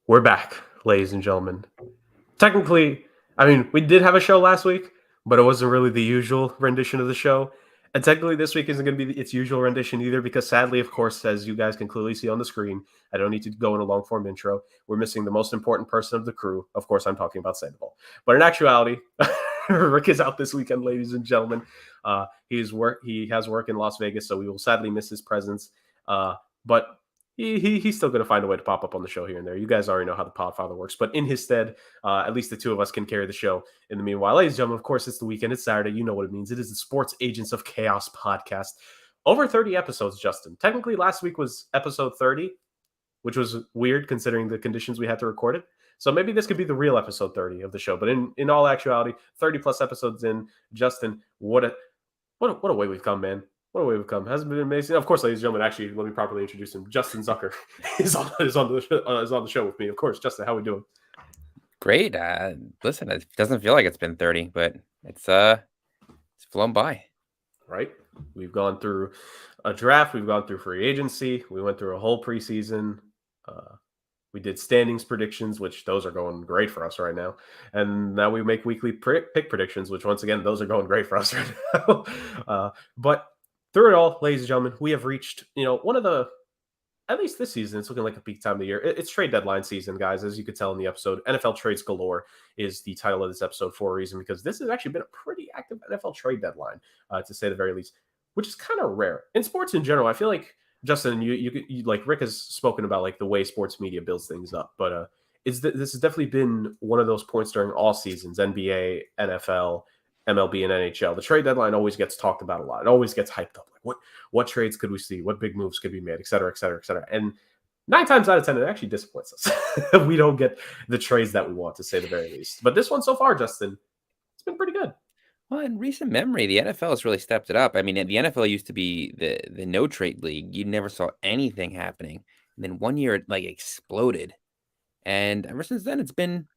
We're back, ladies and gentlemen. Technically, we did have a show last week, but it wasn't really the usual rendition of the show. And technically, this week isn't going to be its usual rendition either, because sadly, of course, as you guys can clearly see on the screen, I don't need to go in a long form intro. We're missing the most important person of the crew. Of course, I'm talking about Sandoval. But in actuality, Rick is out this weekend, ladies and gentlemen. He has work in Las Vegas, so we will sadly miss his presence. But he's still going to find a way to pop up on the show here and there. You guys already know how the PodFather works. But in his stead, at least the two of us can carry the show in the meanwhile. Ladies and gentlemen, of course, it's the weekend. It's Saturday. You know what it means. It is the Sports Agents of Chaos podcast. Over 30 episodes, Justin. Technically, last week was episode 30, which was weird considering the conditions we had to record it. So maybe this could be the real episode 30 of the show. But in all actuality, 30 plus episodes in, Justin, what a way we've come, man. What a way we've come. Hasn't been amazing. Of course, ladies and gentlemen, actually, let me properly introduce him. Justin Zucker is on the show with me. Of course, Justin, how are we doing? Great. Listen, it doesn't feel like it's been 30, but it's flown by. Right? We've gone through a draft. We've gone through free agency. We went through a whole preseason. We did standings predictions, which those are going great for us right now. And now we make weekly pick predictions, which once again, those are going great for us right now. But through it all, ladies and gentlemen, we have reached, one of the, at least this season, it's looking like a peak time of the year. It's trade deadline season, guys, as you could tell in the episode. NFL Trades Galore is the title of this episode for a reason, because this has actually been a pretty active NFL trade deadline, to say the very least, which is kind of rare. In sports in general, I feel like, Justin, you like Rick has spoken about like the way sports media builds things up, but this has definitely been one of those points during all seasons, NBA, NFL, MLB, and NHL. The trade deadline always gets talked about a lot. It always gets hyped up. Like what trades could we see? What big moves could be made, et cetera, et cetera, et cetera. And 9 times out of 10, it actually disappoints us. We don't get the trades that we want, to say the very least. But this one so far, Justin, it's been pretty good. Well, in recent memory, the NFL has really stepped it up. I mean, the NFL used to be the no trade league. You never saw anything happening. And then one year it like exploded. And ever since then, it's been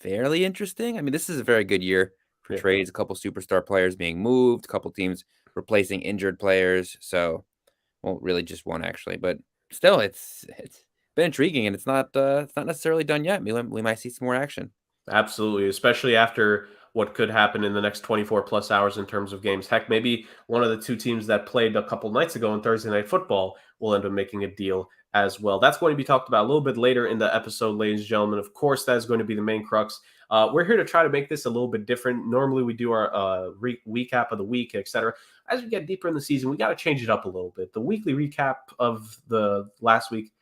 fairly interesting. I mean, this is a very good year for trades. A couple superstar players being moved, a couple teams replacing injured players. So, well, really just one actually, but still, it's been intriguing, and it's not necessarily done yet. We might see some more action. Absolutely, especially after what could happen in the next 24 plus hours in terms of games. Heck, maybe one of the two teams that played a couple nights ago in Thursday Night Football will end up making a deal as well. That's going to be talked about a little bit later in the episode, ladies and gentlemen. Of course, that is going to be the main crux. We're here to try to make this a little bit different. Normally, we do our recap of the week, etc. As we get deeper in the season, we got to change it up a little bit. The weekly recap of the last week,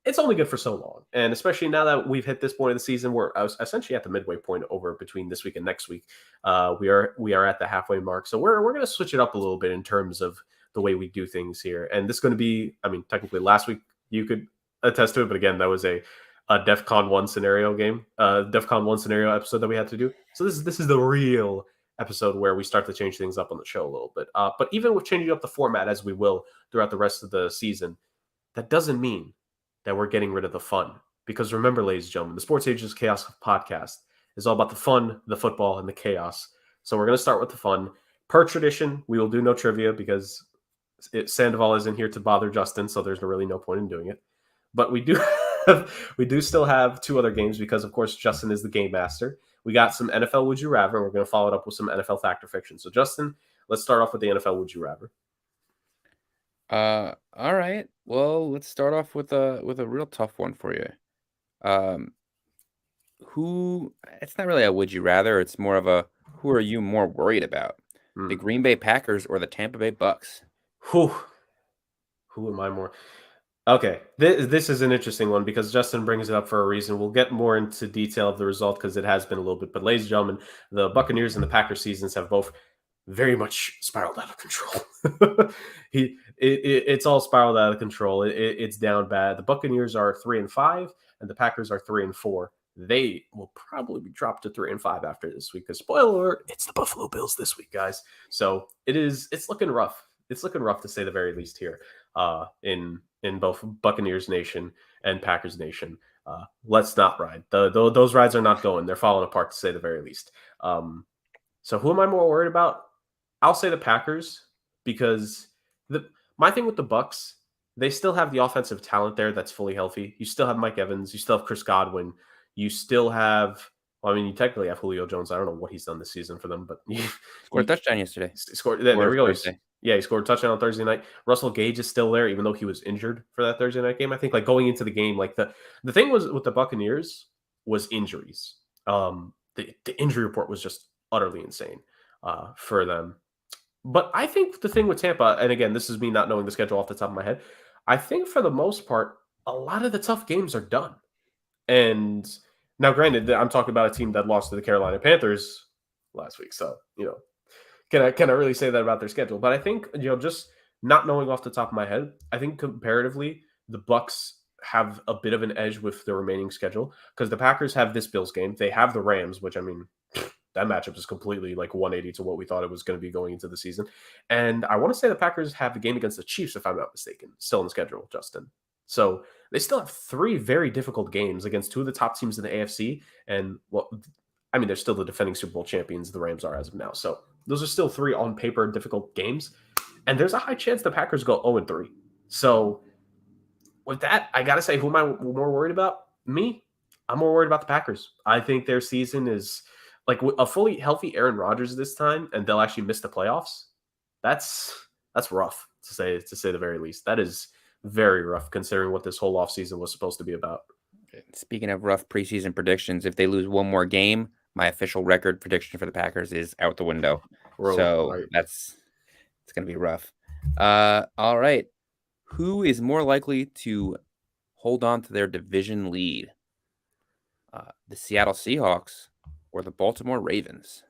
it's only good for so long. And especially now that we've hit this point of the season, we're essentially at the midway point over between this week and next week. We are at the halfway mark. So we're going to switch it up a little bit in terms of the way we do things here. And this is going to be, technically last week you could attest to it, but again, that was a DEFCON 1 scenario game, DEFCON 1 scenario episode that we had to do. So this is the real episode where we start to change things up on the show a little bit. But even with changing up the format as we will throughout the rest of the season, that doesn't mean that we're getting rid of the fun. Because remember, ladies and gentlemen, the Sports Agents Chaos podcast is all about the fun, the football, and the chaos. So we're going to start with the fun. Per tradition, we will do no trivia because Sandoval isn't here to bother Justin, so there's really no point in doing it. But we do still have two other games because, of course, Justin is the game master. We got some NFL Would You Rather, and we're going to follow it up with some NFL Fact or Fiction. So, Justin, let's start off with the NFL Would You Rather. All right. Well, let's start off with a real tough one for you. It's not really a would you rather, it's more of a who are you more worried about? The Green Bay Packers or the Tampa Bay Bucks? Who am I more? Okay, this is an interesting one because Justin brings it up for a reason. We'll get more into detail of the result because it has been a little bit. But ladies and gentlemen, the Buccaneers and the Packers seasons have both very much spiraled out of control. It's all spiraled out of control. It's down bad. The Buccaneers are 3-5, and the Packers are 3-4. They will probably be dropped to 3-5 after this week. Because spoiler alert, it's the Buffalo Bills this week, guys. So it's looking rough. It's looking rough to say the very least here. In both Buccaneers Nation and Packers Nation. Let's not ride. Those rides are not going. They're falling apart, to say the very least. So who am I more worried about? I'll say the Packers because my thing with the Bucks, they still have the offensive talent there that's fully healthy. You still have Mike Evans. You still have Chris Godwin. You still have, well, I mean, you technically have Julio Jones. I don't know what he's done this season for them, but Scored a you touchdown yesterday scored. There or we go. Thursday. Yeah, he scored a touchdown on Thursday night. Russell Gage is still there, even though he was injured for that Thursday night game. I think like going into the game, like the thing was with the Buccaneers was injuries. The injury report was just utterly insane for them. But I think the thing with Tampa, and again, this is me not knowing the schedule off the top of my head, I think for the most part, a lot of the tough games are done. And now, granted, I'm talking about a team that lost to the Carolina Panthers last week, so can I really say that about their schedule? But I think just not knowing off the top of my head, I think comparatively the Bucks have a bit of an edge with the remaining schedule because the Packers have this Bills game, they have the Rams, which I mean that matchup is completely like 180 to what we thought it was going to be going into the season. And I want to say the Packers have the game against the Chiefs, if I'm not mistaken, still in the schedule, Justin. So they still have 3 very difficult games against 2 of the top teams in the AFC. And well, I mean, they're still the defending Super Bowl champions, the Rams are as of now. So those are still 3 on paper difficult games. And there's a high chance the Packers go 0-3. So with that, I got to say, who am I more worried about? Me? I'm more worried about the Packers. I think their season is like a fully healthy Aaron Rodgers this time, and they'll actually miss the playoffs. That's rough to say the very least. That is very rough considering what this whole offseason was supposed to be about. Speaking of rough preseason predictions, if they lose one more game, my official record prediction for the Packers is out the window. So right. it's going to be rough. All right. Who is more likely to hold on to their division lead? The Seattle Seahawks or the Baltimore Ravens?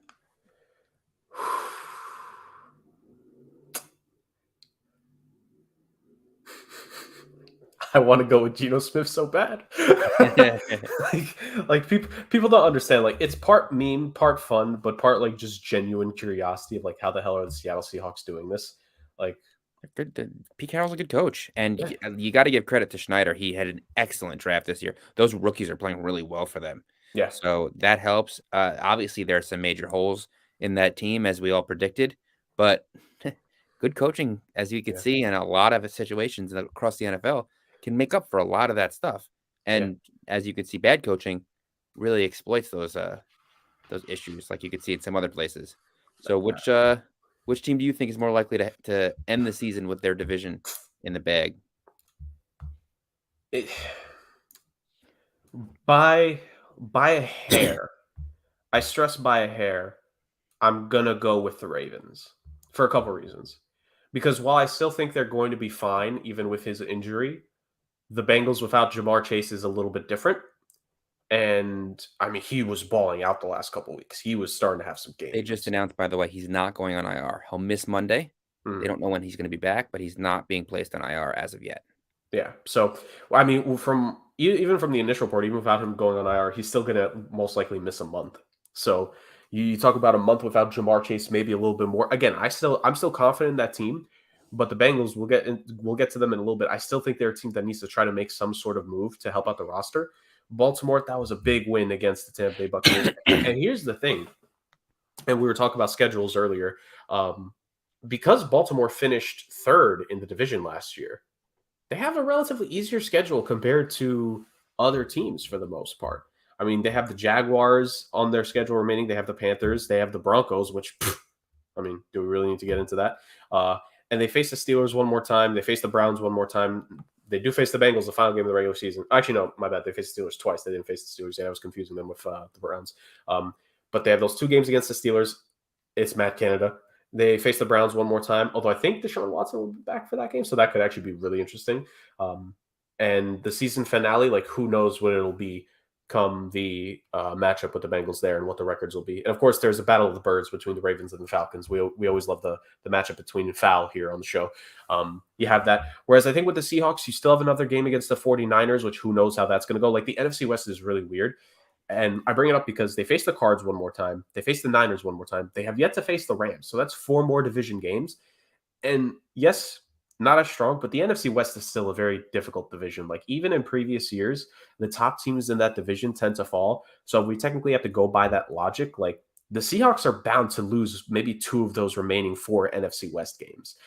I want to go with Geno Smith so bad. like people don't understand. Like it's part meme, part fun, but part like just genuine curiosity of like how the hell are the Seattle Seahawks doing this? Like Pete Carroll's a good coach, and you got to give credit to Schneider. He had an excellent draft this year. Those rookies are playing really well for them. Yeah. So that helps. Obviously, there are some major holes in that team, as we all predicted, but good coaching, as you can see, in a lot of situations across the NFL, can make up for a lot of that stuff. And as you can see, bad coaching really exploits those issues, like you could see in some other places. So which team do you think is more likely to end the season with their division in the bag? By a hair. I stress by a hair. I'm going to go with the Ravens for a couple reasons. Because while I still think they're going to be fine, even with his injury, the Bengals without Jamar Chase is a little bit different. And I mean, he was balling out the last couple weeks. He was starting to have some games. They just announced, by the way, he's not going on IR. He'll miss Monday. They don't know when he's going to be back, but he's not being placed on IR as of yet. Yeah. So, I mean, even from the initial report, even without him going on IR, he's still going to most likely miss a month. So you talk about a month without Jamar Chase, maybe a little bit more. Again, I'm still confident in that team, but the Bengals, we'll get to them in a little bit. I still think they're a team that needs to try to make some sort of move to help out the roster. Baltimore, that was a big win against the Tampa Bay Buccaneers. And here's the thing, and we were talking about schedules earlier, because Baltimore finished 3rd in the division last year, they have a relatively easier schedule compared to other teams for the most part. I mean, they have the Jaguars on their schedule remaining. They have the Panthers. They have the Broncos, which, I mean, do we really need to get into that? And they face the Steelers one more time. They face the Browns one more time. They do face the Bengals the final game of the regular season. Actually, no, my bad. They faced the Steelers twice. They didn't face the Steelers yet. I was confusing them with the Browns. But they have those 2 games against the Steelers. It's Matt Canada. They face the Browns one more time, although I think Deshaun Watson will be back for that game, so that could actually be really interesting. And the season finale, like who knows what it'll be come the matchup with the Bengals there and what the records will be. And of course, there's a battle of the birds between the Ravens and the Falcons. We always love the matchup between Fowl here on the show. You have that. Whereas I think with the Seahawks, you still have another game against the 49ers, which who knows how that's going to go. Like the NFC West is really weird. And I bring it up because they face the Cards one more time. They face the Niners one more time. They have yet to face the Rams. So that's 4 more division games. And yes, not as strong, but the NFC West is still a very difficult division. Like even in previous years, the top teams in that division tend to fall. So we technically have to go by that logic. Like the Seahawks are bound to lose maybe 2 of those remaining 4 NFC West games.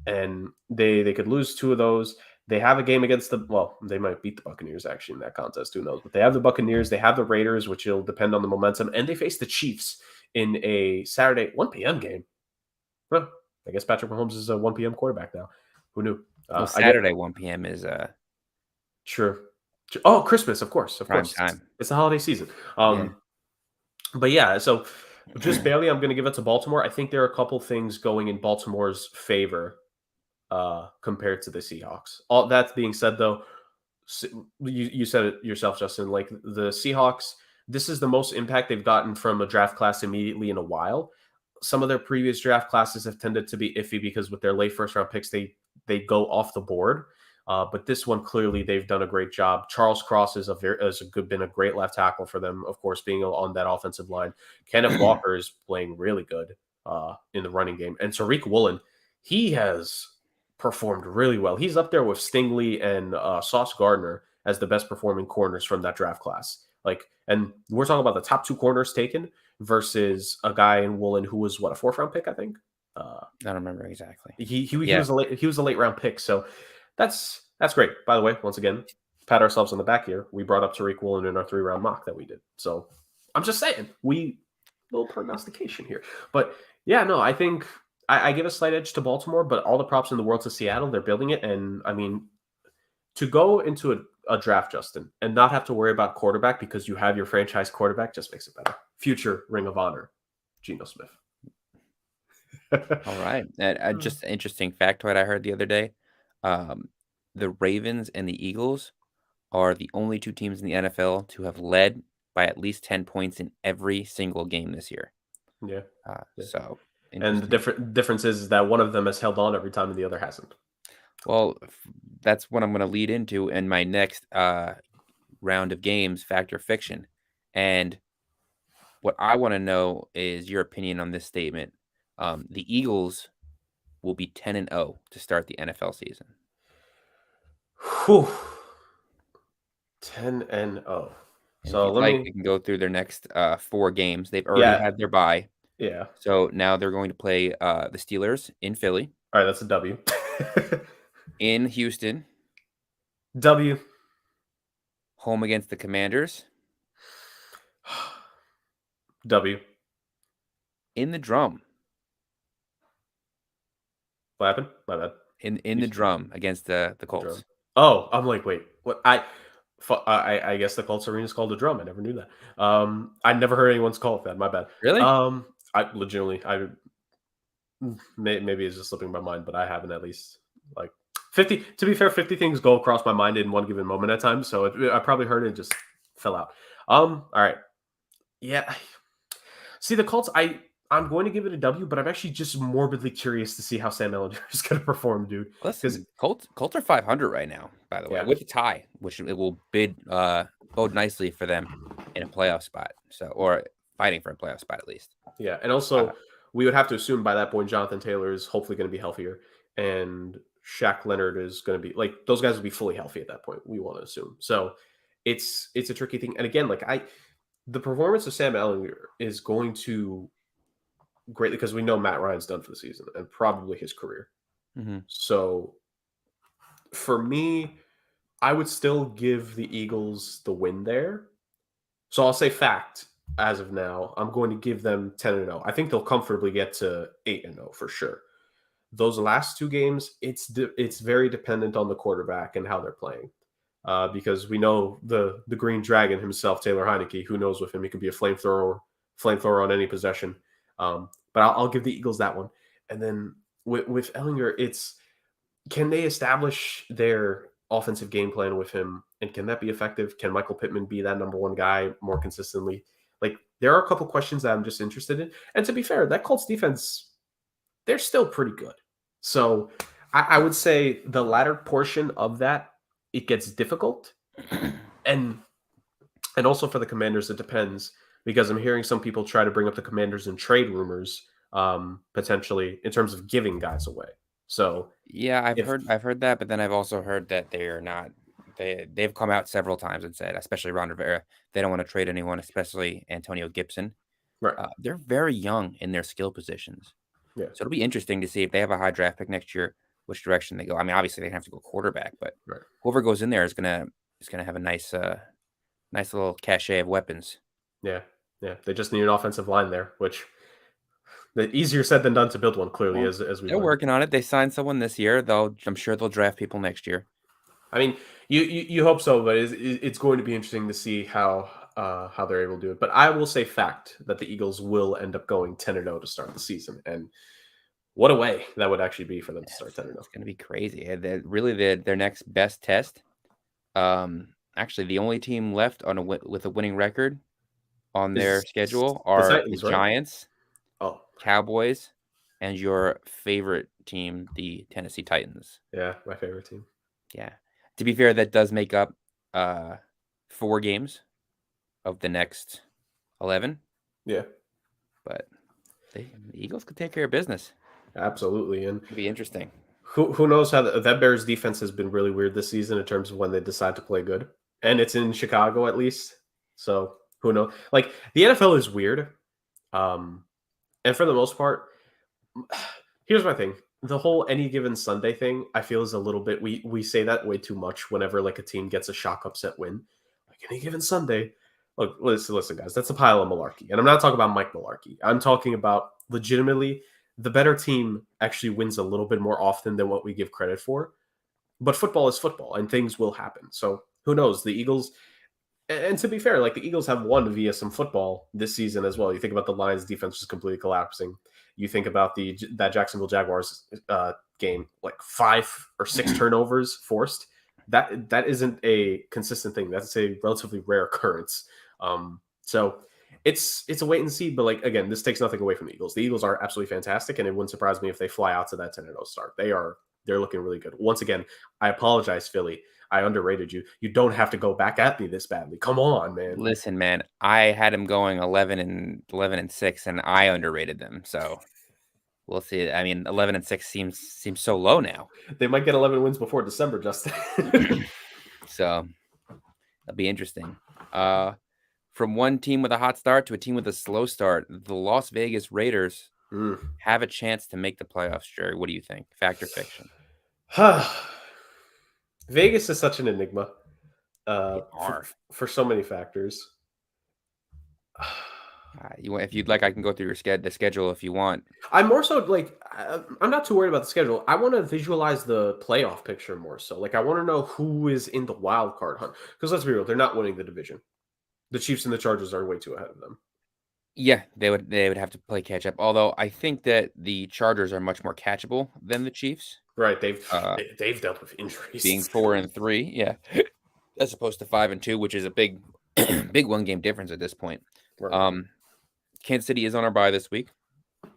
and they could lose two of those. They have a game against they might beat the Buccaneers actually in that contest. Who knows? But they have the Buccaneers, they have the Raiders, which will depend on the momentum, and they face the Chiefs in a Saturday 1 p.m. game. Huh. I guess Patrick Mahomes is a 1 p.m. quarterback now. Who knew? Well, I get Saturday 1 p.m. is sure. Oh, Christmas, of course, of prime course. time. It's the holiday season. Yeah. But yeah, so just barely, I'm going to give it to Baltimore. I think there are a couple things going in Baltimore's favor compared to the Seahawks. All that being said, though, you said it yourself, Justin. Like the Seahawks, this is the most impact they've gotten from a draft class immediately in a while. Some of their previous draft classes have tended to be iffy because with their late first round picks, they go off the board. But this one clearly they've done a great job. Charles Cross is been a great left tackle for them, of course, being on that offensive line. Kenneth Walker is playing really good in the running game, and Tariq Woolen, he has performed really well. He's up there with Stingley and Sauce Gardner as the best performing corners from that draft class. Like, and we're talking about the top two corners taken versus a guy in Woolen who was a 4th round pick, I think. I don't remember exactly. He was a late round pick, so that's great. By the way, once again, pat ourselves on the back here. We brought up Tariq Woolen in our 3-round mock that we did. So I'm just saying, little prognostication here. But yeah, no, I think I give a slight edge to Baltimore, but all the props in the world to Seattle. They're building it, and I mean, to go into a draft, Justin, and not have to worry about quarterback because you have your franchise quarterback just makes it better. Future Ring of Honor, Geno Smith. All right. And just an interesting factoid I heard the other day. The Ravens and the Eagles are the only two teams in the NFL to have led by at least 10 points in every single game this year. Yeah. So, and the difference is that one of them has held on every time and the other hasn't. Well, that's what I'm going to lead into in my next round of games, fact or fiction. And what I want to know is your opinion on this statement. The Eagles will be 10-0 to start the NFL season. Whew. 10-0. So we can go through their next 4 games. They've already had their bye. Yeah. So now they're going to play the Steelers in Philly. All right, that's a W. In Houston. W. Home against the Commanders. W. In the Drum. What happened? My bad. In the Drum against the Colts. Oh, I'm like, wait, what? I guess the Colts arena is called the Drum. I never knew that. I never heard anyone's call it that. My bad. Really? I legitimately, maybe it's just slipping my mind, but I haven't at least 50. To be fair, 50 things go across my mind in one given moment at times. So I probably heard it and just fell out. All right. Yeah. See, the Colts, I'm going to give it a W, but I'm actually just morbidly curious to see how Sam Ellinger is going to perform, dude. Listen, Colts are 500 right now, by the way, with a tie, which it will bode nicely for them in a playoff spot. So, or fighting for a playoff spot at least. Yeah, and also we would have to assume by that point Jonathan Taylor is hopefully going to be healthier, and Shaq Leonard is going to be those guys will be fully healthy at that point. We want to assume. So it's a tricky thing, and again, the performance of Sam Ellinger is going to greatly because we know Matt Ryan's done for the season and probably his career. Mm-hmm. So for me, I would still give the Eagles the win there. So I'll say fact as of now. I'm going to give them 10-0. I think they'll comfortably get to 8-0 for sure. Those last 2 games, it's very dependent on the quarterback and how they're playing. Because we know the Green Dragon himself, Taylor Heineke, who knows with him, he could be a flamethrower on any possession. But I'll give the Eagles that one. And then with Ellinger, can they establish their offensive game plan with him? And can that be effective? Can Michael Pittman be that number 1 guy more consistently? There are a couple questions that I'm just interested in. And to be fair, that Colts defense, they're still pretty good. So I would say the latter portion of that, it gets difficult. And also for the Commanders, it depends. Because I'm hearing some people try to bring up the Commanders in trade rumors, potentially in terms of giving guys away. So yeah, I've heard that, but then I've also heard that they are not. They've come out several times and said, especially Ron Rivera, they don't want to trade anyone, especially Antonio Gibson. Right. They're very young in their skill positions. Yeah. So it'll be interesting to see if they have a high draft pick next year. which direction they go. I mean, obviously they have to go quarterback, but Right. whoever goes in there is gonna have a nice little cachet of weapons. Yeah. Yeah. They just need an offensive line there, which easier said than done to build one, clearly, Well, as we they're learned. working on it. They signed someone this year. I'm sure they'll draft people next year. I mean, you hope so, but it's going to be interesting to see how they're able to do it. But I will say fact that the Eagles will end up going 10-0 to start the season, and what a way that would actually be for them to start 10-0. It's gonna be crazy. Really, their next best test. Actually, the only team left with a winning record on their Is schedule the are the Titans, right? Giants, Oh, Cowboys, and your favorite team, the Tennessee Titans. yeah, my favorite team. Yeah. To be fair, that does make up 4 games of the next 11, Yeah, but the Eagles could take care of business. absolutely. And It'd be interesting. who knows how that Bears defense has been really weird this season in terms of when they decide to play good, and it's in Chicago at least. So who knows? Like the NFL is weird, and for the most part, here's my thing. The whole any given Sunday thing, I feel is a little bit we say that way too much whenever like a team gets a shock upset win. Like any given Sunday. Look, listen, guys, that's a pile of malarkey. And I'm not talking about Mike Malarkey. I'm talking about legitimately the better team actually wins a little bit more often than what we give credit for. But football is football and things will happen. So who knows? The Eagles, and to be fair, like the Eagles have won via some football this season as well. You think about the Lions' defense just completely collapsing. You think about that Jacksonville Jaguars game, like 5 or 6 turnovers forced. That isn't a consistent thing. That's a relatively rare occurrence. So it's a wait and see. But like again, this takes nothing away from the Eagles. The Eagles are absolutely fantastic, and it wouldn't surprise me if they fly out to that 10-0 start. They're looking really good. Once again, I apologize, Philly. I underrated you. You don't have to go back at me this badly. Come on, man. Listen, man, I had him going 11-6, and I underrated them. So we'll see. I mean, 11-6 seems so low now. They might get 11 wins before December, Justin. So that'll be interesting. From one team with a hot start to a team with a slow start, the Las Vegas Raiders have a chance to make the playoffs, Jerry. What do you think? Fact or fiction? Vegas is such an enigma They are. for so many factors. If you'd like, I can go through the schedule if you want. I'm more so like I'm not too worried about the schedule. I want to visualize the playoff picture more so. Like I want to know who is in the wild card hunt. Because let's be real, they're not winning the division. The Chiefs and the Chargers are way too ahead of them. Yeah, they would have to play catch up. Although I think that the Chargers are much more catchable than the Chiefs. Right, they've dealt with injuries. Being 4-3, yeah, as opposed to 5-2, which is a big big 1-game difference at this point. Right. Kansas City is on our bye this week,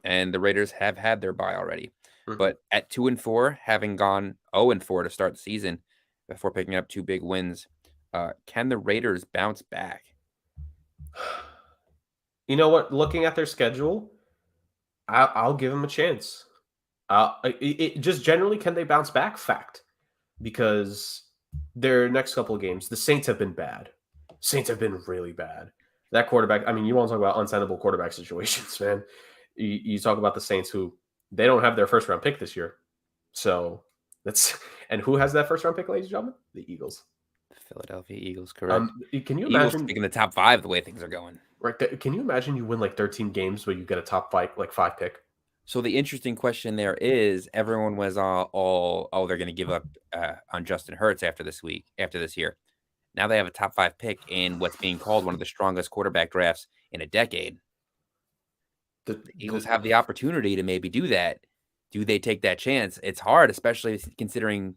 and the Raiders have had their bye already. Mhm. But at 2-4, having gone 0-4 to start the season before picking up 2 big wins, can the Raiders bounce back? You know what? Looking at their schedule, I'll give them a chance. Just generally, can they bounce back? Fact, because their next couple of games, the Saints have been bad. Saints have been really bad. That quarterback. I mean, you want to talk about unsignable quarterback situations, man. You talk about the Saints, who they don't have their first round pick this year. So that's and who has that first round pick, ladies and gentlemen? The Eagles. The Philadelphia Eagles, correct? Can you Eagles imagine picking the top 5 the way things are going? right? Can you imagine you win like 13 games where you get a top 5 pick? So the interesting question there is, everyone was all they're going to give up on Justin Hurts after this year. Now they have a top 5 pick in what's being called one of the strongest quarterback drafts in a decade. The Eagles have the opportunity to maybe do that. Do they take that chance? It's hard, especially considering,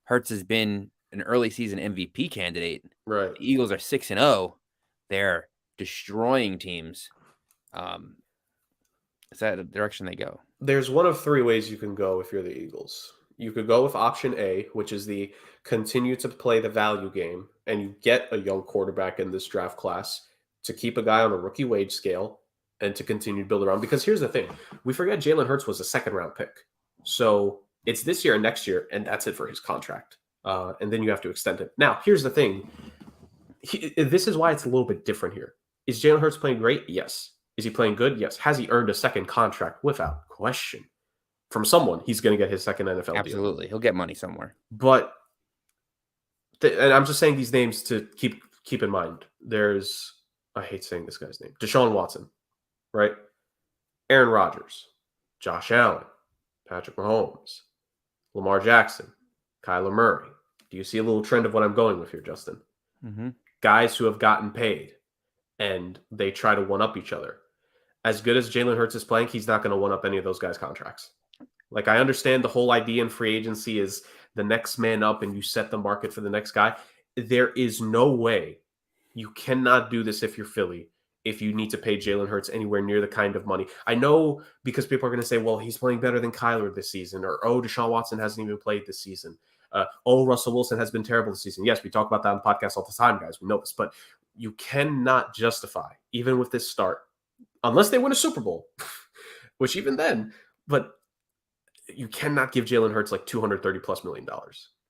Hurts has been an early season MVP candidate. Right. The Eagles are 6-0. They're destroying teams. Is that the direction they go? There's one of 3 ways you can go if you're the Eagles. You could go with option A, which is the continue to play the value game, and you get a young quarterback in this draft class to keep a guy on a rookie wage scale and to continue to build around. Because here's the thing. We forget Jalen Hurts was a second-round pick. So it's this year and next year, and that's it for his contract. And then you have to extend it. Now, here's the thing. This is why it's a little bit different here. Is Jalen Hurts playing great? Yes. Is he playing good? Yes. Has he earned a second contract? Without question. from someone. He's going to get his second NFL deal. Absolutely. He'll get money somewhere. But and I'm just saying these names to keep in mind. There's, I hate saying this guy's name, Deshaun Watson, right? Aaron Rodgers, Josh Allen, Patrick Mahomes, Lamar Jackson, Kyler Murray. Do you see a little trend of what I'm going with here, Justin? Mm-hmm. Guys who have gotten paid and they try to one up each other. As good as Jalen Hurts is playing, he's not going to one up any of those guys' contracts. Like, I understand the whole idea in free agency is the next man up and you set the market for the next guy. There is no way you cannot do this if you're Philly, if you need to pay Jalen Hurts anywhere near the kind of money. I know, because people are going to say, well, he's playing better than Kyler this season, or, oh, Deshaun Watson hasn't even played this season. Oh, Russell Wilson has been terrible this season. Yes, we talk about that on the podcast all the time, guys. We know this. But you cannot justify, even with this start, unless they win a Super Bowl, which even then, but you cannot give Jalen Hurts like $230+ million.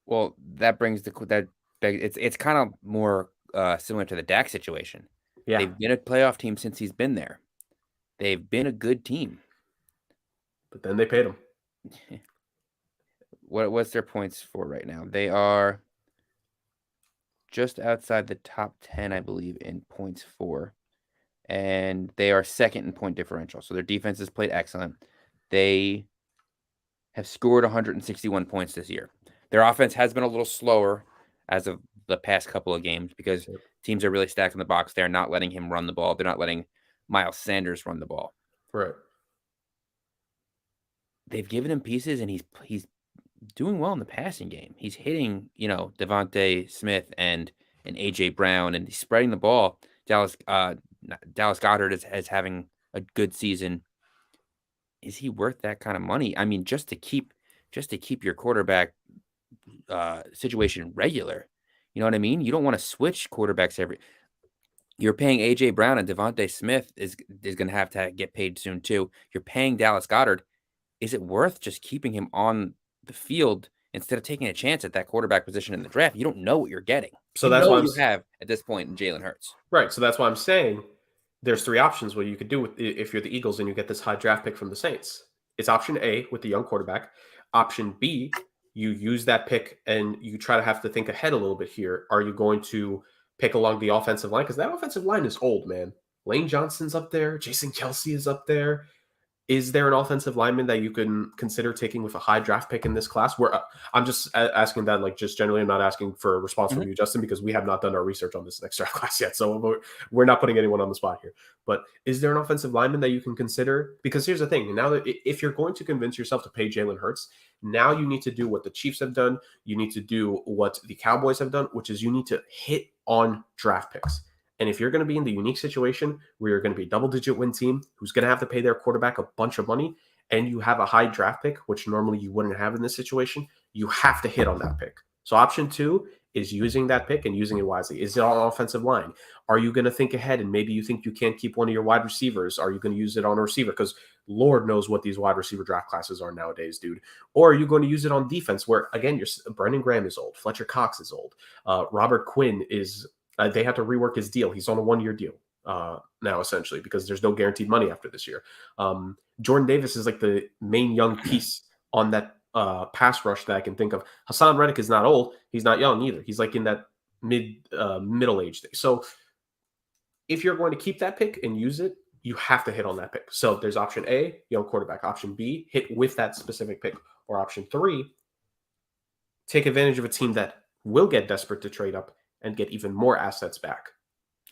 Well, that brings it's kind of more similar to the Dak situation. Yeah. They've been a playoff team since he's been there. They've been a good team. But then they paid him. What's their points for right now? They are just outside the top 10, I believe, in points for. And they are second in point differential. So their defense has played excellent. They have scored 161 points this year. Their offense has been a little slower as of the past couple of games because teams are really stacked in the box. They're not letting him run the ball. They're not letting Miles Sanders run the ball. Right. They've given him pieces, and he's doing well in the passing game. He's hitting, Devontae Smith and AJ Brown, and he's spreading the ball. Dallas Goedert is having a good season. Is he worth that kind of money? I mean, just to keep your quarterback situation regular. You know what I mean? You don't want to switch quarterbacks You're paying AJ Brown, and Devontae Smith is going to have to get paid soon too. You're paying Dallas Goedert. Is it worth just keeping him on the field instead of taking a chance at that quarterback position in the draft? You don't know what you're getting. So that's why you have at this point in Jalen Hurts. Right. So that's why I'm saying there's three options what you could do if you're the Eagles and you get this high draft pick from the Saints. It's option A with the young quarterback. Option B, you use that pick and you try to have to think ahead a little bit here. Are you going to pick along the offensive line? Because that offensive line is old, man. Lane Johnson's up there. Jason Kelsey is up there. Is there an offensive lineman that you can consider taking with a high draft pick in this class? Where I'm just asking that, like, just generally, I'm not asking for a response from you, Justin, because we have not done our research on this next draft class yet. So we're not putting anyone on the spot here. But is there an offensive lineman that you can consider? Because here's the thing. Now that if you're going to convince yourself to pay Jalen Hurts, now you need to do what the Chiefs have done. You need to do what the Cowboys have done, which is you need to hit on draft picks. And if you're going to be in the unique situation where you're going to be a double-digit win team who's going to have to pay their quarterback a bunch of money, and you have a high draft pick, which normally you wouldn't have in this situation, you have to hit on that pick. So option 2 is using that pick and using it wisely. Is it on offensive line? Are you going to think ahead and maybe you think you can't keep one of your wide receivers? Are you going to use it on a receiver? Because Lord knows what these wide receiver draft classes are nowadays, dude. Or are you going to use it on defense where, again, Brendan Graham is old. Fletcher Cox is old. Robert Quinn is... they had to rework his deal. He's on a 1-year deal now, essentially, because there's no guaranteed money after this year. Jordan Davis is like the main young piece on that pass rush that I can think of. Hassan Reddick is not old. He's not young either. He's like in that middle age thing. So if you're going to keep that pick and use it, you have to hit on that pick. So there's option A, young quarterback. Option B, hit with that specific pick. Or option 3, take advantage of a team that will get desperate to trade up and get even more assets back.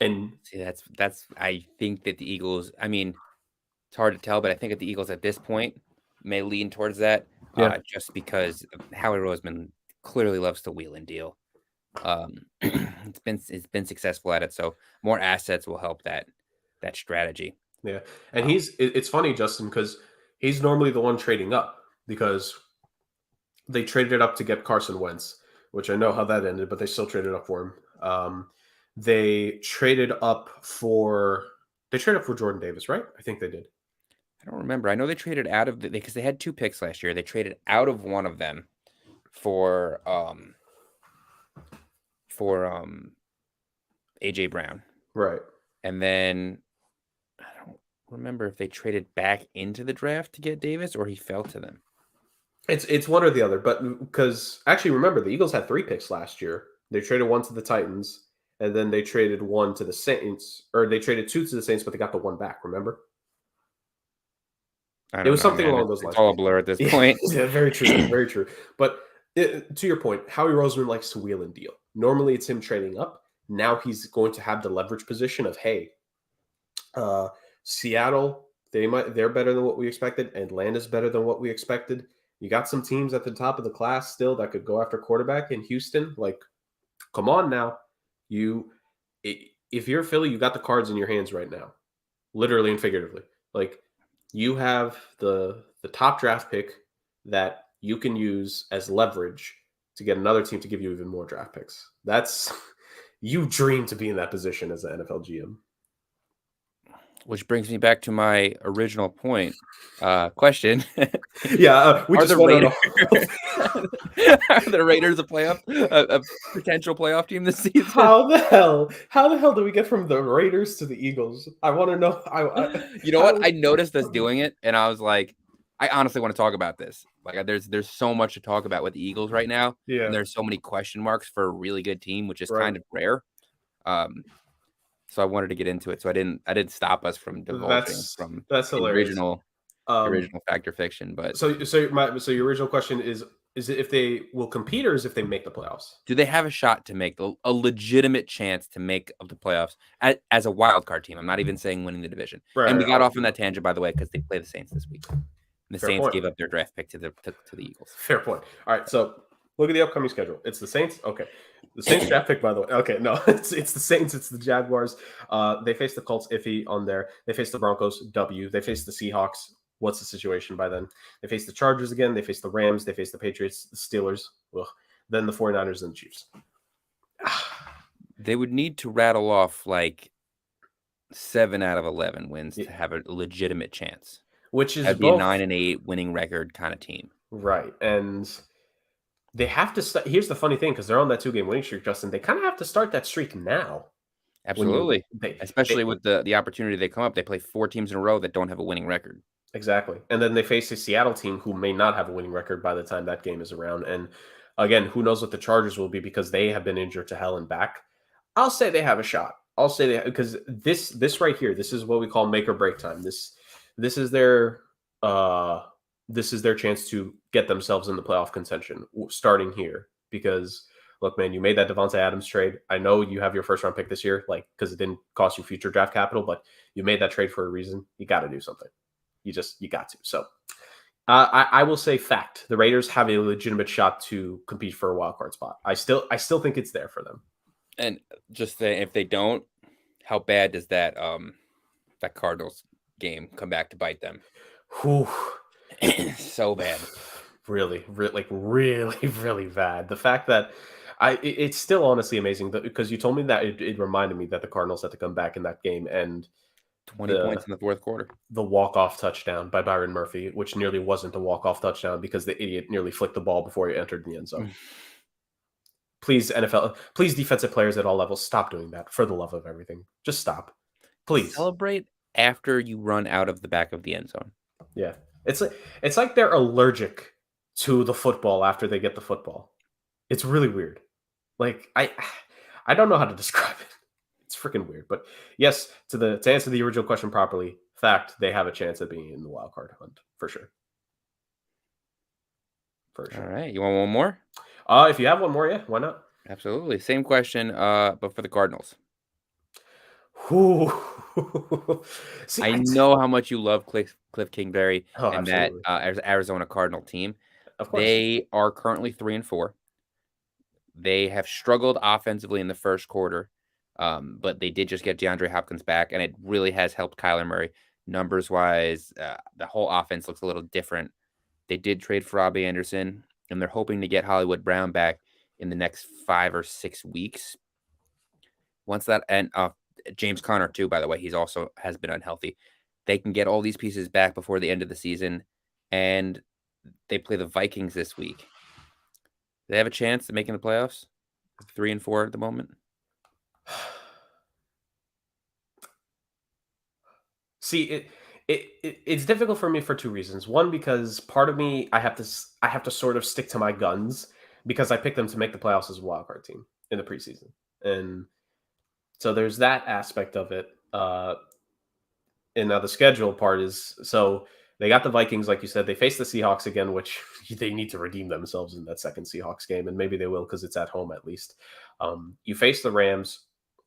And see, that's I think that the Eagles, I mean, it's hard to tell, but I think that the Eagles at this point may lean towards that just because Howie Roseman clearly loves to wheel and deal. It's been successful at it, so more assets will help that strategy. Yeah, and it's funny, Justin, because he's normally the one trading up because they traded up to get Carson Wentz, which I know how that ended, but they still traded up for him. They traded up for Jordan Davis, right? I think they did. I don't remember. I know they traded out of because they had 2 picks last year. They traded out of one of them for AJ Brown. Right. And then I don't remember if they traded back into the draft to get Davis or he fell to them. It's one or the other, but because actually remember the Eagles had 3 picks last year. They traded 1 to the Titans, and then they traded 1 to the Saints, or they traded 2 to the Saints, but they got the 1 back, remember? I It don't was know, something man. along It's, those it's lines. all a blur at this Yeah, point. yeah, very true, very true. But to your point, Howie Roseman likes to wheel and deal. Normally, it's him trading up. Now he's going to have the leverage position of, hey, uh, Seattle, they're better than what we expected. Atlanta's better than what we expected. You got some teams at the top of the class still that could go after quarterback in Houston. Like, come on now, you. If you're Philly, you got the cards in your hands right now, literally and figuratively. Like, you have the top draft pick that you can use as leverage to get another team to give you even more draft picks. That's you dream to be in that position as an NFL GM. Which brings me back to my original point. Question: Yeah, we Are just the went on Raiders a are the Raiders a potential playoff team this season? how the hell do we get from the Raiders to the Eagles? I want to know. You know what? How I noticed us doing it, and I was like, I honestly want to talk about this. Like, there's so much to talk about with the Eagles right now, and yeah, there's so many question marks for a really good team, which is right. kind of rare. Um, so I wanted to get into it. So I didn't stop us from divulging That's from that's the hilarious. original the Um, original fact or fiction. But so your original question is it if they will compete or is if they make the playoffs? do they have a shot to make a legitimate chance to make of the playoffs as a wild card team? I'm not even saying winning the division. Right, And we right, got off obviously on that not. tangent, by the way, because they play the Saints this week. And the Fair Saints point. gave up their draft pick to the Eagles. Fair point. All right, so look at the upcoming schedule. It's the Saints. Okay, the Saints draft pick, by the way. Okay, no, it's the Saints. It's the Jaguars. They face the Colts iffy on there. They face the Broncos W. They face the Seahawks. What's the situation by then? They face the Chargers again. They face the Rams. They face the Patriots, the Steelers. Ugh. Then the 49ers and the Chiefs. They would need to rattle off like 7 out of 11 wins Yeah, to have a legitimate chance. which is That'd be a both 9-8 winning record kind of team. right. And they have to start. Here's the funny thing because they're on that 2 game winning streak, Justin. They kind of have to start that streak now. When you Absolutely. they Especially with the opportunity they come up. They play 4 teams in a row that don't have a winning record. exactly. And then they face a Seattle team who may not have a winning record by the time that game is around. And again, who knows what the Chargers will be because they have been injured to hell and back. I'll say they have a shot. I'll say they because this right here, this is what we call make or break time. This is their uh this is their chance to get themselves in the playoff contention starting here because look, man, you made that Devontae Adams trade. I know you have your first round pick this year, like because it didn't cost you future draft capital, but you made that trade for a reason. You got to do something. You got to. So I will say fact: the Raiders have a legitimate shot to compete for a wild card spot. I still think it's there for them. And just say if they don't, how bad does that Cardinals game come back to bite them? Whew. So bad. Really, like really, really bad. The fact that it's still honestly amazing because you told me that it reminded me that the Cardinals had to come back in that game and 20 the points in the fourth quarter. the walk-off touchdown by Byron Murphy, which nearly wasn't a walk-off touchdown because the idiot nearly flicked the ball before he entered the end zone. Please, NFL, please, defensive players at all levels, stop doing that for the love of everything. Just stop. Please. Celebrate after you run out of the back of the end zone. Yeah. It's like they're allergic to the football after they get the football. It's really weird. Like I don't know how to describe it. It's freaking weird. But yes, to answer the original question properly, fact, they have a chance at being in the wild card hunt for sure. For All sure. right. You want one more? If you have one more, yeah, why not? Absolutely. Same question, but for the Cardinals. Whew. See, I know how much you love Cliff Kingsbury oh, and that absolutely. Arizona Cardinal team. Of course. They are currently 3-4. They have struggled offensively in the first quarter, but they did just get DeAndre Hopkins back, and it really has helped Kyler Murray numbers wise. The whole offense looks a little different. They did trade for Robbie Anderson, and they're hoping to get Hollywood Brown back in the next 5 or 6 weeks. Once that and James Conner too, by the way, he's also has been unhealthy. They can get all these pieces back before the end of the season, and they play the Vikings this week. They have a chance of making the playoffs. 3-4 at the moment. See, It's difficult for me for two reasons. One, because part of me I have to sort of stick to my guns because I picked them to make the playoffs as a wild card team in the preseason, and so there's that aspect of it. And now the schedule part is so they got the Vikings, like you said. They face the Seahawks again, which they need to redeem themselves in that second Seahawks game, and maybe they will because it's at home at least. You face the Rams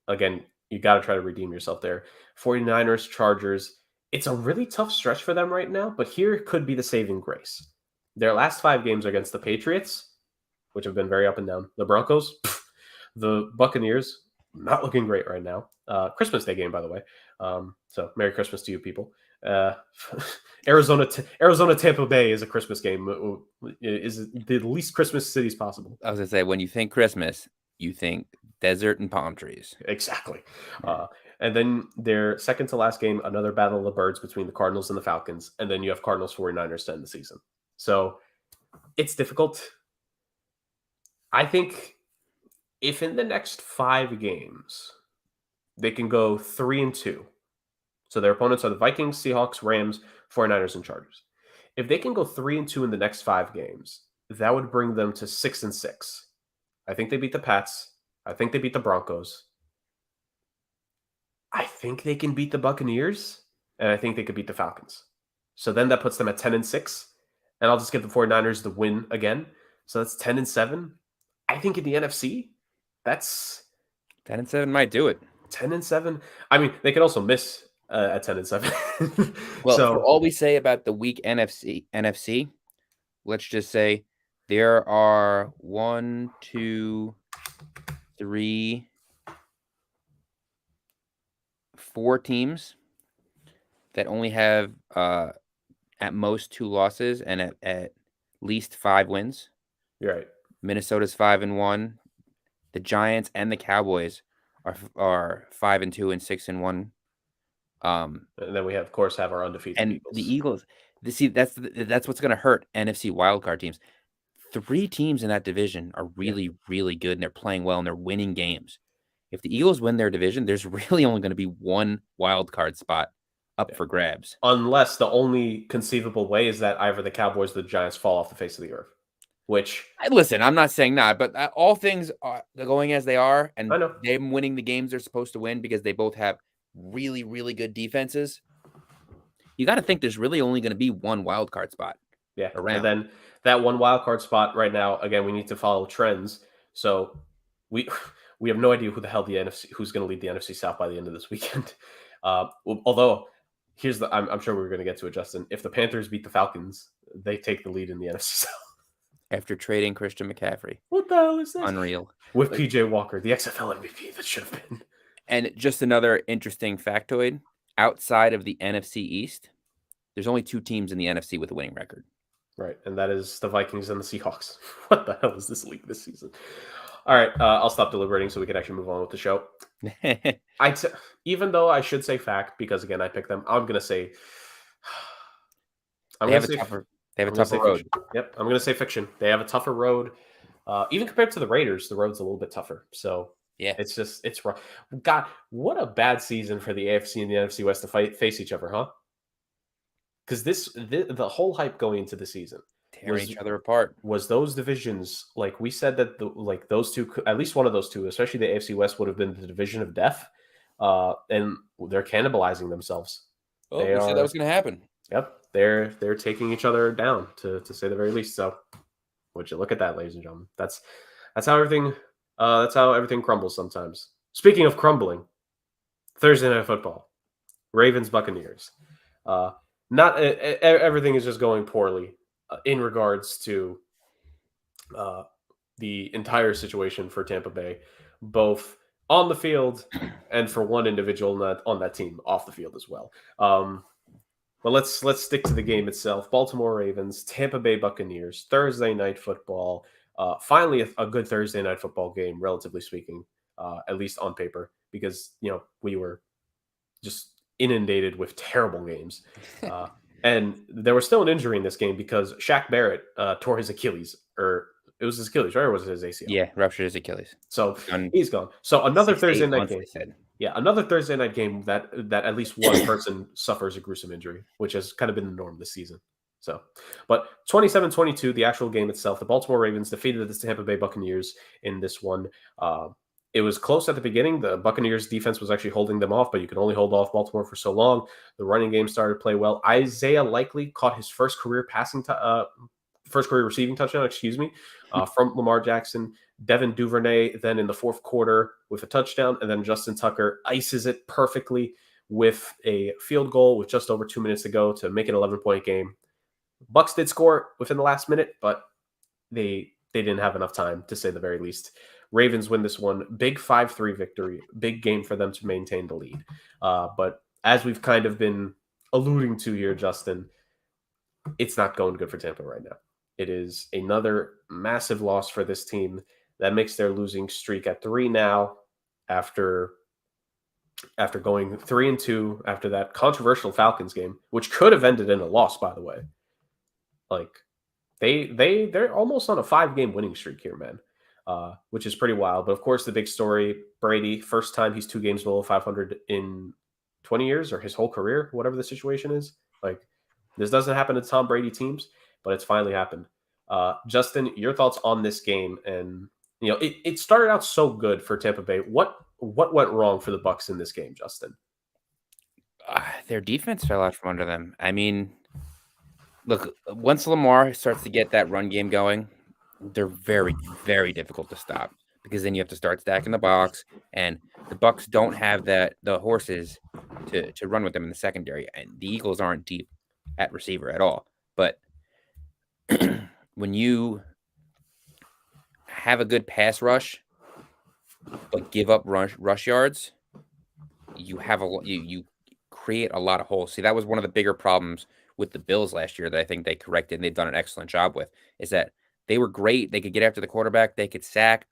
again. You got to try to redeem yourself there. 49ers, Chargers. It's a really tough stretch for them right now, but here could be the saving grace. Their last 5 games are against the Patriots, which have been very up and down. The Broncos, the Buccaneers, not looking great right now. Christmas Day game, by the way. So Merry Christmas to you people. Arizona Tampa Bay is a Christmas game. Is the least Christmas cities possible. I was gonna say, when you think Christmas, you think desert and palm trees. Exactly. And then their second to last game, another battle of the birds between the Cardinals and the Falcons. And then you have Cardinals 49ers to end the season. So it's difficult. I think if in the next 5 games they can go 3-2, so their opponents are the Vikings, Seahawks, Rams, 49ers, and Chargers. If they can go 3-2 in the next 5 games, that would bring them to 6-6. I think they beat the Pats. I think they beat the Broncos. I think they can beat the Buccaneers, and I think they could beat the Falcons. So then that puts them at 10-6, and I'll just give the 49ers the win again. So that's 10-7. I think in the NFC, that's 10-7 might do it. 10-7. I mean, they could also miss at 10-7. Well, so for all we say about the weak NFC, let's just say there are 1, 2, 3, 4 teams that only have at most 2 losses and at least 5 wins. You're right. Minnesota's 5-1. The Giants and the Cowboys are 5-2 and 6-1. And then we have, of course, have our undefeated and Eagles. The Eagles. That's what's going to hurt NFC wildcard teams. 3 teams in that division are really, really good, and they're playing well, and they're winning games. If the Eagles win their division, there's really only going to be 1 wild card spot up for grabs. Unless the only conceivable way is that either the Cowboys or the Giants fall off the face of the earth. Which, listen, I'm not saying not, but all things are going as they are, and them winning the games they're supposed to win because they both have really, really good defenses. You got to think there's really only going to be 1 wild card spot. Yeah, around. And then that 1 wild card spot right now, again, we need to follow trends. So we have no idea who's going to lead the NFC South by the end of this weekend. Although I'm sure we're going to get to it, Justin. If the Panthers beat the Falcons, they take the lead in the NFC South. After trading Christian McCaffrey. What the hell is this? Unreal. With PJ Walker, the XFL MVP that should have been. And just another interesting factoid, outside of the NFC East, there's only 2 teams in the NFC with a winning record. Right, and that is the Vikings and the Seahawks. What the hell is this league this season? All right, I'll stop deliberating so we can actually move on with the show. Even though I should say fact, because again, I picked them, I'm going to say... They have a tougher road. Fiction. Yep, I'm going to say fiction. They have a tougher road. Even compared to the Raiders, the road's a little bit tougher. So yeah, it's rough. God, what a bad season for the AFC and the NFC West to face each other, huh? Because the whole hype going into the season, tearing each other apart, was those divisions. Like we said that those two, at least one of those two, especially the AFC West, would have been the division of death, and they're cannibalizing themselves. Oh, we said that was going to happen. Yep, they're taking each other down to say the very least. So, would you look at that, ladies and gentlemen? That's how everything crumbles sometimes. Speaking of crumbling, Thursday Night Football, Ravens Buccaneers. Not everything is just going poorly in regards to the entire situation for Tampa Bay, both on the field and for one individual on that team off the field as well. But let's stick to the game itself. Baltimore Ravens, Tampa Bay Buccaneers, Thursday Night Football. Finally, a good Thursday Night Football game, relatively speaking, at least on paper, because we were just inundated with terrible games. And there was still an injury in this game because Shaq Barrett tore his Achilles, or it was his Achilles, right? Or was it his ACL? Yeah, ruptured his Achilles. So he's gone. So another Thursday night game. Yeah, another Thursday night game that at least one person suffers a gruesome injury, which has kind of been the norm this season. So, but 27-22, the actual game itself, the Baltimore Ravens defeated the Tampa Bay Buccaneers in this one. Uh, it was close at the beginning. The Buccaneers defense was actually holding them off, but you can only hold off Baltimore for so long. The running game started to play well. Isaiah Likely caught his first career receiving touchdown, from Lamar Jackson. Devin Duvernay then in the fourth quarter with a touchdown, and then Justin Tucker ices it perfectly with a field goal with just over 2 minutes to go to make it an 11-point game. Bucks did score within the last minute, but they didn't have enough time, to say the very least. Ravens win this one. Big 5-3 victory. Big game for them to maintain the lead. But as we've kind of been alluding to here, Justin, it's not going good for Tampa right now. It is another massive loss for this team. That makes their losing streak at 3 now after going 3-2 after that controversial Falcons game, which could have ended in a loss, by the way. Like they're almost on a 5-game winning streak here, man, which is pretty wild. But of course, the big story: Brady, first time he's 2 games below 500 in 20 years or his whole career, whatever the situation is. Like this doesn't happen to Tom Brady teams, but it's finally happened. Justin, your thoughts on this game? And it started out so good for Tampa Bay. What went wrong for the Bucs in this game, Justin? Their defense fell out from under them. I mean, look, once Lamar starts to get that run game going, they're very, very difficult to stop because then you have to start stacking the box, and the Bucs don't have the horses to run with them in the secondary, and the Eagles aren't deep at receiver at all. But when you have a good pass rush, but give up rush yards, you create a lot of holes. See, that was one of the bigger problems with the Bills last year that I think they corrected and they've done an excellent job with, is that they were great. They could get after the quarterback, they could sack,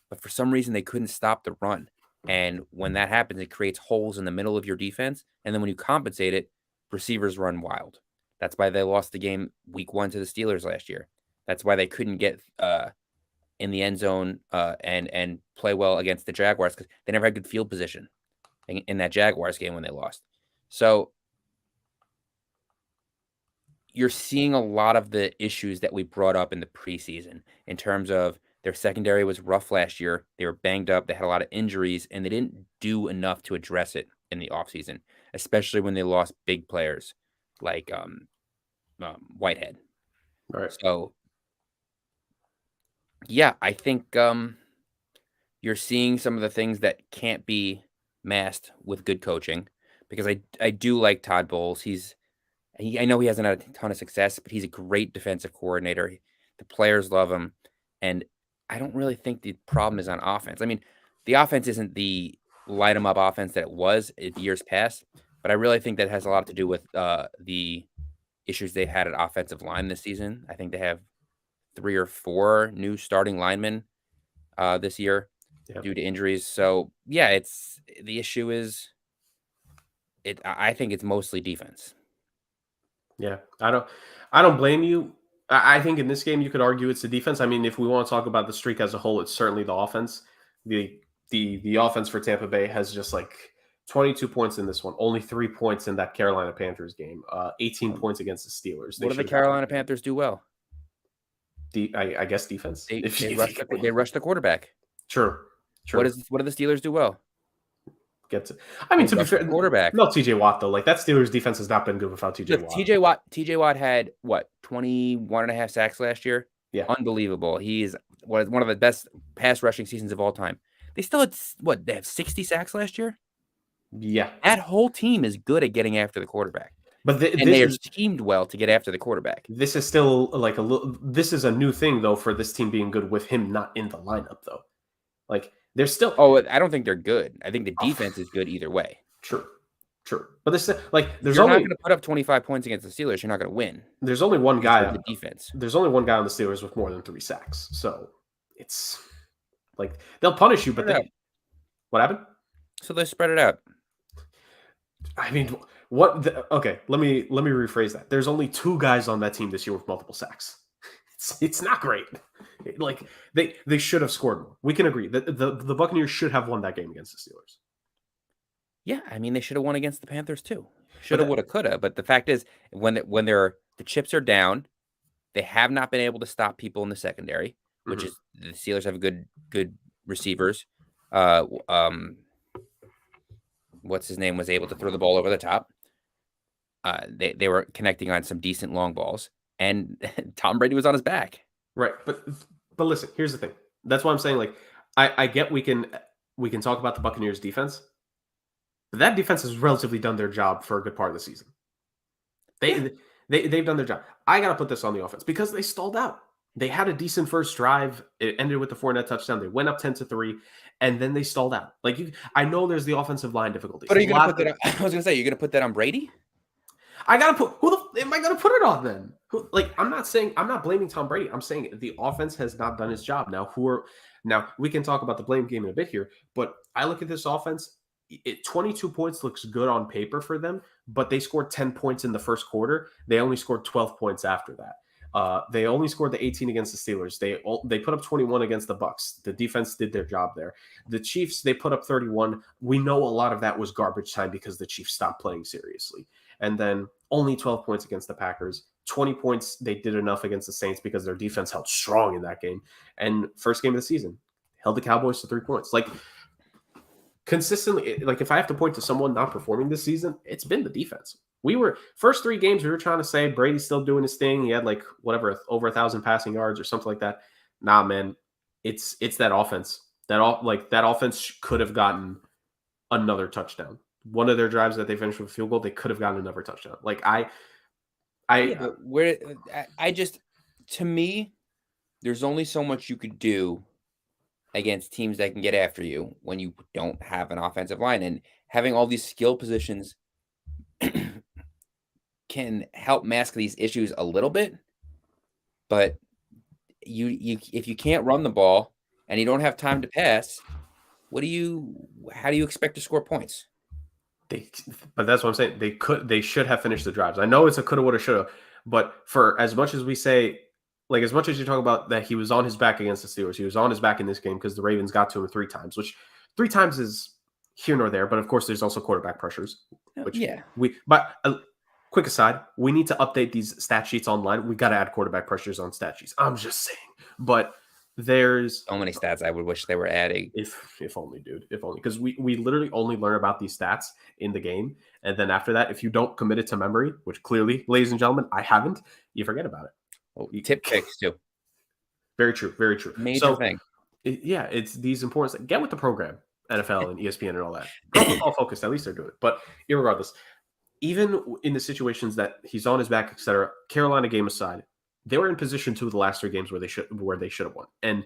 but for some reason they couldn't stop the run. And when that happens, it creates holes in the middle of your defense. And then when you compensate it, receivers run wild. That's why they lost the game week 1 to the Steelers last year. That's why they couldn't get in the end zone and play well against the Jaguars, because they never had good field position in that Jaguars game when they lost. So you're seeing a lot of the issues that we brought up in the preseason in terms of their secondary was rough last year. They were banged up. They had a lot of injuries, and they didn't do enough to address it in the offseason, especially when they lost big players like Whitehead. Right. So, yeah, I think you're seeing some of the things that can't be masked with good coaching, because I do like Todd Bowles. I know he hasn't had a ton of success, but he's a great defensive coordinator. The players love him, and I don't really think the problem is on offense. I mean, the offense isn't the light 'em up offense that it was in years past, but I really think that has a lot to do with the issues they've had at offensive line this season. I think they have 3 or 4 new starting linemen this year due to injuries. So yeah, the issue is I think it's mostly defense. Yeah, I don't blame you. I think in this game you could argue it's the defense. I mean, if we want to talk about the streak as a whole, it's certainly the offense. The offense for Tampa Bay has just like 22 points in this one, only 3 points in that Carolina Panthers game, 18 points against the Steelers. What do the Carolina Panthers do well? I guess defense. They rush the quarterback. True. What do the Steelers do well? I mean, to be fair, quarterback. No TJ Watt though. Like that Steelers defense has not been good without TJ Watt. TJ Watt had what, 21 and a half sacks last year? Yeah. Unbelievable. He is one of the best pass rushing seasons of all time. They still had they have 60 sacks last year? Yeah. That whole team is good at getting after the quarterback. But they are schemed well to get after the quarterback. This is still like this is a new thing though for this team being good with him not in the lineup though. Like they're still. Oh, I don't think they're good. I think the defense is good either way. True. But this like you're not going to put up 25 points against the Steelers. You're not going to win. There's only one guy on the defense. There's only one guy on the Steelers with more than 3 sacks. So it's like they'll punish you, but what happened? So they spread it out. I mean, okay, let me rephrase that. There's only 2 guys on that team this year with multiple sacks. It's not great. Like they should have scored more. We can agree that the Buccaneers should have won that game against the Steelers. Yeah, I mean, they should have won against the Panthers too. But Shoulda, woulda, coulda. But the fact is, when the chips are down, they have not been able to stop people in the secondary, which mhm. is the Steelers have good receivers. Uh, what's his name was able to throw the ball over the top. They were connecting on some decent long balls, and Tom Brady was on his back. Right. But listen, here's the thing. That's why I'm saying like I get we can talk about the Buccaneers defense, but that defense has relatively done their job for a good part of the season. Yeah, They've done their job. I gotta put this on the offense because they stalled out. They had a decent first drive. It ended with the Fournette touchdown. They went up 10-3, and then they stalled out. Like I know there's the offensive line difficulties. but are A you going to lot put that? of, On, I was going to say you're going to put that on Brady. I gotta put who the am I gonna put it on then? I'm not saying I'm not blaming Tom Brady. I'm saying the offense has not done its job. Now we can talk about the blame game in a bit here, but I look at this offense. 22 points looks good on paper for them, but they scored 10 points in the first quarter. They only scored 12 points after that. They only scored the 18 against the Steelers. They put up 21 against the Bucks. The defense did their job there. The Chiefs, they put up 31. We know a lot of that was garbage time because the Chiefs stopped playing seriously. And then only 12 points against the Packers. 20 points, they did enough against the Saints because their defense held strong in that game. And first game of the season, held the Cowboys to 3 points. Like consistently, like if I have to point to someone not performing this season, it's been the defense. We were first 3 games, we were trying to say Brady's still doing his thing. He had like whatever over 1,000 passing yards or something like that. Nah, man, it's that offense. That offense could have gotten another touchdown. One of their drives that they finished with a field goal, they could have gotten another touchdown. Like Yeah, but where I just to me, there's only so much you could do against teams that can get after you when you don't have an offensive line, and having all these skill positions can help mask these issues a little bit. But you if you can't run the ball and you don't have time to pass, how do you expect to score points? they, but that's what I'm saying. They should have finished the drives. I know it's a coulda, woulda, shoulda, but for as much as we say, like as much as you talk about that he was on his back against the Steelers, he was on his back in this game because the Ravens got to him 3 times, which 3 times is here nor there. But of course, there's also quarterback pressures, which Yeah, But quick aside, we need to update these stat sheets online. We got to add quarterback pressures on stat sheets. I'm just saying, but there's so many stats I would wish they were adding. if only, dude, if only, because we literally only learn about these stats in the game, and then after that, if you don't commit it to memory, which clearly, ladies and gentlemen, I haven't, you forget about it. Oh, tip picks too. Very true, very true. Major thing. Yeah, it's these important. Get with the program, NFL and ESPN and all that. Pro Football Focus, at least they're doing it. But irregardless, even in the situations that he's on his back, etc., Carolina game aside, they were in position 2 of the last 3 games where they should have won, and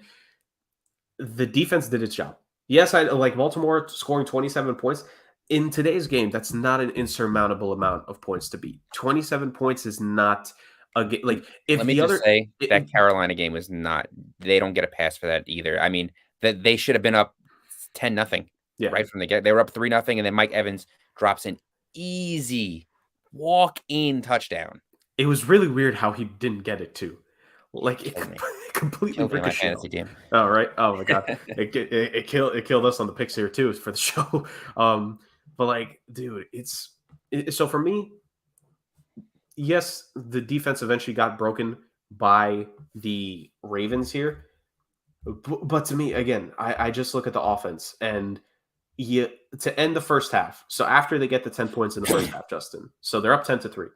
the defense did its job. Yes, I like Baltimore scoring 27 points. In today's game, that's not an insurmountable amount of points to beat. 27 points is not a game. Like, if Let me the just other. say that Carolina game was not. They don't get a pass for that either. I mean, that they should have been up 10-0 Yeah. right from the get. They were up 3-0, and then Mike Evans drops an easy walk-in touchdown. It was really weird how he didn't get it, too. Like, it Killed me. completely Killed me in my ricocheted. fantasy team. Oh, right. Oh, my God. It killed us on the picks here, too, for the show. But, like, dude, so for me, yes, the defense eventually got broken by the Ravens here. But to me, again, I just look at the offense and to end the first half. So after they get the 10 points in the first half, Justin, so they're up 10-3.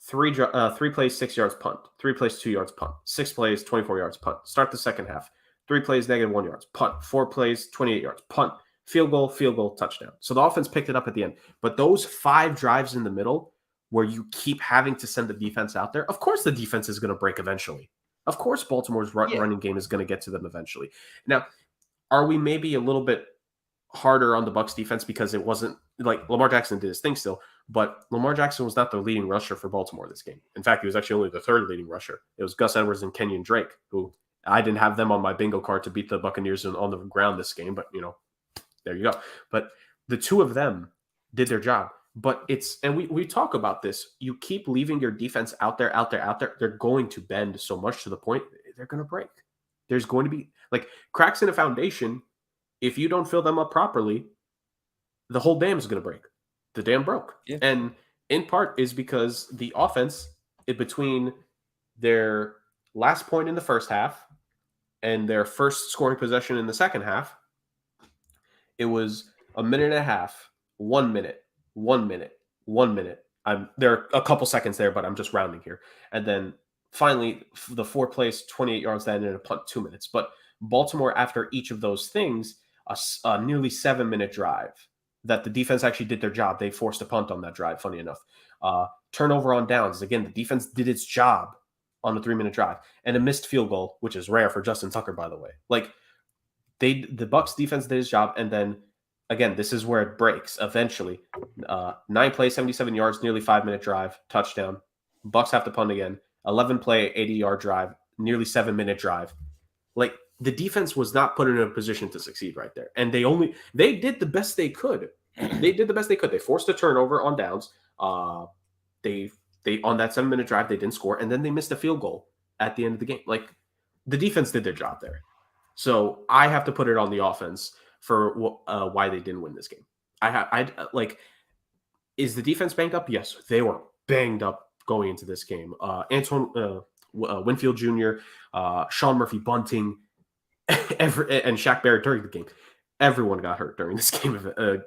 3 plays, 6 yards punt. 3 plays, 2 yards punt. 6 plays, 24 yards punt. Start the second half. 3 plays, -1 yards punt. 4 plays, 28 yards punt. Field goal, touchdown. So the offense picked it up at the end. But those 5 drives in the middle where you keep having to send the defense out there, of course the defense is going to break eventually. Of course Baltimore's running game is going to get to them eventually. Now, are we maybe a little bit harder on the Bucs defense because it wasn't like Lamar Jackson did his thing still, but Lamar Jackson was not the leading rusher for Baltimore this game. In fact, he was actually only the 3rd leading rusher. It was Gus Edwards and Kenyon Drake, who I didn't have them on my bingo card to beat the Buccaneers on the ground this game, but there you go. But the 2 of them did their job. But and we talk about this. You keep leaving your defense out there. They're going to bend so much to the point they're going to break. There's going to be like cracks in a foundation. If you don't fill them up properly, the whole dam is going to break. The dam broke. Yeah. And in part is because the offense, between their last point in the first half and their first scoring possession in the second half, it was a minute and a half, 1 minute, 1 minute, 1 minute. There are a couple seconds there, but I'm just rounding here. And then finally, the 4 plays, 28 yards, that ended a punt, 2 minutes. But Baltimore, after each of those things, a nearly 7-minute drive that the defense actually did their job. They forced a punt on that drive, funny enough. Turnover on downs. Again, the defense did its job on the 3-minute drive. And a missed field goal, which is rare for Justin Tucker, by the way. Like, the Bucs defense did its job, and then again, this is where it breaks eventually. 9 plays, 77 yards, nearly 5-minute drive, touchdown. Bucs have to punt again. 11 play, 80-yard drive, nearly 7-minute drive. Like, the defense was not put in a position to succeed right there. And they did the best they could. They did the best they could. They forced a turnover on downs. They on that 7-minute drive, they didn't score, and then they missed a field goal at the end of the game. Like, the defense did their job there. So I have to put it on the offense for why they didn't win this game. Is the defense banged up? Yes, they were banged up going into this game. Antoine Winfield Jr., Sean Murphy Bunting, and Shaq Barrett during the game. Everyone got hurt during this game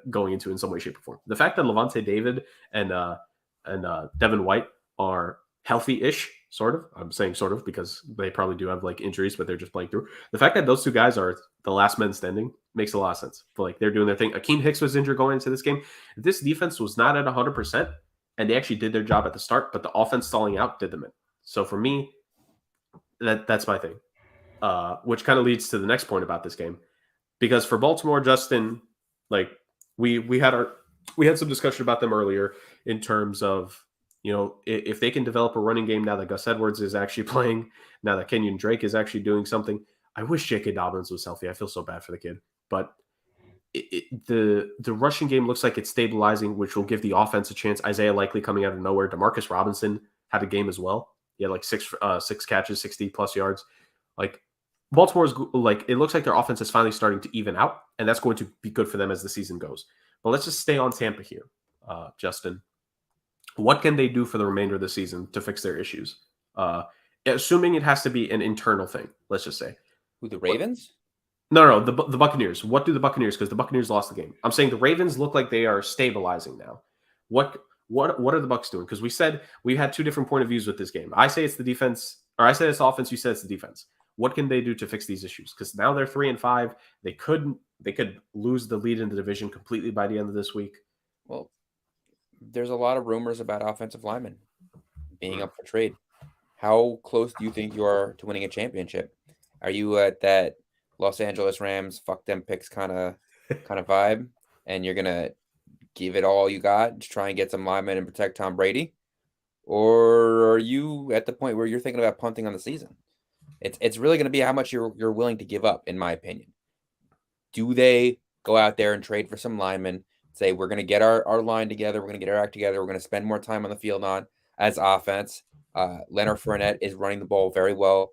going into in some way, shape, or form. The fact that Levante David and Devin White are healthy-ish, sort of. I'm saying sort of because they probably do have like injuries, but they're just playing through. The fact that those two guys are the last men standing makes a lot of sense. But like, they're doing their thing. Akeem Hicks was injured going into this game. This defense was not at 100%, and they actually did their job at the start, but the offense stalling out did them in. So for me, that's my thing. Which kind of leads to the next point about this game. Because for Baltimore, Justin, like we had some discussion about them earlier in terms of, you know, if they can develop a running game now that Gus Edwards is actually playing, now that Kenyon Drake is actually doing something. I wish J.K. Dobbins was healthy. I feel so bad for the kid. But the rushing game looks like it's stabilizing, which will give the offense a chance. Isaiah Likely coming out of nowhere. Demarcus Robinson had a game as well. He had like six catches, 60-plus yards. Like, Baltimore's, like, it looks like their offense is finally starting to even out, and that's going to be good for them as the season goes. But let's just stay on Tampa here, Justin. What can they do for the remainder of the season to fix their issues? Assuming it has to be an internal thing, let's just say. Who, the Ravens? No, the Buccaneers. What do the Buccaneers? Because the Buccaneers lost the game. I'm saying the Ravens look like they are stabilizing now. What are the Bucs doing? Because we said we had two different point of views with this game. I say it's the defense, or I say it's offense. You said it's the defense. What can they do to fix these issues? Because now they're 3-5. They could lose the lead in the division completely by the end of this week. Well, there's a lot of rumors about offensive linemen being up for trade. How close do you think you are to winning a championship? Are you at that Los Angeles Rams fuck them picks kind of vibe, and you're gonna give it all you got to try and get some linemen and protect Tom Brady, or are you at the point where you're thinking about punting on the season? It's really going to be how much you're willing to give up, in my opinion. Do they go out there and trade for some linemen, say we're going to get our line together, we're going to get our act together, we're going to spend more time on the field as offense? Leonard Fournette is running the ball very well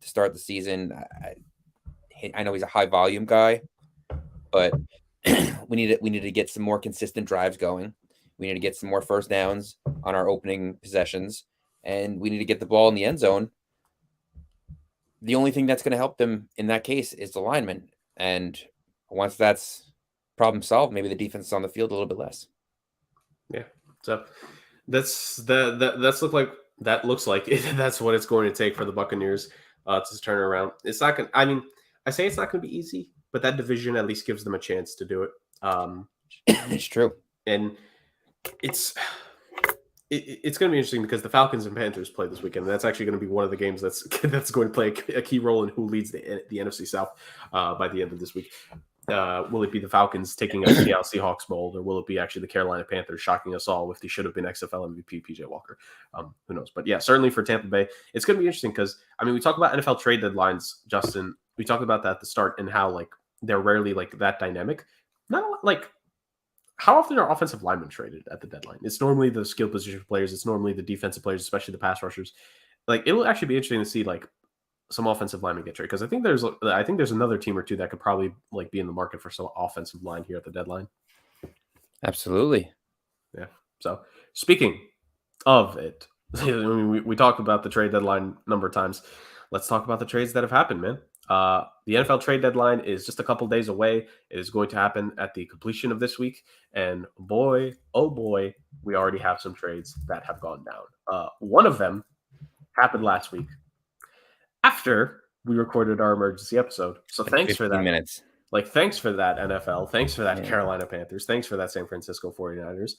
to start the season. I know he's a high volume guy, but we need to get some more consistent drives going. We need to get some more first downs on our opening possessions, and we need to get the ball in the end zone. The only thing that's going to help them in that case is the lineman. And once that's problem solved, maybe the defense is on the field a little bit less. Yeah. So that's looks like that's what it's going to take for the Buccaneers to turn around. It's not going. I mean, I say it's not going to be easy, but that division at least gives them a chance to do it. It's true, and it's going to be interesting because the Falcons and Panthers play this weekend. That's actually going to be one of the games that's going to play a key role in who leads the NFC South by the end of this week. Will it be the Falcons taking a Seattle Seahawks mold, or will it be actually the Carolina Panthers shocking us all with the should have been XFL MVP PJ Walker? Who knows? But yeah, certainly for Tampa Bay, it's going to be interesting because, I mean, we talk about NFL trade deadlines, Justin. We talked about that at the start and how like they're rarely like that dynamic. Not like, how often are offensive linemen traded at the deadline? It's normally the skill position players. It's normally the defensive players, especially the pass rushers. Like, it will actually be interesting to see like some offensive linemen get traded, because I think there's another team or two that could probably like be in the market for some offensive line here at the deadline. Absolutely. Yeah. So speaking of it, I mean, we talked about the trade deadline a number of times. Let's talk about the trades that have happened, man. The NFL trade deadline is just a couple days away. It is going to happen at the completion of this week. And boy, oh boy, we already have some trades that have gone down. One of them happened last week after we recorded our emergency episode. So Like thanks for 15 that. minutes. Like, thanks for that, NFL. Thanks for that, Yeah. Carolina Panthers. Thanks for that, San Francisco 49ers.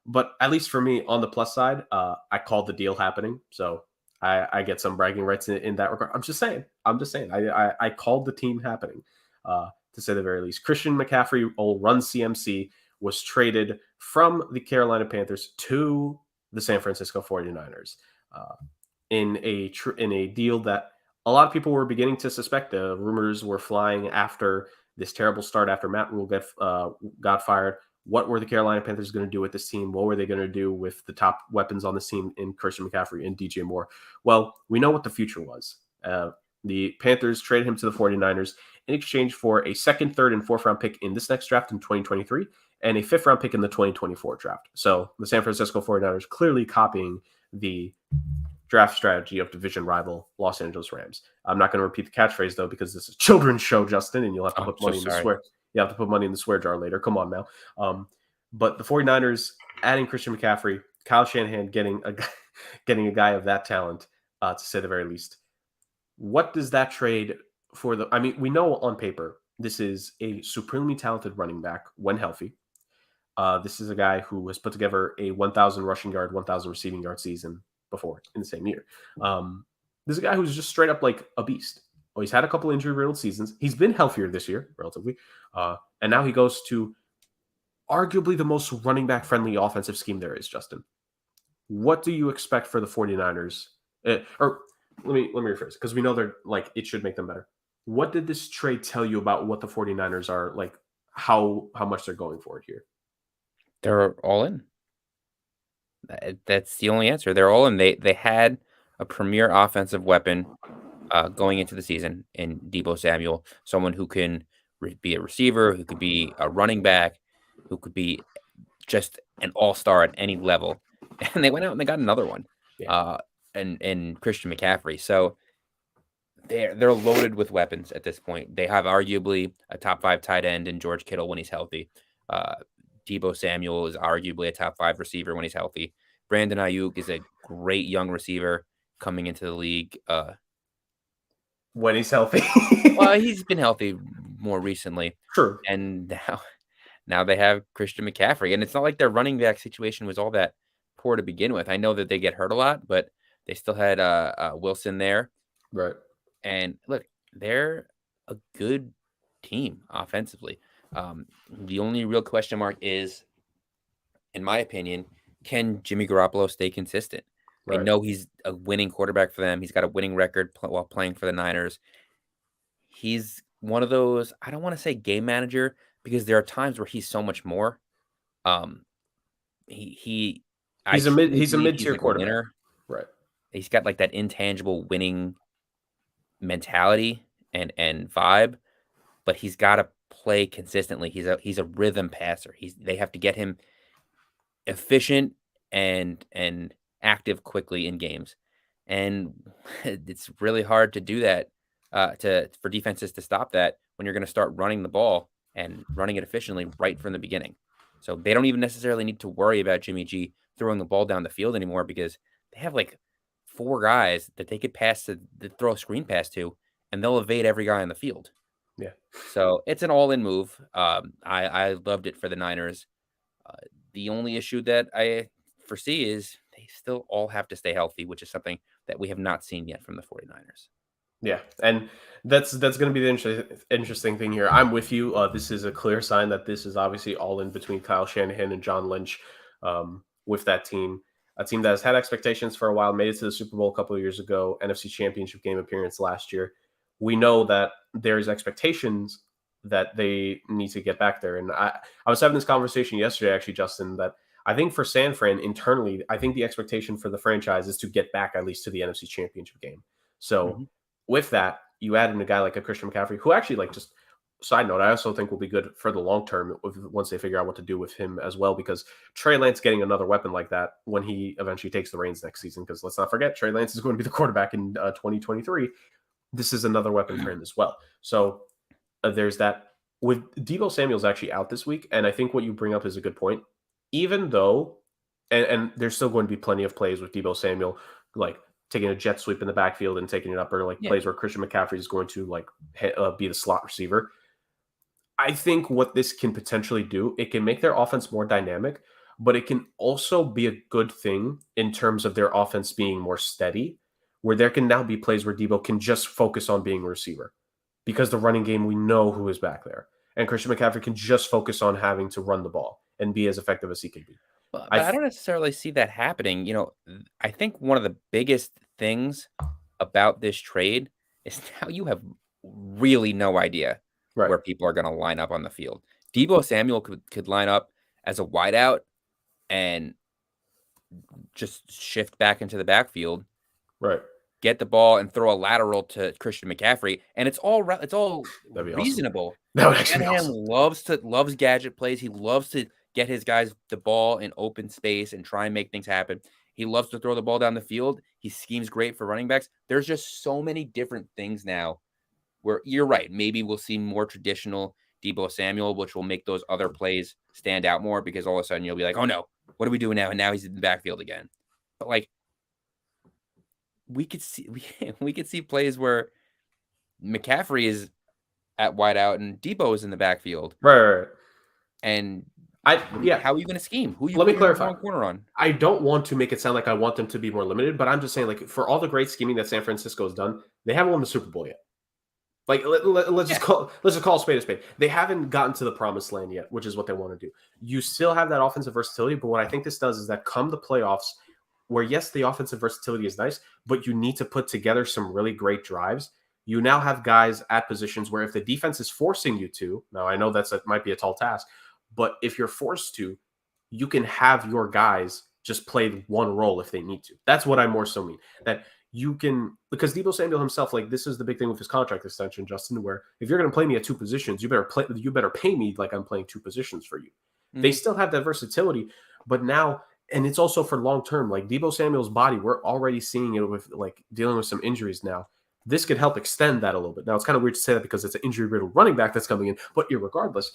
But at least for me, on the plus side, I called the deal happening. So I get some bragging rights in that regard. I'm just saying. I called the team happening, to say the very least. Christian McCaffrey, old run CMC, was traded from the Carolina Panthers to the San Francisco 49ers in a deal that a lot of people were beginning to suspect. Rumors were flying after this terrible start after Matt Rule got fired. What were the Carolina Panthers going to do with this team? What were they going to do with the top weapons on this team in Christian McCaffrey and DJ Moore? Well, we know what the future was. The Panthers traded him to the 49ers in exchange for a second, third, and fourth round pick in this next draft in 2023 and a fifth round pick in the 2024 draft. So the San Francisco 49ers clearly copying the draft strategy of division rival Los Angeles Rams. I'm not going to repeat the catchphrase though, because this is a children's show, Justin, and you'll have to I'm put so money in the sorry. swear. You have to put money in the swear jar later. Come on now. But the 49ers adding Christian McCaffrey, Kyle Shanahan getting a guy of that talent, to say the very least. What does that trade for the? I mean, we know on paper this is a supremely talented running back when healthy. This is a guy who has put together a 1,000 rushing yard, 1,000 receiving yard season before in the same year. This is a guy who's just straight up like a beast. Oh, he's had a couple injury-riddled seasons. He's been healthier this year, relatively. And now he goes to arguably the most running back-friendly offensive scheme there is, Justin. What do you expect for the 49ers? Or let me rephrase, because we know they're like, it should make them better. What did this trade tell you about what the 49ers are like, how much they're going for it here? They're all in. That's the only answer. They're all in. They had a premier offensive weapon going into the season in Deebo Samuel, someone who can be a receiver, who could be a running back, who could be just an all-star at any level. And they went out and they got another one, Yeah. and Christian McCaffrey. So they're loaded with weapons at this point. They have arguably a top 5 tight end in George Kittle when he's healthy. Uh, Deebo Samuel is arguably a top 5 receiver when he's healthy. Brandon Ayuk is a great young receiver coming into the league. When he's healthy. Well, he's been healthy more recently, True. and now they have Christian McCaffrey, and it's not like their running back situation was all that poor to begin with. I know that they get hurt a lot, but they still had Wilson there. Right. And look, they're a good team offensively. The only real question mark is, in my opinion, can Jimmy Garoppolo stay consistent? I Right. know he's a winning quarterback for them. He's got a winning record while playing for the Niners. He's one of those, I don't want to say game manager, because there are times where he's so much more. Um, I truly He's a believe he's mid-tier like a quarterback. winner. Right. He's got like that intangible winning mentality and vibe, but he's got to play consistently. He's a rhythm passer. They have to get him efficient and active quickly in games, and it's really hard to do that. For defenses to stop that when you're going to start running the ball and running it efficiently right from the beginning. So they don't even necessarily need to worry about Jimmy G throwing the ball down the field anymore, because they have like 4 guys that they could throw a screen pass to, and they'll evade every guy on the field. Yeah. So it's an all-in move. I loved it for the Niners. The only issue that I foresee is they still all have to stay healthy, which is something that we have not seen yet from the 49ers. Yeah, and that's going to be the interesting thing here. I'm with you. This is a clear sign that this is obviously all in between Kyle Shanahan and John Lynch, with that team. A team that has had expectations for a while, made it to the Super Bowl a couple of years ago, NFC Championship game appearance last year. We know that there's expectations that they need to get back there. And I was having this conversation yesterday, actually, Justin, that I think for San Fran internally, I think the expectation for the franchise is to get back at least to the NFC Championship game. So Mhm. with that, you add in a guy like a Christian McCaffrey, who actually like just side note, I also think will be good for the long term once they figure out what to do with him as well, because Trey Lance getting another weapon like that when he eventually takes the reins next season, because let's not forget, Trey Lance is going to be the quarterback in 2023. This is another weapon for him as well. So there's that. With Deebo Samuel's actually out this week, and I think what you bring up is a good point. Even though, and there's still going to be plenty of plays with Deebo Samuel, like taking a jet sweep in the backfield and taking it up, or like Yeah. plays where Christian McCaffrey is going to like be the slot receiver. I think what this can potentially do, it can make their offense more dynamic, but it can also be a good thing in terms of their offense being more steady, where there can now be plays where Debo can just focus on being a receiver because the running game, we know who is back there. And Christian McCaffrey can just focus on having to run the ball and be as effective as he can be. But I don't necessarily see that happening. I think one of the biggest things about this trade is now you have really no idea Right, where people are going to line up on the field. Deebo Samuel could line up as a wideout and just shift back into the backfield, right. get the ball and throw a lateral to Christian McCaffrey, and it's all That'd be awesome. reasonable. That would actually be Shanahan awesome. loves gadget plays. He loves to get his guys the ball in open space and try and make things happen. He loves to throw the ball down the field. He schemes great for running backs. There's just so many different things now where you're right. Maybe we'll see more traditional Deebo Samuel, which will make those other plays stand out more because all of a sudden you'll be like, oh no, what are we doing now? And now he's in the backfield again. But like we could see we could see plays where McCaffrey is at wideout and Debo is in the backfield. Right. And yeah. how are you going to scheme? Who you Let me putting in the clarify. wrong corner on? I don't want to make it sound like I want them to be more limited, but I'm just saying, like, for all the great scheming that San Francisco has done, they haven't won the Super Bowl yet. Like, let's just call a spade a spade. They haven't gotten to the promised land yet, which is what they want to do. You still have that offensive versatility, but what I think this does is that come the playoffs, where yes, the offensive versatility is nice, but you need to put together some really great drives. You now have guys at positions where if the defense is forcing you to, now I know might be a tall task, but if you're forced to, you can have your guys just play one role if they need to. That's what I more so mean. That you can, because Deebo Samuel himself, like, this is the big thing with his contract extension, Justin, where if you're going to play me at two positions, you better pay me like I'm playing two positions for you. Mm-hmm. They still have that versatility, but now, and it's also for long term. Like Deebo Samuel's body, we're already seeing it with like dealing with some injuries now. This could help extend that a little bit. Now it's kind of weird to say that because it's an injury-riddled running back that's coming in, but irregardless,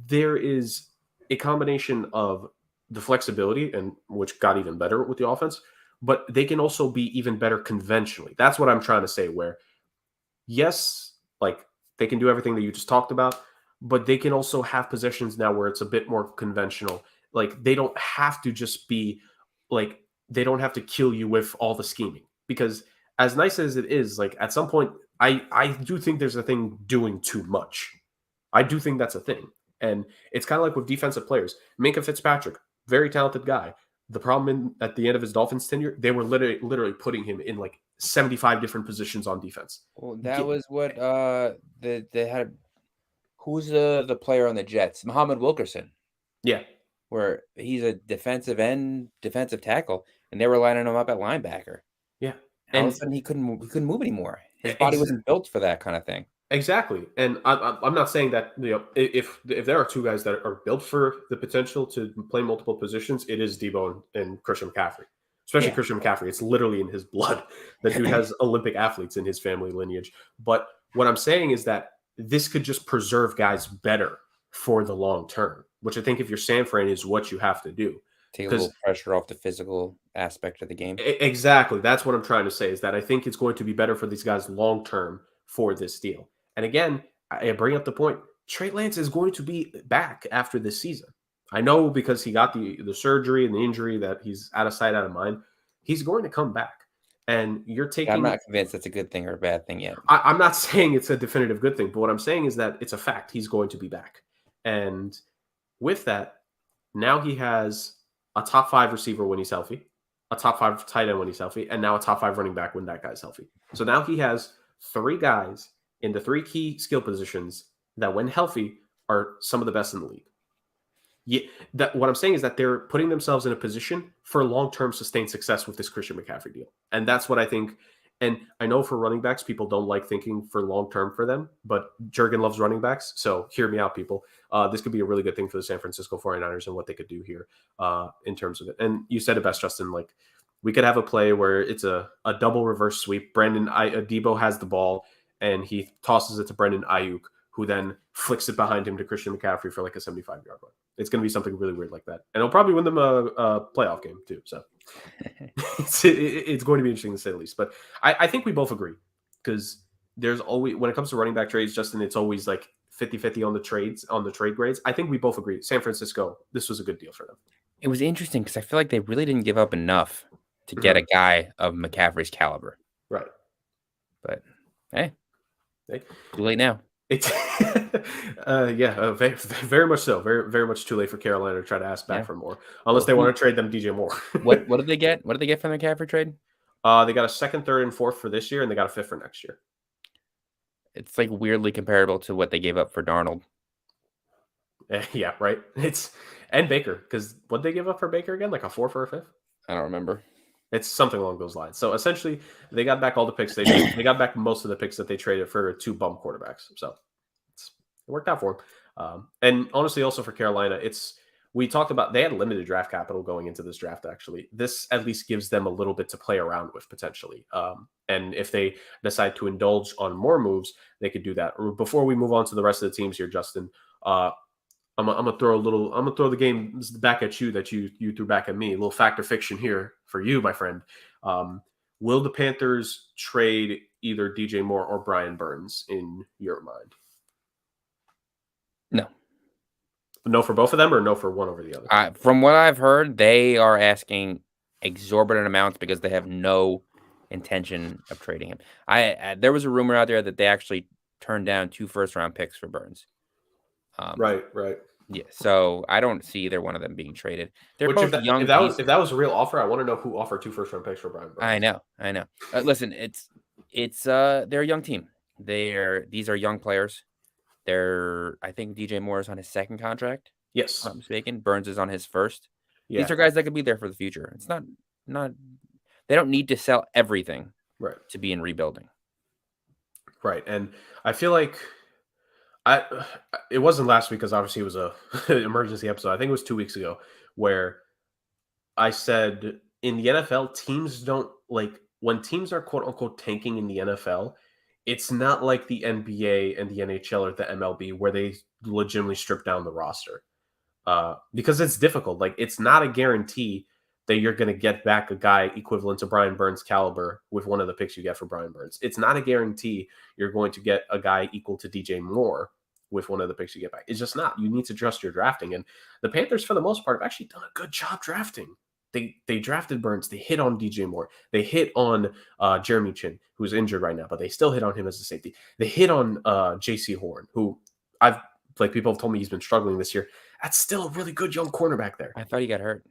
there is a combination of the flexibility, and which got even better with the offense, but they can also be even better conventionally. That's what I'm trying to say, where yes, like they can do everything that you just talked about, but they can also have possessions now where it's a bit more conventional. Like they don't have to just be like, they don't have to kill you with all the scheming, because as nice as it is, like at some point, I do think there's a thing doing too much. I do think that's a thing. And it's kind of like with defensive players. Minkah Fitzpatrick, very talented guy. The problem at the end of his Dolphins tenure, they were literally putting him in like 75 different positions on defense. Well, that was what they had. Who's the player on the Jets? Muhammad Wilkerson. Yeah. Where he's a defensive tackle, and they were lining him up at linebacker. Yeah. And all of a sudden he couldn't move anymore. His body wasn't built for that kind of thing. Exactly. And I'm not saying that, if there are two guys that are built for the potential to play multiple positions, it is Deebo and Christian McCaffrey. Especially Christian McCaffrey. It's literally in his blood. That dude has Olympic athletes in his family lineage. But what I'm saying is that this could just preserve guys better for the long term, which I think if you're San Fran is what you have to do. Take a little pressure off the physical aspect of the game. Exactly. That's what I'm trying to say, is that I think it's going to be better for these guys long term for this deal. And again, I bring up the point, Trey Lance is going to be back after this season. I know because he got the surgery and the injury that he's out of sight, out of mind. He's going to come back. And you're taking... I'm not convinced that's a good thing or a bad thing yet. I'm not saying it's a definitive good thing, but what I'm saying is that it's a fact. He's going to be back. And with that, now he has a top 5 receiver when he's healthy, a top 5 tight end when he's healthy, and now a top 5 running back when that guy's healthy. So now he has 3 guys in the 3 key skill positions that, when healthy, are some of the best in the league. What I'm saying is that they're putting themselves in a position for long-term sustained success with this Christian McCaffrey deal. And that's what I think And I know for running backs, people don't like thinking for long term for them, but Jurgen loves running backs. So hear me out, people. This could be a really good thing for the San Francisco 49ers and what they could do here in terms of it. And you said it best, Justin. Like, we could have a play where it's a double reverse sweep. Debo has the ball and he tosses it to Brendan Ayuk, who then flicks it behind him to Christian McCaffrey for like a 75-yard run. It's going to be something really weird like that. And it'll probably win them a playoff game too. So it's going to be interesting to say the least. But I think we both agree, because there's always, when it comes to running back trades, Justin, it's always like 50-50 on the trade grades. I think we both agree. San Francisco, this was a good deal for them. It was interesting because I feel like they really didn't give up enough to get a guy of McCaffrey's caliber. Right. But hey, too late now. It's very much so. Very, very much too late for Carolina to try to ask back for more, unless they want to trade them DJ Moore. What did they get? What did they get from the McCaffrey trade? They got a second, third, and fourth for this year, and they got a fifth for next year. It's like weirdly comparable to what they gave up for Darnold. Yeah, right. And Baker, because what they give up for Baker again? Like a fourth or a fifth? I don't remember. It's something along those lines. So essentially, they got back all the picks. They got back most of the picks that they traded for 2 bum quarterbacks. So it worked out for them. And honestly, also for Carolina, we talked about, they had limited draft capital going into this draft. Actually, this at least gives them a little bit to play around with potentially. And if they decide to indulge on more moves, they could do that. Before we move on to the rest of the teams here, Justin, I'm gonna throw the games back at you that you threw back at me. A little fact or fiction here for you, my friend. Will the Panthers trade either DJ Moore or Brian Burns in your mind? No. No for both of them, or no for one over the other? From what I've heard, they are asking exorbitant amounts because they have no intention of trading him. There was a rumor out there that they actually turned down 2 first-round picks for Burns. Right. Yeah, so I don't see either one of them being traded. They're both young. If that was a real offer, I want to know who offered 2 first-round picks for Brian Burns. I know. Listen, they're a young team. These are young players. I think DJ Moore is on his second contract. Yes, if I'm not mistaken. Burns is on his first. Yeah. These are guys that could be there for the future. It's not. They don't need to sell everything to be in rebuilding. Right, and I feel like it wasn't last week, because obviously it was a emergency episode. I think it was 2 weeks ago, where I said in the NFL, teams don't like, when teams are quote unquote tanking in the NFL, it's not like the NBA and the NHL or the MLB where they legitimately strip down the roster. Because it's difficult. Like, it's not a guarantee that you're going to get back a guy equivalent to Brian Burns' caliber with one of the picks you get for Brian Burns. It's not a guarantee you're going to get a guy equal to DJ Moore with one of the picks you get back. It's just not. You need to trust your drafting. And the Panthers, for the most part, have actually done a good job drafting. They drafted Burns. They hit on DJ Moore. They hit on Jeremy Chin, who's injured right now, but they still hit on him as a safety. They hit on JC Horn, who people have told me he's been struggling this year. That's still a really good young cornerback there. I thought he got hurt.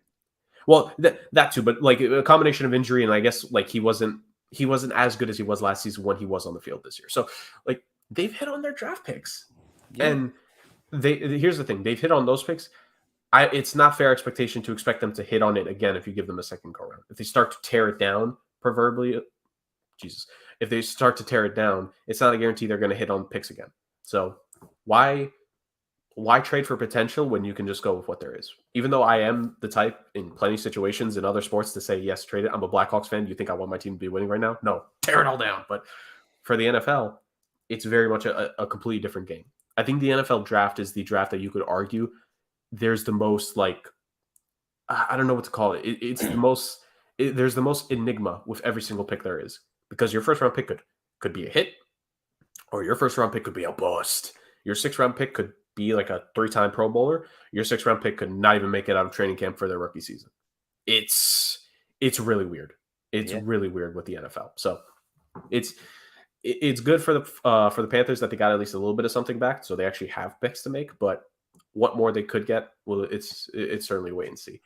Well, that too, but like a combination of injury, and I guess like he wasn't as good as he was last season when he was on the field this year. So like, they've hit on their draft picks, and here's the thing: they've hit on those picks. It's not fair expectation to expect them to hit on it again if you give them a second go round. If they start to tear it down, if they start to tear it down, it's not a guarantee they're going to hit on picks again. So why trade for potential when you can just go with what there is? Even though I am the type in plenty of situations in other sports to say, yes, trade it. I'm a Blackhawks fan. You think I want my team to be winning right now? No, tear it all down. But for the NFL, it's very much a completely different game. I think the NFL draft is the draft that you could argue there's the most, like, I don't know what to call it. It's the most, there's the most enigma with every single pick there is, because your first round pick could be a hit, or your first round pick could be a bust. Your 6th round pick could be like a 3-time Pro Bowler. Your 6th round pick could not even make it out of training camp for their rookie season. It's really weird. It's really weird with the NFL. So it's good for the Panthers that they got at least a little bit of something back, so they actually have picks to make. But what more they could get, well, it's certainly wait and see.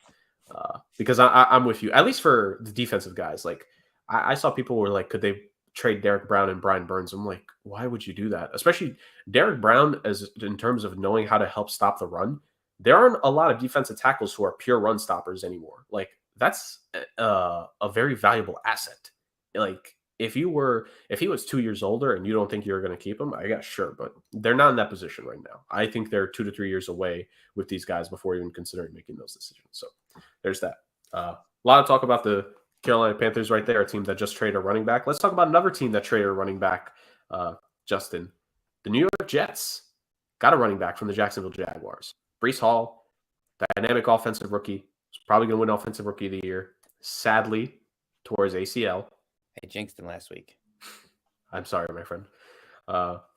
Because I'm with you, at least for the defensive guys. Like, I saw people were like, could they trade Derek Brown and Brian Burns? I'm like, why would you do that? Especially Derek Brown, as in terms of knowing how to help stop the run. There aren't a lot of defensive tackles who are pure run stoppers anymore. Like, that's a very valuable asset. Like, If he was 2 years older and you don't think you're going to keep him, I guess sure, but they're not in that position right now. I think they're 2 to 3 years away with these guys before even considering making those decisions. So there's that. A lot of talk about the Carolina Panthers right there, a team that just traded a running back. Let's talk about another team that traded a running back, Justin. The New York Jets got a running back from the Jacksonville Jaguars. Breece Hall, dynamic offensive rookie. He's probably going to win Offensive Rookie of the Year. Sadly, tore his ACL. I jinxed him last week. I'm sorry, my friend.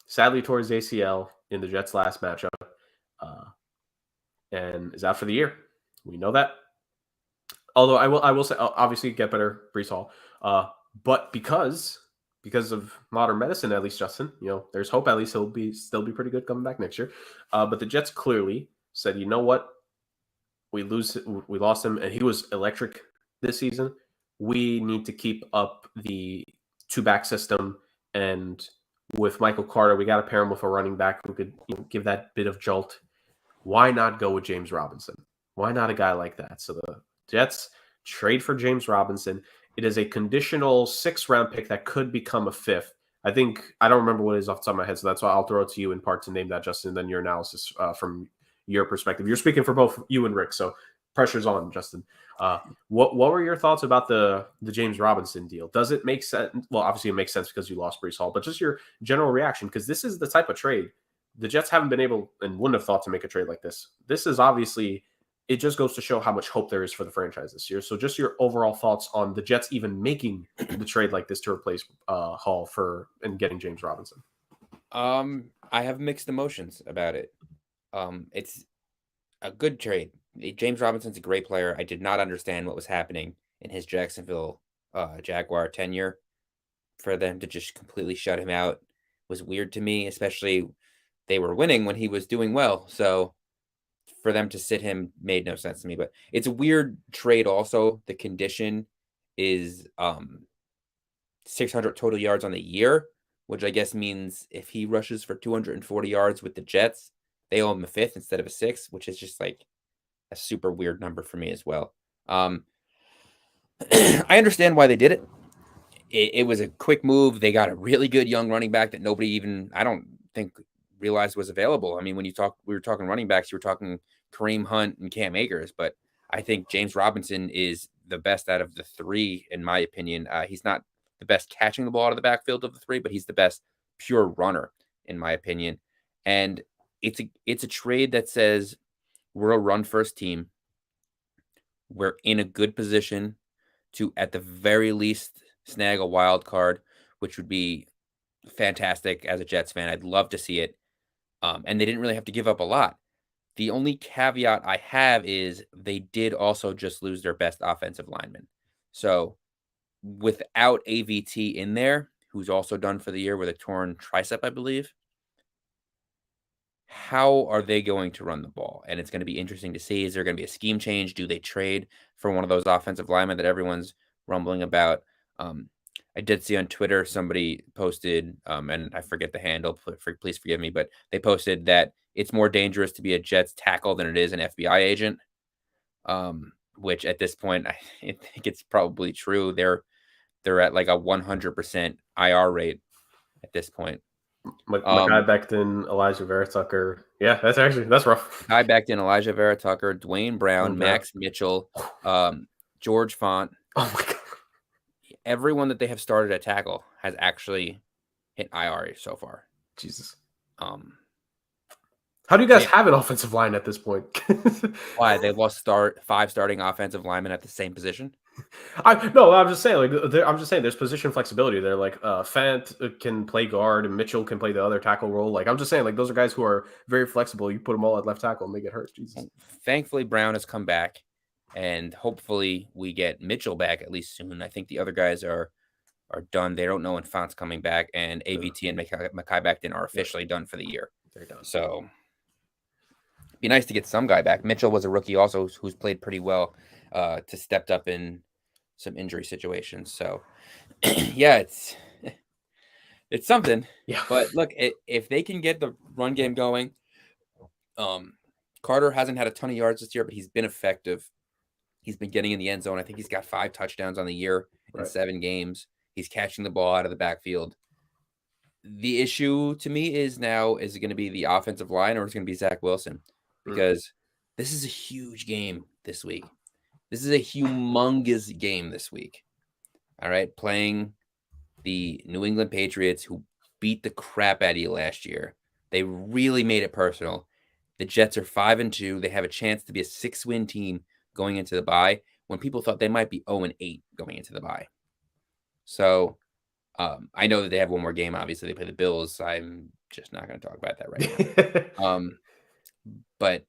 Sadly, tore his ACL in the Jets' last matchup, and is out for the year. We know that. Although I will say, obviously, get better, Breece Hall. But because of modern medicine, at least, Justin, there's hope. At least he'll still be pretty good coming back next year. But the Jets clearly said, you know what, we lost him, and he was electric this season. We need to keep up the two-back system, and with Michael Carter, we got to pair him with a running back who could give that bit of jolt. Why not go with James Robinson? Why not a guy like that? So the Jets trade for James Robinson. It is a conditional 6th-round pick that could become a 5th. I don't remember what it is off the top of my head, so that's why I'll throw it to you in part to name that, Justin, and then your analysis from your perspective. You're speaking for both you and Rick, so pressure's on, Justin. What were your thoughts about the James Robinson deal? Does it make sense? Well, obviously it makes sense because you lost Breece Hall, but just your general reaction, because this is the type of trade the Jets haven't been able and wouldn't have thought to make a trade like this. This is obviously, it just goes to show how much hope there is for the franchise this year. So just your overall thoughts on the Jets even making the trade like this to replace Hall and getting James Robinson. I have mixed emotions about it. It's a good trade. James Robinson's a great player. I did not understand what was happening in his Jacksonville Jaguar tenure. For them to just completely shut him out was weird to me, especially they were winning when he was doing well. So for them to sit him made no sense to me. But it's a weird trade also. The condition is 600 total yards on the year, which I guess means if he rushes for 240 yards with the Jets, they owe him a 5th instead of a 6th, which is just like a super weird number for me as well. I understand why they did it. It was a quick move. They got a really good young running back that nobody even, I don't think, realized was available. I mean, we were talking running backs, you were talking Kareem Hunt and Cam Akers, but I think James Robinson is the best out of the 3, in my opinion. He's not the best catching the ball out of the backfield of the 3, but he's the best pure runner, in my opinion. And it's a trade that says we're a run-first team. We're in a good position to, at the very least, snag a wild card, which would be fantastic as a Jets fan. I'd love to see it. And they didn't really have to give up a lot. The only caveat I have is they did also just lose their best offensive lineman. So without AVT in there, who's also done for the year with a torn tricep, I believe, how are they going to run the ball? And it's going to be interesting to see. Is there going to be a scheme change? Do they trade for one of those offensive linemen that everyone's rumbling about? I did see on Twitter somebody posted, and I forget the handle, please forgive me, but they posted that it's more dangerous to be a Jets tackle than it is an FBI agent, which at this point, I think it's probably true. They're at like a 100% IR rate at this point. Mekhi Becton, Elijah Vera Tucker. Yeah, that's rough. Mekhi Becton, Elijah Vera Tucker, Dwayne Brown, Max Mitchell, George Font. Oh my God. Everyone that they have started at tackle has actually hit IR so far. Jesus. How do you guys have an offensive line at this point? Why? They lost 5 starting offensive linemen at the same position? I'm just saying, there's position flexibility there. Like Fant can play guard and Mitchell can play the other tackle role. Like I'm just saying, like those are guys who are very flexible. You put them all at left tackle and they get hurt. Jesus. Thankfully, Brown has come back, and hopefully we get Mitchell back at least soon. I think the other guys are done. They don't know when Font's coming back, and AVT and Mekhi Becton are officially done for the year. They're done. So it'd be nice to get some guy back. Mitchell was a rookie also who's played pretty well, to stepped up in some injury situations. So yeah, it's something. Yeah. But look, if they can get the run game going, Carter hasn't had a ton of yards this year, but he's been effective. He's been getting in the end zone. I think he's got 5 touchdowns on the year in 7 games. He's catching the ball out of the backfield. The issue to me is now, is it going to be the offensive line or is it going to be Zach Wilson? Because this is a huge game this week. This is a humongous game this week. All right. Playing the New England Patriots, who beat the crap out of you last year. They really made it personal. The Jets are 5-2. They have a chance to be a 6-win team going into the bye when people thought they might be 0-8 going into the bye. So I know that they have one more game. Obviously, they play the Bills. I'm just not going to talk about that right now. But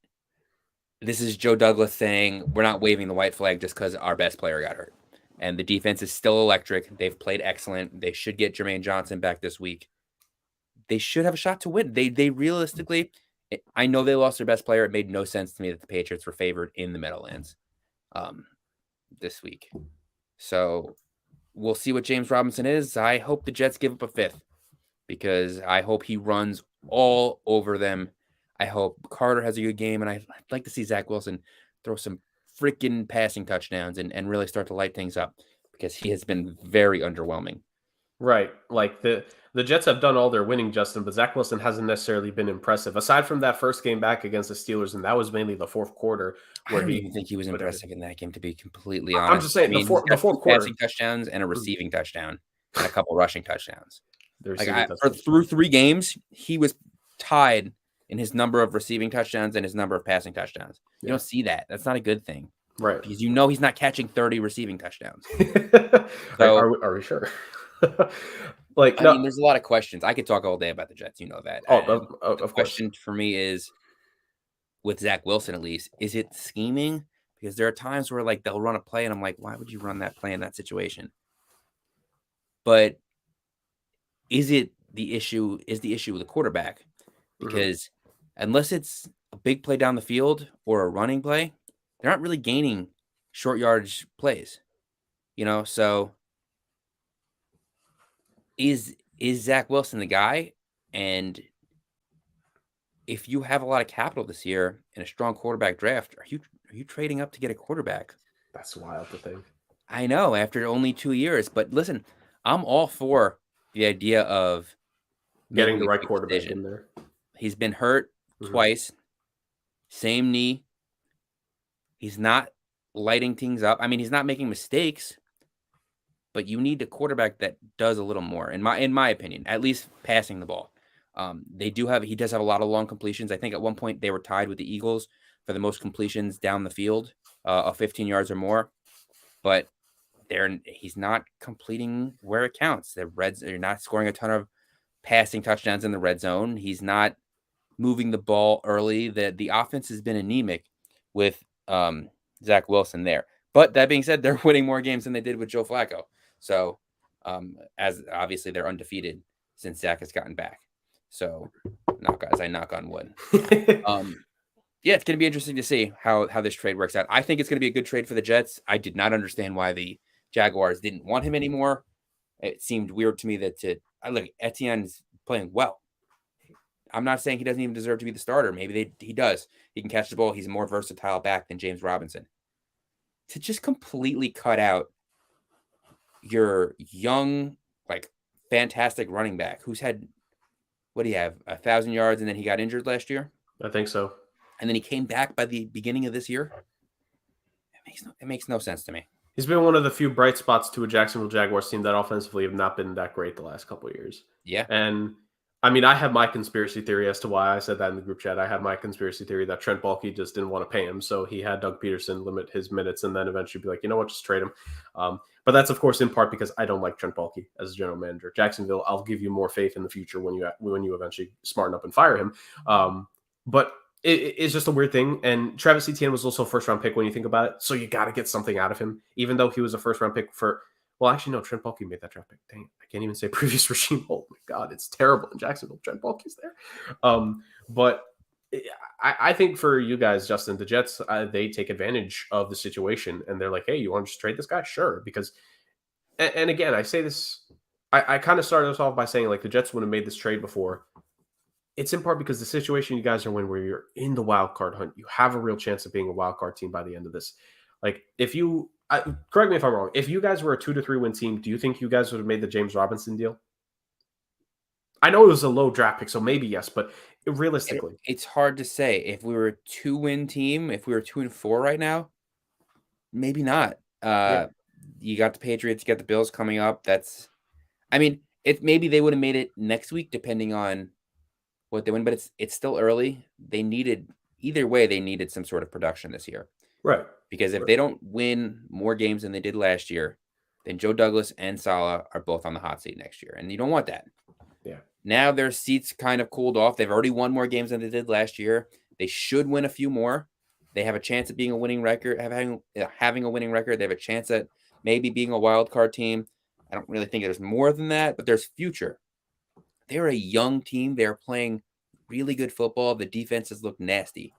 this is Joe Douglas saying we're not waving the white flag just because our best player got hurt. And the defense is still electric. They've played excellent. They should get Jermaine Johnson back this week. They should have a shot to win. They realistically, I know they lost their best player. It made no sense to me that the Patriots were favored in the Meadowlands this week. So we'll see what James Robinson is. I hope the Jets give up a fifth because I hope he runs all over them. I hope Carter has a good game, and I'd like to see Zach Wilson throw some freaking passing touchdowns and really start to light things up because he has been very underwhelming. Right. Like the Jets have done all their winning, Justin, but Zach Wilson hasn't necessarily been impressive. Aside from that first game back against the Steelers, and that was mainly the fourth quarter. Where I don't even think he was impressive in that game, to be completely honest. I'm just saying, the fourth quarter. Passing touchdowns and a receiving touchdown and a couple rushing touchdowns. Touchdowns. Through 3 games, he was tied in his number of receiving touchdowns and his number of passing touchdowns. You don't see that. That's not a good thing. Right. Because he's not catching 30 receiving touchdowns. So, are we sure? I mean, there's a lot of questions. I could talk all day about the Jets. You know that. The question for me is, with Zach Wilson at least, is it scheming? Because there are times where they'll run a play and I'm like, why would you run that play in that situation? But is the issue with the quarterback? Because unless it's a big play down the field or a running play, they're not really gaining short yardage plays. So is Zach Wilson the guy? And if you have a lot of capital this year in a strong quarterback draft, are you trading up to get a quarterback? That's wild to think. I know, after only 2 years. But listen, I'm all for the idea of getting the right quarterback in there. He's been hurt twice, same knee. He's not lighting things up. I mean, he's not making mistakes, but you need a quarterback that does a little more, in my opinion, at least passing the ball. He does have a lot of long completions. I think at one point they were tied with the Eagles for the most completions down the field, of 15 yards or more. But he's not completing where it counts. They're not scoring a ton of passing touchdowns in the red zone. He's not moving the ball early. The offense has been anemic with Zach Wilson there. But that being said, they're winning more games than they did with Joe Flacco. So as obviously they're undefeated since Zach has gotten back. So I knock on wood. Yeah, it's going to be interesting to see how this trade works out. I think it's going to be a good trade for the Jets. I did not understand why the Jaguars didn't want him anymore. It seemed weird to me that look, Etienne's playing well. I'm not saying he doesn't even deserve to be the starter. Maybe he does. He can catch the ball. He's a more versatile back than James Robinson. To just completely cut out your young, fantastic running back who's had, what do you have, 1,000 yards, and then he got injured last year? I think so. And then he came back by the beginning of this year? It makes no sense to me. He's been one of the few bright spots to a Jacksonville Jaguars team that offensively have not been that great the last couple of years. Yeah. And I mean, I have my conspiracy theory as to why I said that in the group chat. I have my conspiracy theory that Trent Baalke just didn't want to pay him. So he had Doug Peterson limit his minutes and then eventually be like, you know what, just trade him. But that's, of course, in part because I don't like Trent Baalke as a general manager. Jacksonville, I'll give you more faith in the future when you eventually smarten up and fire him. But it's just a weird thing. And Travis Etienne was also a first-round pick when you think about it. So you got to get something out of him, even though he was a first-round pick for – well, actually, no, Trent Baalke made that draft pick. Dang, I can't even say previous regime. Oh, my God, it's terrible in Jacksonville. Trent Baalke's there. But I think for you guys, Justin, the Jets, they take advantage of the situation. And they're like, hey, you want to just trade this guy? Sure. Because – and again, I say this – I kind of started this off by saying, the Jets would have made this trade before. It's in part because the situation you guys are in where you're in the wild card hunt, you have a real chance of being a wild card team by the end of this. If you correct me if I'm wrong. If you guys were a 2 to 3 win team, do you think you guys would have made the James Robinson deal? I know it was a low draft pick, so maybe yes, but realistically, It's hard to say. If we were a 2-win team, if we were 2-4 right now, maybe not. yeah, You got the Patriots, you got the Bills coming up. I mean, if maybe they would have made it next week, depending on what they win, but it's still early. Either way, they needed some sort of production this year. right. Because if Right. they don't win more games than they did last year, then Joe Douglas and Saleh are both on the hot seat next year, and you don't want that. Yeah. Now their seats kind of cooled off. They've already won more games than they did last year. They should win a few more. They have a chance at being a winning record, having a winning record. They have a chance at maybe being a wild card team. I don't really think there's more than that, but there's future. They're a young team. They're playing really good football. The defenses look nasty.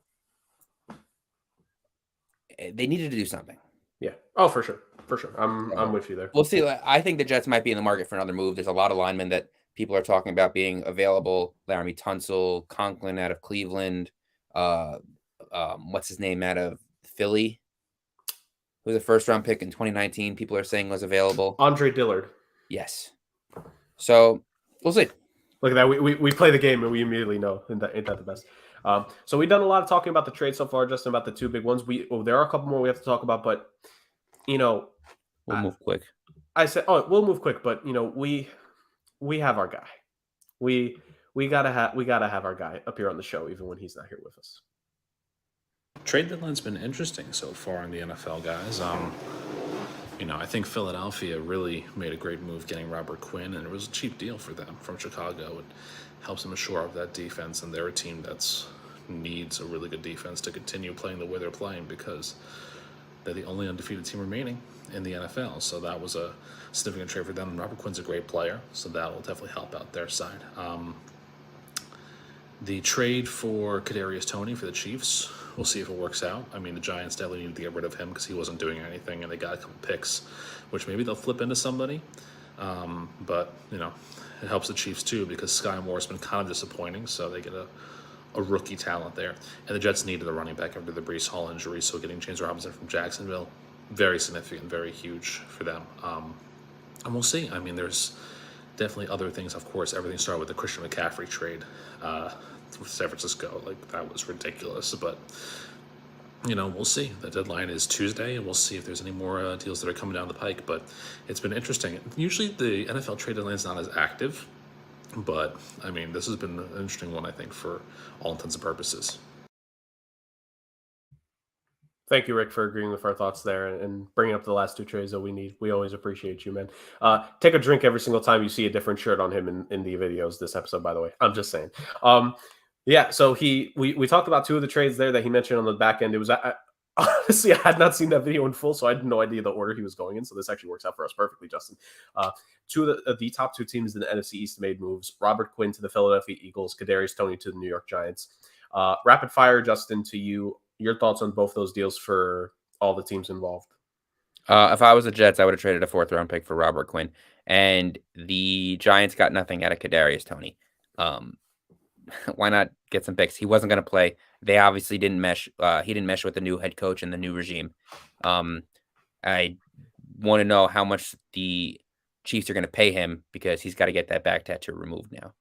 They needed to do something. Yeah. Oh, for sure. For sure. I'm with you there. We'll see. I think the Jets might be in the market for another move. There's a lot of linemen that people are talking about being available. Laramie Tunsil, Conklin out of Cleveland. What's his name out of Philly? Who was a first-round pick in 2019. People are saying was available. Andre Dillard. Yes. So we'll see. Look at that. We play the game and we immediately know. Ain't that the best? So we've done a lot of talking about the trade so far, Justin, about the two big ones. There are a couple more we have to talk about, but we'll move quick. I said, we'll move quick, but we have our guy. We gotta have our guy appear on the show even when he's not here with us. Trade deadline's been interesting so far in the NFL, guys. I think Philadelphia really made a great move getting Robert Quinn, and it was a cheap deal for them from Chicago. It helps them shore up that defense, and they're a team that needs a really good defense to continue playing the way they're playing because they're the only undefeated team remaining in the NFL. So that was a significant trade for them. And Robert Quinn's a great player, so that will definitely help out their side. The trade for Kadarius Toney for the Chiefs, we'll see if it works out. I mean, the Giants definitely need to get rid of him because he wasn't doing anything, and they got a couple picks, which maybe they'll flip into somebody. But, it helps the Chiefs too because Sky Moore's been kind of disappointing, so they get a rookie talent there. And the Jets needed a running back after the Breece Hall injury, so getting James Robinson from Jacksonville, very significant, very huge for them. And we'll see. I mean, there's definitely other things, of course. Everything started with the Christian McCaffrey trade with San Francisco. Like, that was ridiculous. But, we'll see. The deadline is Tuesday, and we'll see if there's any more deals that are coming down the pike. But it's been interesting. Usually the NFL trade deadline is not as active. But, I mean, this has been an interesting one, I think, for all intents and purposes. Thank you, Rick, for agreeing with our thoughts there and bringing up the last two trades that we need. We always appreciate you, man. Take a drink every single time you see a different shirt on him in the videos this episode, by the way. I'm just saying. So we talked about two of the trades there that he mentioned on the back end. It was honestly, I had not seen that video in full, so I had no idea the order he was going in. So this actually works out for us perfectly, Justin. Two of the top two teams in the NFC East made moves. Robert Quinn to the Philadelphia Eagles, Kadarius Toney to the New York Giants. Rapid fire, Justin, to you. Your thoughts on both those deals for all the teams involved? If I was the Jets, I would have traded a 4th-round pick for Robert Quinn. And the Giants got nothing out of Kadarius Toney. Why not get some picks? He wasn't going to play. They obviously didn't mesh. He didn't mesh with the new head coach and the new regime. I want to know how much the Chiefs are going to pay him because he's got to get that back tattoo removed now.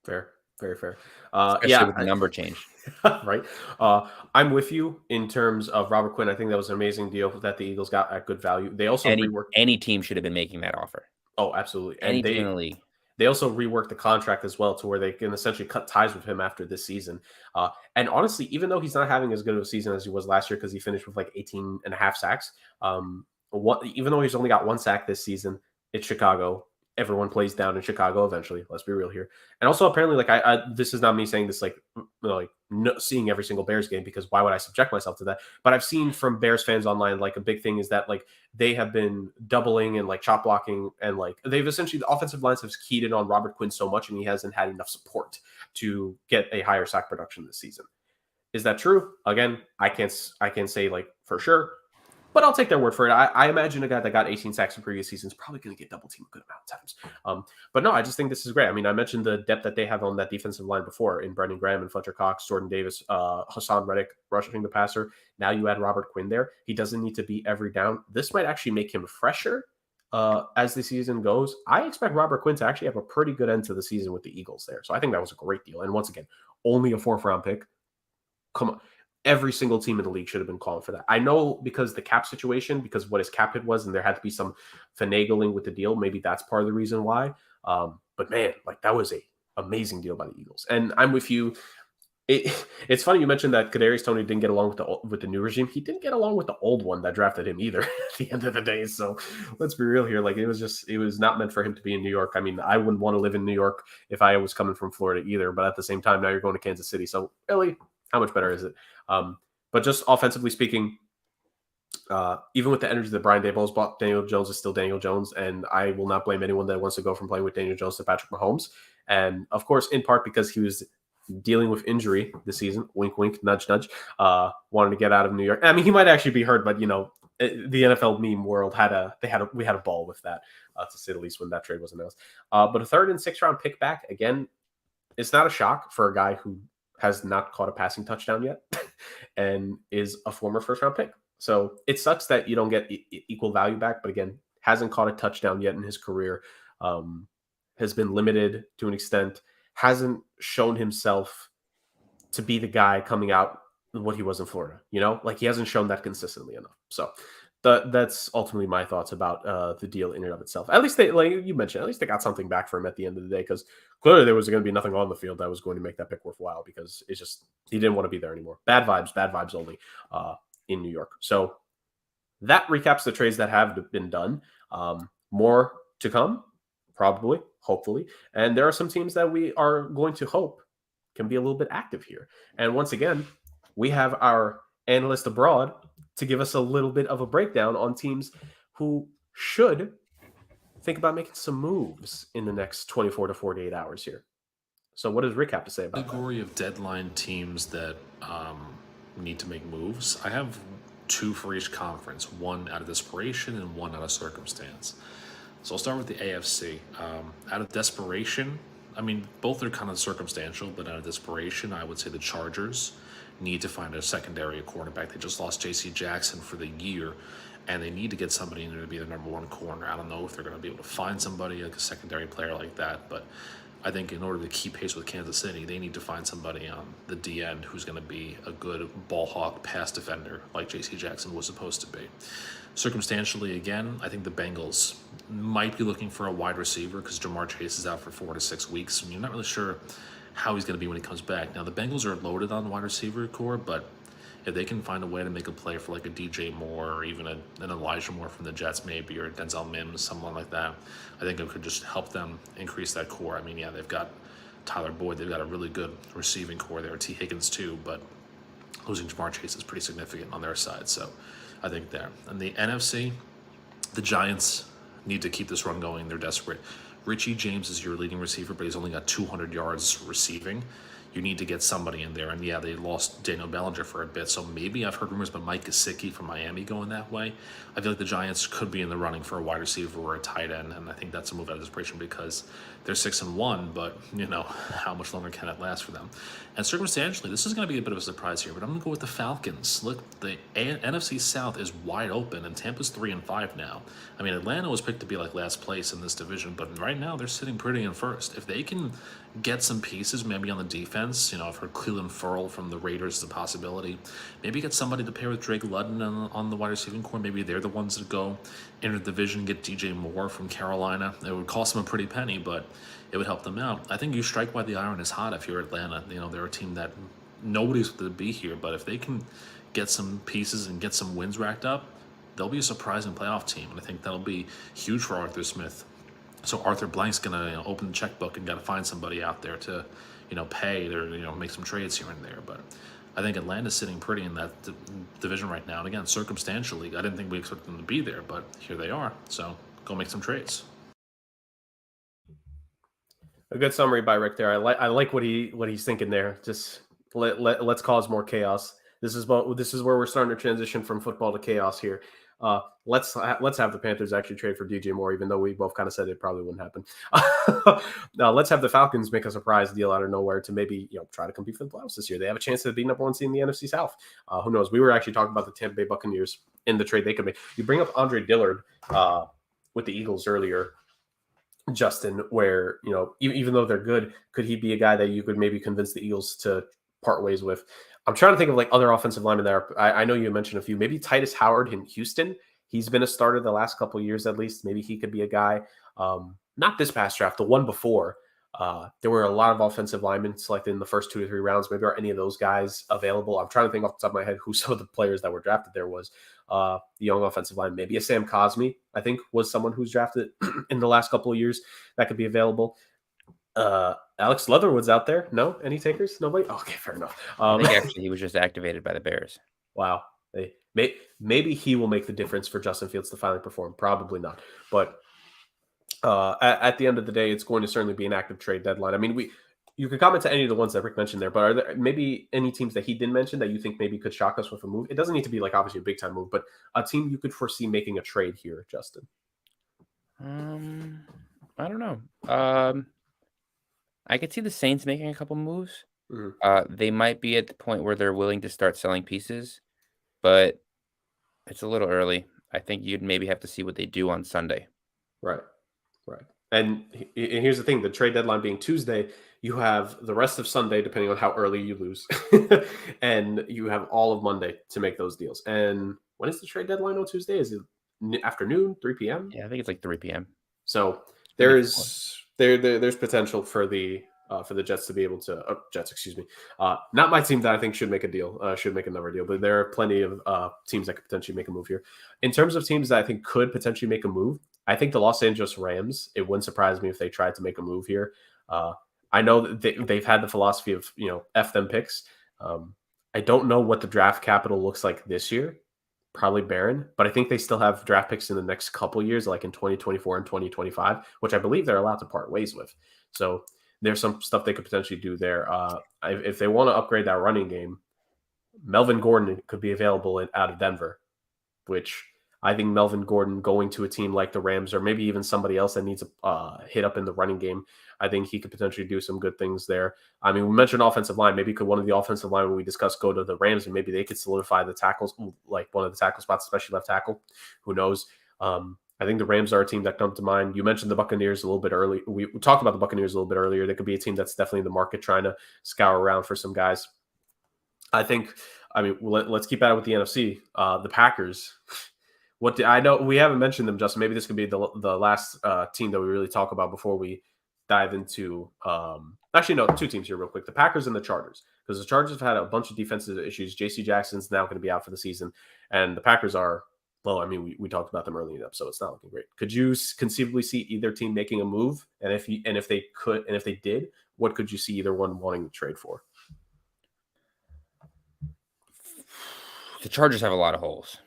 Fair. Very fair. Especially with the number change. Right. I'm with you in terms of Robert Quinn. I think that was an amazing deal that the Eagles got at good value. They also any team should have been making that offer. Oh, absolutely. Any team in the league. They also reworked the contract as well to where they can essentially cut ties with him after this season. And honestly, even though he's not having as good of a season as he was last year because he finished with like 18 and a half sacks, even though he's only got 1 sack this season, it's Chicago. Everyone plays down in Chicago eventually. Let's be real here. And also, apparently, like this is not me saying this seeing every single Bears game because why would I subject myself to that? But I've seen from Bears fans online, like a big thing is that like they have been doubling and like chop blocking and like they've essentially the offensive lines have keyed in on Robert Quinn so much and he hasn't had enough support to get a higher sack production this season. Is that true? Again, I can't say like for sure. But I'll take their word for it. I imagine a guy that got 18 sacks in previous seasons is probably going to get double teamed a good amount of times. But no, I just think this is great. I mean, I mentioned the depth that they have on that defensive line before in Brendan Graham and Fletcher Cox, Jordan Davis, Hassan Reddick rushing the passer. Now you add Robert Quinn there. He doesn't need to be every down. This might actually make him fresher as the season goes. I expect Robert Quinn to actually have a pretty good end to the season with the Eagles there. So I think that was a great deal. And once again, only a 4th round pick. Come on. Every single team in the league should have been calling for that. I know because the cap situation, because what his cap hit was, and there had to be some finagling with the deal. Maybe that's part of the reason why. But man, like that was a amazing deal by the Eagles. And I'm with you. It's funny you mentioned that Kadarius Toney didn't get along with the new regime. He didn't get along with the old one that drafted him either. At the end of the day, so let's be real here. Like it was not meant for him to be in New York. I mean, I wouldn't want to live in New York if I was coming from Florida either. But at the same time, now you're going to Kansas City. So really, how much better is it? But just offensively speaking, even with the energy that Brian Daboll's bought, Daniel Jones is still Daniel Jones, and I will not blame anyone that wants to go from playing with Daniel Jones to Patrick Mahomes. And of course, in part because he was dealing with injury this season, wink, wink, nudge, nudge, wanted to get out of New York. I mean, he might actually be hurt, but the NFL meme world we had a ball with that, to say the least, when that trade was announced. But a 3rd and 6th round pick back again, it's not a shock for a guy who has not caught a passing touchdown yet and is a former 1st round pick. So it sucks that you don't get equal value back, but again, hasn't caught a touchdown yet in his career, has been limited to an extent, hasn't shown himself to be the guy coming out what he was in Florida, like he hasn't shown that consistently enough. So that's ultimately my thoughts about the deal in and of itself. At least they, like you mentioned, at least they got something back for him at the end of the day, because clearly there was going to be nothing on the field that was going to make that pick worthwhile, because it's just he didn't want to be there anymore. Bad vibes only in New York. So that recaps the trades that have been done. More to come, probably, hopefully. And there are some teams that we are going to hope can be a little bit active here. And once again, we have our analyst abroad to give us a little bit of a breakdown on teams who should think about making some moves in the next 24 to 48 hours here. So what does Rick have to say about that? Category of deadline teams that need to make moves. I have 2 for each conference, one out of desperation and one out of circumstance. So I'll start with the AFC. Out of desperation, I mean, both are kind of circumstantial, but out of desperation, I would say the Chargers need to find a secondary cornerback. They just lost J.C. Jackson for the year, and they need to get somebody in there to be the number 1 corner. I don't know if they're going to be able to find somebody, like a secondary player like that, but I think in order to keep pace with Kansas City, they need to find somebody on the D end who's going to be a good ball hawk pass defender like J.C. Jackson was supposed to be. Circumstantially, again, I think the Bengals might be looking for a wide receiver because Jamar Chase is out for 4 to 6 weeks, and you're not really sure how he's going to be when he comes back. Now, the Bengals are loaded on the wide receiver core, but if they can find a way to make a play for like a DJ Moore or even an Elijah Moore from the Jets maybe, or Denzel Mims, someone like that, I think it could just help them increase that core. I mean, yeah, they've got Tyler Boyd. They've got a really good receiving core there. T. Higgins too, but losing Jamar Chase is pretty significant on their side. So I think there. And the NFC, the Giants need to keep this run going. They're desperate. Richie James is your leading receiver, but he's only got 200 yards receiving. You need to get somebody in there. And yeah, they lost Daniel Bellinger for a bit, so maybe I've heard rumors about Mike Gesicki from Miami going that way. I feel like the Giants could be in the running for a wide receiver or a tight end, and I think that's a move out of desperation because they're 6-1, but how much longer can it last for them? And circumstantially, this is going to be a bit of a surprise here, but I'm going to go with the Falcons. Look, the NFC South is wide open, and Tampa's 3-5 now. I mean, Atlanta was picked to be like last place in this division, but right now they're sitting pretty in first. If they can get some pieces, maybe on the defense, I've heard Cleveland Ferrell from the Raiders is a possibility. Maybe get somebody to pair with Drake Ludden on the wide receiving core. Maybe they're the ones that go into the division, get DJ Moore from Carolina. It would cost them a pretty penny, but it would help them out. I think you strike while the iron is hot if you're Atlanta. They're a team that nobody's going to be here, but if they can get some pieces and get some wins racked up, they'll be a surprising playoff team, and I think that'll be huge for Arthur Smith. So Arthur Blank's gonna open the checkbook and gotta find somebody out there to, pay or make some trades here and there. But I think Atlanta's sitting pretty in that division right now. And again, circumstantially, I didn't think we expected them to be there, but here they are. So go make some trades. A good summary by Rick there. I like what he's thinking there. Just let's cause more chaos This is where we're starting to transition from football to chaos here. Let's have the Panthers actually trade for DJ Moore, even though we both kind of said it probably wouldn't happen. Now let's have the Falcons make a surprise deal out of nowhere to maybe try to compete for the playoffs this year. They have a chance to be number one seed in the NFC South. Who knows? We were actually talking about the Tampa Bay Buccaneers in the trade they could make. You bring up Andre Dillard with the Eagles earlier, Justin, where even though they're good, could he be a guy that you could maybe convince the Eagles to part ways with? I'm trying to think of like other offensive linemen there. I know you mentioned a few. Maybe Titus Howard in Houston. He's been a starter the last couple of years at least. Maybe he could be a guy. Not this past draft, the one before. There were a lot of offensive linemen selected in the first 2 to 3 rounds. Maybe are any of those guys available? I'm trying to think off the top of my head who some of the players that were drafted there was. The young offensive line. Maybe a Sam Cosmi, I think, was someone who's drafted in the last couple of years that could be available. Alex Leatherwood's out there. No? Any takers? Nobody? Okay, fair enough. I think actually he was just activated by the Bears. Wow. Maybe he will make the difference for Justin Fields to finally perform. Probably not. But at the end of the day, it's going to certainly be an active trade deadline. I mean, you could comment to any of the ones that Rick mentioned there, but are there maybe any teams that he didn't mention that you think maybe could shock us with a move? It doesn't need to be like obviously a big time move, but a team you could foresee making a trade here, Justin. I don't know. I could see the Saints making a couple moves. Mm-hmm. They might be at the point where they're willing to start selling pieces, but it's a little early. I think you'd maybe have to see what they do on Sunday. Right. And here's the thing, the trade deadline being Tuesday, you have the rest of Sunday, depending on how early you lose, and you have all of Monday to make those deals. And when is the trade deadline on Tuesday? Is it afternoon, 3 p.m.? Yeah, I think it's like 3 p.m. So there's potential for the Jets to be able to not my team that I think should make a deal, should make another deal, but there are plenty of teams that could potentially make a move here. In terms of teams that I think could potentially make a move, I think the Los Angeles Rams, it wouldn't surprise me if they tried to make a move here. I know that they've had the philosophy of, F them picks. I don't know what the draft capital looks like this year. Probably barren, but I think they still have draft picks in the next couple years, like in 2024 and 2025, which I believe they're allowed to part ways with. So there's some stuff they could potentially do there. If they want to upgrade that running game, Melvin Gordon could be available out of Denver, which I think Melvin Gordon going to a team like the Rams or maybe even somebody else that needs a hit up in the running game, I think he could potentially do some good things there. I mean, we mentioned offensive line. Maybe could one of the offensive line when we discussed go to the Rams and maybe they could solidify the tackles, like one of the tackle spots, especially left tackle. Who knows? I think the Rams are a team that come to mind. You mentioned the Buccaneers a little bit early. We talked about the Buccaneers a little bit earlier. They could be a team that's definitely in the market trying to scour around for some guys. Let's keep at it with the NFC. The Packers. I know we haven't mentioned them, Justin. Maybe this could be the last team that we really talk about before we dive into. Actually, no, 2 teams here real quick: the Packers and the Chargers, because the Chargers have had a bunch of defensive issues. J.C. Jackson's now going to be out for the season, and the Packers are. Well, I mean, we talked about them early in the episode. It's not looking great. Could you conceivably see either team making a move? And if they did, what could you see either one wanting to trade for? The Chargers have a lot of holes.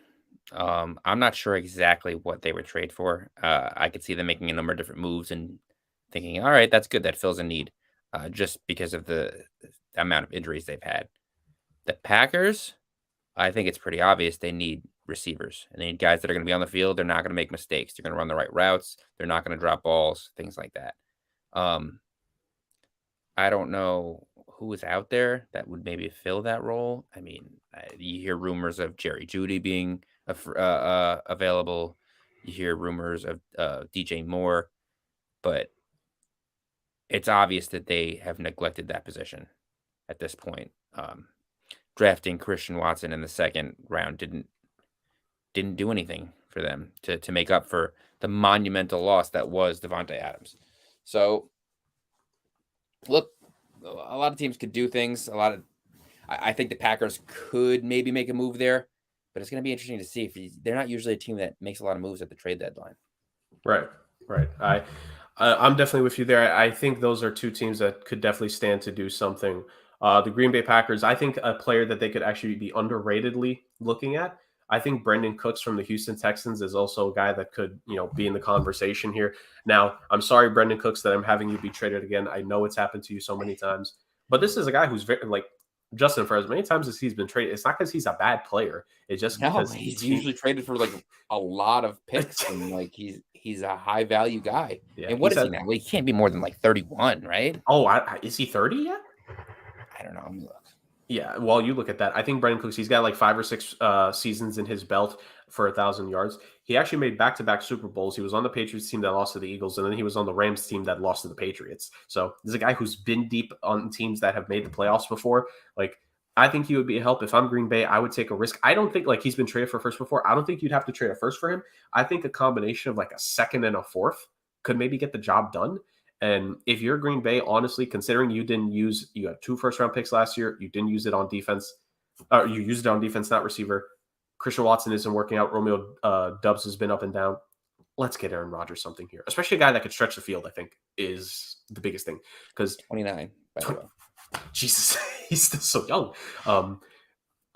I'm not sure exactly what they would trade for. I could see them making a number of different moves and thinking, all right, that's good. That fills a need, just because of the amount of injuries they've had. The Packers, I think it's pretty obvious they need receivers and they need guys that are going to be on the field. They're not going to make mistakes. They're going to run the right routes. They're not going to drop balls, things like that. I don't know who is out there that would maybe fill that role. I mean, you hear rumors of Jerry Jeudy being available. You hear rumors of DJ Moore, but it's obvious that they have neglected that position at this point. Drafting Christian Watson in the second round didn't do anything for them to make up for the monumental loss that was Devontae Adams. So, look, a lot of teams could do things. I think the Packers could maybe make a move there, but it's going to be interesting to see if they're not usually a team that makes a lot of moves at the trade deadline. Right. I'm definitely with you there. I think those are 2 teams that could definitely stand to do something. The Green Bay Packers, I think a player that they could actually be underratedly looking at. I think Brandon Cooks from the Houston Texans is also a guy that could, be in the conversation here. Now, I'm sorry, Brandon Cooks, that I'm having you be traded again. I know it's happened to you so many times, but this is a guy who's very Justin, for as many times as he's been traded, it's not because he's a bad player. It's just No, because he's usually traded for like a lot of picks, and like he's a high value guy. Yeah, And what he's is he now? Well, he can't be more than like 31, right? Oh, is he 30 yet? I don't know. Let me look. Yeah, while you look at that, I think Brandon Cooks, he's got like 5 or 6 seasons in his belt for 1,000 yards. He actually made back-to-back Super Bowls. He was on the Patriots team that lost to the Eagles, and then he was on the Rams team that lost to the Patriots. So this is a guy who's been deep on teams that have made the playoffs before. Like, I think he would be a help. If I'm Green Bay, I would take a risk. I don't think, like, he's been traded for first before. I don't think you'd have to trade a first for him. I think a combination of like a second and a fourth could maybe get the job done. And if you're Green Bay, honestly, considering you had 2 first-round picks last year, you didn't use it on defense, or you used it on defense, not receiver. Christian Watson isn't working out. Romeo Dubs has been up and down. Let's get Aaron Rodgers something here, especially a guy that could stretch the field. I think is the biggest thing because 29, by the way. Jesus, he's still so young.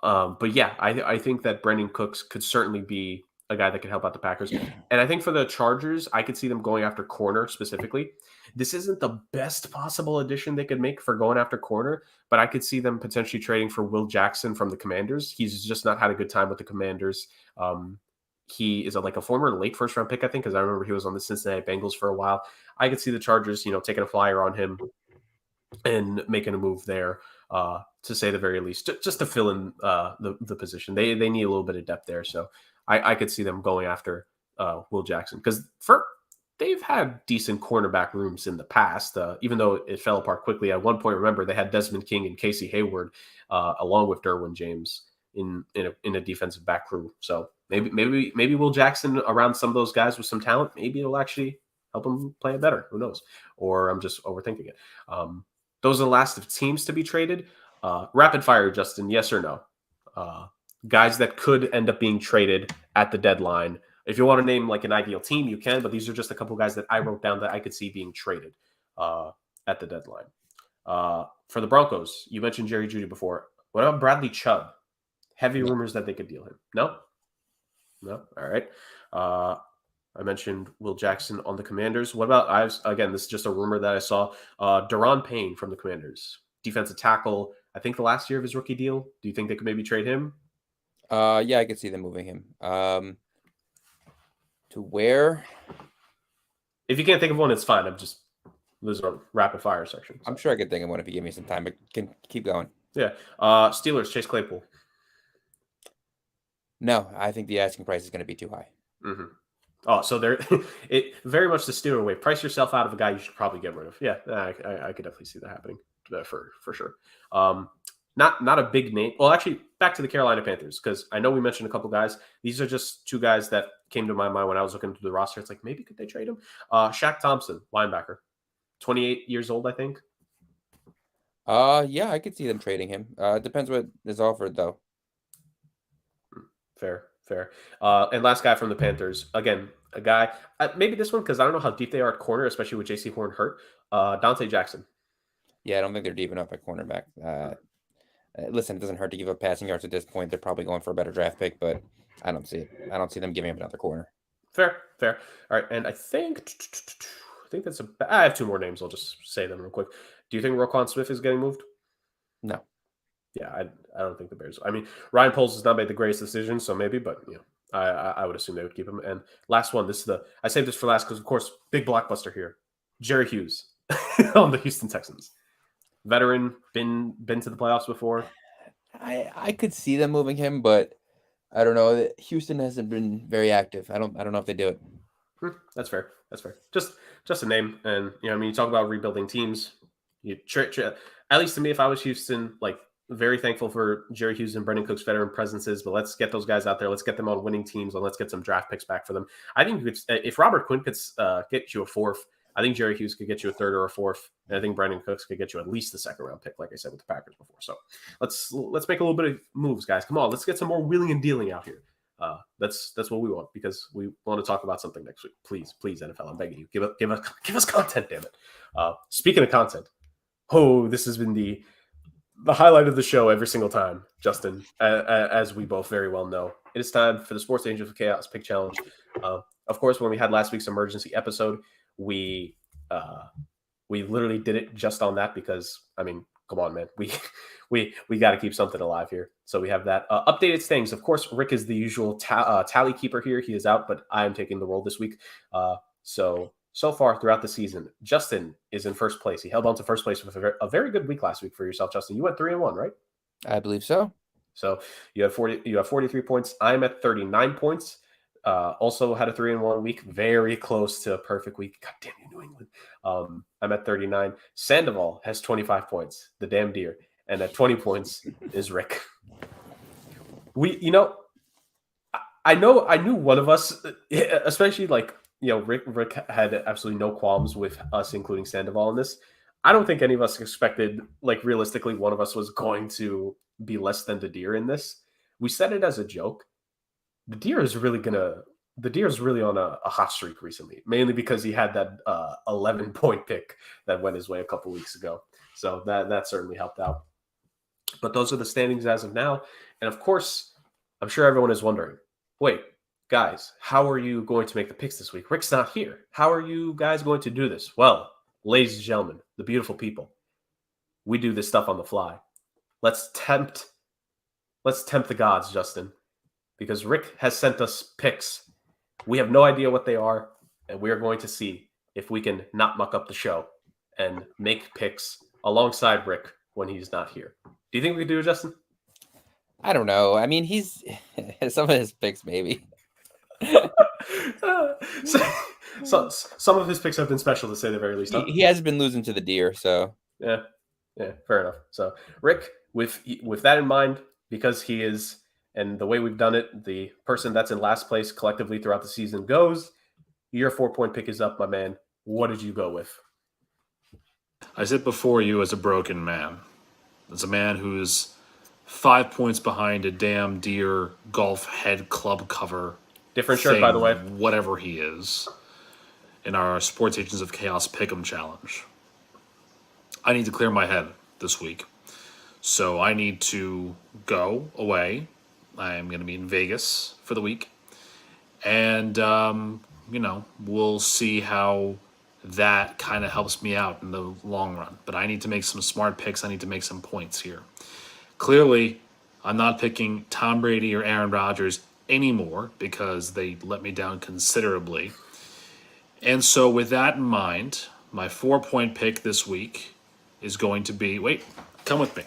But yeah, I think that Brandon Cooks could certainly be a guy that could help out the Packers. And I think for the Chargers, I could see them going after corner specifically. This isn't the best possible addition they could make for going after corner, but I could see them potentially trading for Will Jackson from the Commanders. He's just not had a good time with the Commanders. He is like a former late first-round pick, I think, because I remember he was on the Cincinnati Bengals for a while. I could see the Chargers, taking a flyer on him and making a move there, to say the very least, just to fill in the position. They need a little bit of depth there, so I could see them going after Will Jackson because they've had decent cornerback rooms in the past, even though it fell apart quickly. At one point, remember, they had Desmond King and Casey Hayward along with Derwin James in a defensive back crew. So maybe Will Jackson around some of those guys with some talent, maybe it'll actually help him play it better. Who knows? Or I'm just overthinking it. Those are the last of teams to be traded. Rapid fire, Justin, yes or no? Guys that could end up being traded at the deadline. If you want to name like an ideal team, you can, but these are just a couple guys that I wrote down that I could see being traded at the deadline. For the Broncos, you mentioned Jerry Jeudy before. What about Bradley Chubb? Heavy rumors that they could deal him. No? All right. I mentioned Will Jackson on the Commanders. What about, again, this is just a rumor that I saw, Daron Payne from the Commanders. Defensive tackle, I think the last year of his rookie deal. Do you think they could maybe trade him? Yeah, I could see them moving him. To where? If you can't think of one, it's fine. I'm just losing a rapid fire section. So. I'm sure I could think of one if you give me some time, but can keep going. Yeah. Steelers, Chase Claypool. No, I think the asking price is going to be too high. Mm-hmm. Oh, so they're it very much the Steeler way. Price yourself out of a guy you should probably get rid of. Yeah, I could definitely see that happening for sure. Not a big name. Well, actually, back to the Carolina Panthers, because I know we mentioned a couple guys. These are just 2 guys that came to my mind when I was looking through the roster. It's like, maybe could they trade him? Shaq Thompson, linebacker, 28 years old, I think. Yeah, I could see them trading him. It depends what is offered, though. Fair. And last guy from the Panthers, again, a guy, maybe this one, because I don't know how deep they are at corner, especially with J.C. Horn hurt. Dante Jackson. Yeah, I don't think they're deep enough at cornerback. Listen, it doesn't hurt to give up passing yards at this point. They're probably going for a better draft pick, but I don't see it. I don't see them giving up another corner. Fair. All right, and I think that's I have 2 more names. I'll just say them real quick. Do you think Roquan Smith is getting moved? No. Yeah, I don't think the Bears. I mean, Ryan Poles has not made the greatest decision, so maybe, but I would assume they would keep him. And last one, I saved this for last because, of course, big blockbuster here. Jerry Hughes on the Houston Texans. Veteran, been to the playoffs before. I could see them moving him, but I don't know. Houston hasn't been very active. I don't know if they do it. That's fair. Just a name, and you talk about rebuilding teams. At least to me, if I was Houston, like, very thankful for Jerry Hughes and Brendan Cook's veteran presences, but let's get those guys out there. Let's get them on winning teams, and let's get some draft picks back for them. I think if Robert Quinn could get you a 4th, I think Jerry Hughes could get you a 3rd or a 4th, and I think Brendan Cooks could get you at least the 2nd round pick, like I said with the Packers before. So let's make a little bit of moves, guys. Come on, let's get some more wheeling and dealing out here. That's what we want, because we want to talk about something next week. Please, NFL, I'm begging you, give us content, damn it. Speaking of content, this has been the highlight of the show every single time, Justin, as we both very well know. It is time for the Sports Angels of Chaos Pick Challenge. Of course, when we had last week's emergency episode, we literally did it just on that because, I mean, come on, man. we got to keep something alive here. So we have that. Updated standings. Of course, Rick is the usual tally keeper here. He is out, but I am taking the role this week. So far throughout the season, Justin is in first place. He held on to first place with a very good week last week for yourself, Justin. You went 3-1, right? I believe so. So you have 43 points. I'm at 39 points. Also had a 3-1 week, very close to a perfect week. God damn you, New England. I'm at 39. Sandoval has 25 points, the damn deer, and at 20 points is Rick. I knew one of us, especially Rick had absolutely no qualms with us including Sandoval in this. I don't think any of us expected, realistically, one of us was going to be less than the deer in this. We said it as a joke. The deer is really on a hot streak recently, mainly because he had that 11-point pick that went his way a couple weeks ago. So that certainly helped out. But those are the standings as of now. And of course, I'm sure everyone is wondering, wait, guys, how are you going to make the picks this week? Rick's not here. How are you guys going to do this? Well, ladies and gentlemen, the beautiful people, we do this stuff on the fly. Let's tempt the gods, Justin, because Rick has sent us picks. We have no idea what they are, and we are going to see if we can not muck up the show and make picks alongside Rick when he's not here. Do you think we can do it, Justin? I don't know. I mean, he's some of his picks, maybe. So some of his picks have been special, to say the very least. Huh? He has been losing to the deer, so yeah, fair enough. So Rick, with that in mind, because he is, and the way we've done it, the person that's in last place collectively throughout the season goes. Your 4-point pick is up, my man. What did you go with? I sit before you as a broken man. As a man who's 5 points behind a damn deer golf head club cover. Different shirt, by the way. Whatever he is. In our Sports Agents of Chaos Pick'em Challenge. I need to clear my head this week. So I need to go away. I'm going to be in Vegas for the week. And, we'll see how that kind of helps me out in the long run. But I need to make some smart picks. I need to make some points here. Clearly, I'm not picking Tom Brady or Aaron Rodgers anymore because they let me down considerably. And so with that in mind, my 4-point pick this week is going to be... Wait, come with me.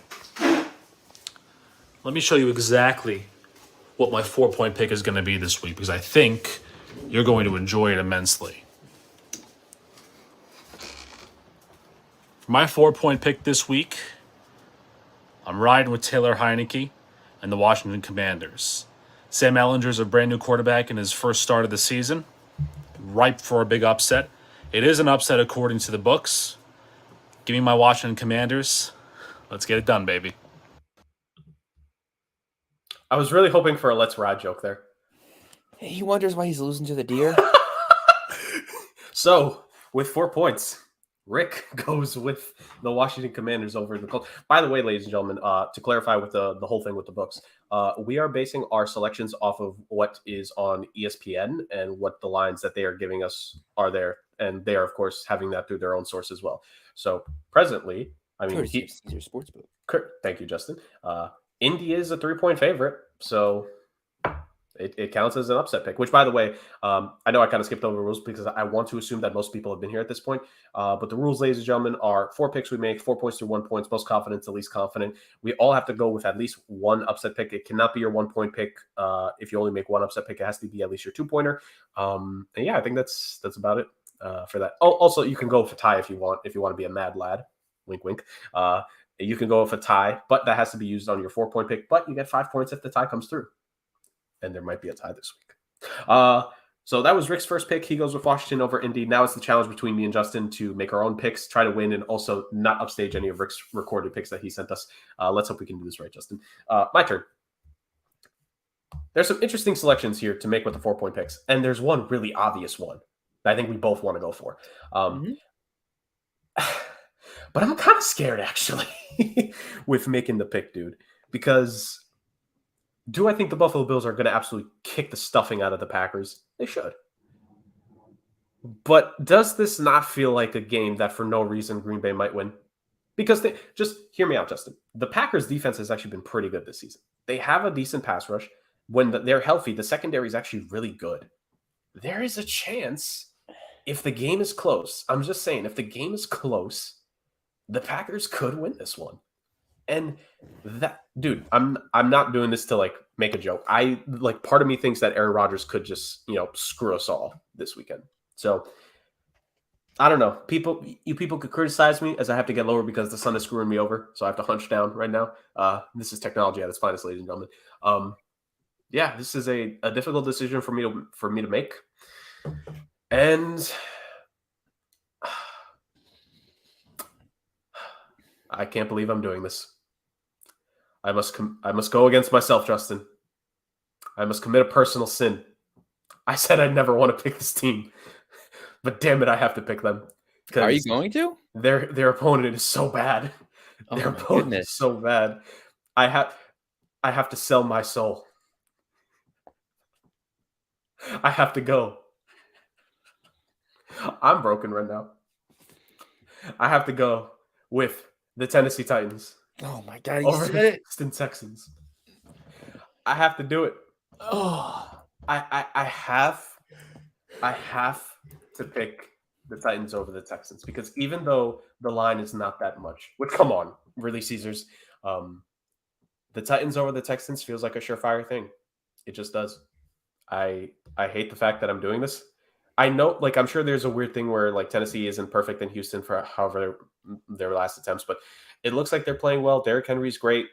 Let me show you exactly what my 4-point pick is going to be this week because I think you're going to enjoy it immensely. For my 4-point pick this week, I'm riding with Taylor Heineke and the Washington Commanders. Sam Ehlinger's a brand new quarterback in his first start of the season. Ripe for a big upset. It is an upset according to the books. Give me my Washington Commanders. Let's get it done, baby. I was really hoping for a let's ride joke there. He wonders why he's losing to the deer. So, with 4 points, Rick goes with the Washington Commanders over the Colts. By the way, ladies and gentlemen, to clarify with the whole thing with the books, we are basing our selections off of what is on ESPN and what the lines that they are giving us are there. And they are, of course, having that through their own source as well. So presently, I mean, he's your sports book. Thank you, Justin. Indy is a 3-point favorite. So it counts as an upset pick, which, by the way, I know I kind of skipped over rules because I want to assume that most people have been here at this point. But the rules, ladies and gentlemen, are 4 picks we make, 4 points through 1 point, most confident to least confident. We all have to go with at least one upset pick. It cannot be your 1-point pick. If you only make one upset pick, it has to be at least your 2-pointer. And yeah, I think that's about it for that. Oh, also, you can go for tie if you want to be a mad lad. Wink, wink. You can go with a tie, but that has to be used on your 4-point pick. But you get 5 points if the tie comes through. And there might be a tie this week. So that was Rick's first pick. He goes with Washington over Indy. Now it's the challenge between me and Justin to make our own picks, try to win, and also not upstage any of Rick's recorded picks that he sent us. Let's hope we can do this right, Justin. My turn. There's some interesting selections here to make with the 4-point picks. And there's one really obvious one that I think we both want to go for. But I'm kind of scared, actually, with making the pick, dude. Because do I think the Buffalo Bills are going to absolutely kick the stuffing out of the Packers? They should. But does this not feel like a game that for no reason Green Bay might win? because they just hear me out, Justin. The Packers defense has actually been pretty good this season. They have a decent pass rush. When they're healthy, the secondary is actually really good. There is a chance if the game is close. I'm just saying, if the game is close, the Packers could win this one. And that, dude, I'm not doing this to like make a joke. Part of me thinks that Aaron Rodgers could just, screw us all this weekend. So I don't know. You people could criticize me as I have to get lower because the sun is screwing me over. So I have to hunch down right now. This is technology at its finest, ladies and gentlemen. Yeah, this is a difficult decision for me to make. And I can't believe I'm doing this. I must go against myself, Justin. I must commit a personal sin. I said I'd never want to pick this team, but damn it, I have to pick them. Are you going to? Their opponent is so bad. Oh, their my opponent goodness. is so bad. I have to sell my soul. I have to go. I'm broken right now. I have to go with the Tennessee Titans. Oh my God, over the Houston Texans. I have to do it. Oh, I have to pick the Titans over the Texans because even though the line is not that much, which come on, really, Caesars, the Titans over the Texans feels like a surefire thing. It just does. I hate the fact that I'm doing this. I know, I'm sure there's a weird thing where Tennessee isn't perfect in Houston for however their last attempts, but it looks like they're playing well. Derrick Henry's great.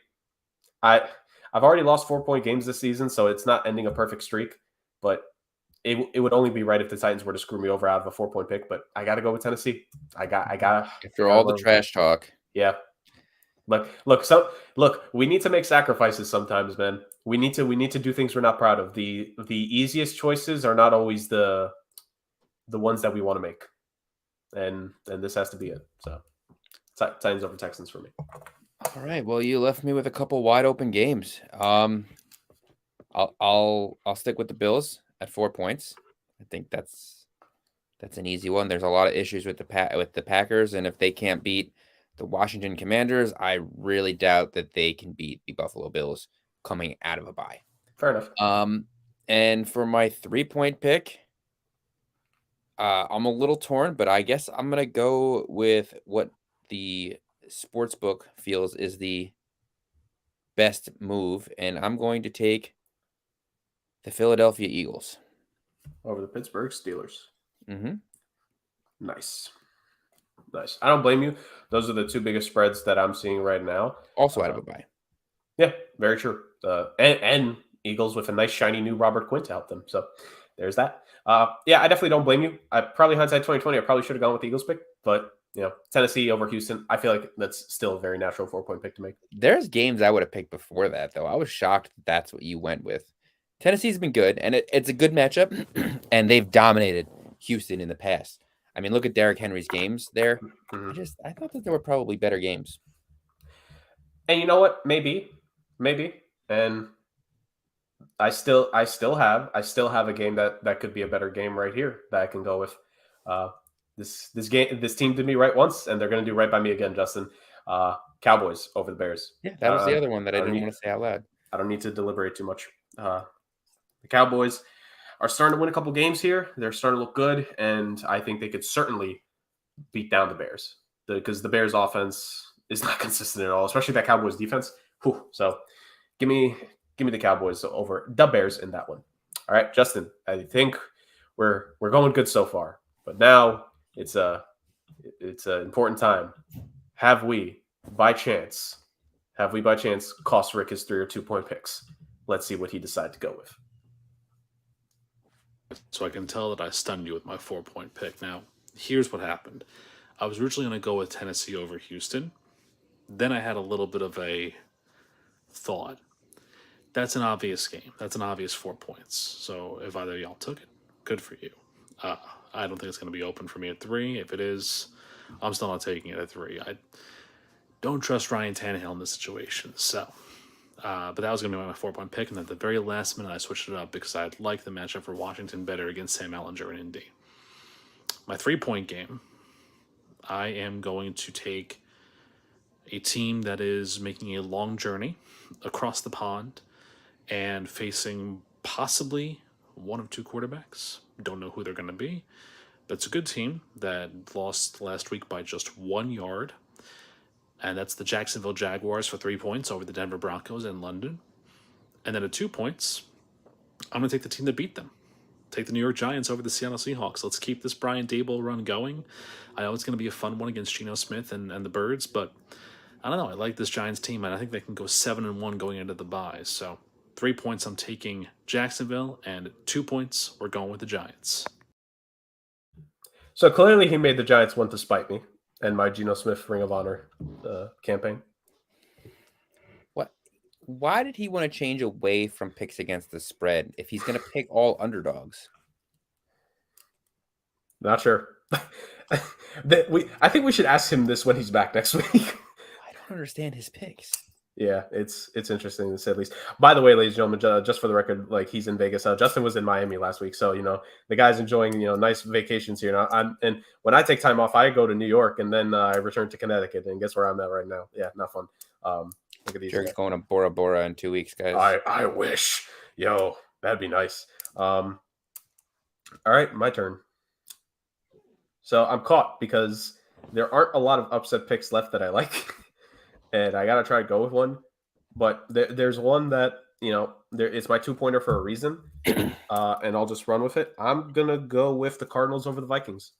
I've already lost 4-point games this season, so it's not ending a perfect streak, but it would only be right if the Titans were to screw me over out of a 4-point pick, but I got to go with Tennessee. I got after all the trash talk. Yeah. Look, we need to make sacrifices sometimes, man. We need to do things we're not proud of. The easiest choices are not always the ones that we want to make. And this has to be it. So Titans over Texans for me. All right. Well, you left me with a couple wide open games. I'll stick with the Bills at 4 points. I think that's an easy one. There's a lot of issues with the Packers, and if they can't beat the Washington Commanders, I really doubt that they can beat the Buffalo Bills coming out of a bye. Fair enough. And for my 3-point pick, I'm a little torn, but I guess I'm gonna go with what the sportsbook feels is the best move, and I'm going to take the Philadelphia Eagles over the Pittsburgh Steelers. Mm-hmm. Nice. I don't blame you. Those are the two biggest spreads that I'm seeing right now. Also out of a bye. Yeah, very true. And Eagles with a nice shiny new Robert Quinn to help them. So there's that. Yeah, I definitely don't blame you. I probably hindsight 2020. I probably should have gone with the Eagles pick, but Tennessee over Houston. I feel like that's still a very natural 4-point pick to make. There's games I would have picked before that, though. I was shocked that's what you went with. Tennessee's been good, and it's a good matchup, and they've dominated Houston in the past. I mean, look at Derrick Henry's games there. Mm-hmm. I thought that there were probably better games. And you know what? Maybe. And I still have a game that could be a better game right here that I can go with. This team did me right once, and they're going to do right by me again, Justin. Cowboys over the Bears. Yeah, that was the other one that I didn't want to say out loud. I don't need to deliberate too much. The Cowboys are starting to win a couple games here. They're starting to look good, and I think they could certainly beat down the Bears because the Bears' offense is not consistent at all, especially that Cowboys defense. Whew. So give me the Cowboys over the Bears in that one. All right, Justin, I think we're going good so far, but now it's an important time. Have we by chance cost Rick his 3 or 2-point picks? Let's see what he decides to go with. So I can tell that I stunned you with my 4-point pick. Now, here's what happened. I was originally going to go with Tennessee over Houston. Then I had a little bit of a thought. That's an obvious game. That's an obvious 4 points. So if either of y'all took it, good for you. I don't think it's going to be open for me at 3. If it is, I'm still not taking it at 3. I don't trust Ryan Tannehill in this situation. So, but that was going to be my 4-point pick. And at the very last minute, I switched it up because I like the matchup for Washington better against Sam Ehlinger and Indy. My 3-point game, I am going to take a team that is making a long journey across the pond and facing possibly one of two quarterbacks. Don't know who they're going to be. But it's a good team that lost last week by just 1 yard. And that's the Jacksonville Jaguars for 3 points over the Denver Broncos in London. And then at 2 points, I'm going to take the team that beat them. Take the New York Giants over the Seattle Seahawks. Let's keep this Brian Daboll run going. I know it's going to be a fun one against Geno Smith and the Birds, but I don't know. I like this Giants team, and I think they can go 7-1 going into the bye. So 3 points, I'm taking Jacksonville, and 2 points, we're going with the Giants. So clearly he made the Giants want to spite me and my Geno Smith Ring of Honor campaign. What? Why did he want to change away from picks against the spread if he's going to pick all underdogs? Not sure. I think we should ask him this when he's back next week. I don't understand his picks. Yeah, it's interesting to say the least. By the way, ladies and gentlemen, just for the record, like he's in Vegas. Justin was in Miami last week, so the guy's enjoying nice vacations here. And when I take time off, I go to New York and then I return to Connecticut. And guess where I'm at right now? Yeah, not fun. Look at these. Jerry's going to Bora Bora in 2 weeks, guys. I wish, that'd be nice. All right, my turn. So I'm caught because there aren't a lot of upset picks left that I like. And I gotta try to go with one, but there's one that it's my 2-pointer for a reason, and I'll just run with it. I'm gonna go with the Cardinals over the Vikings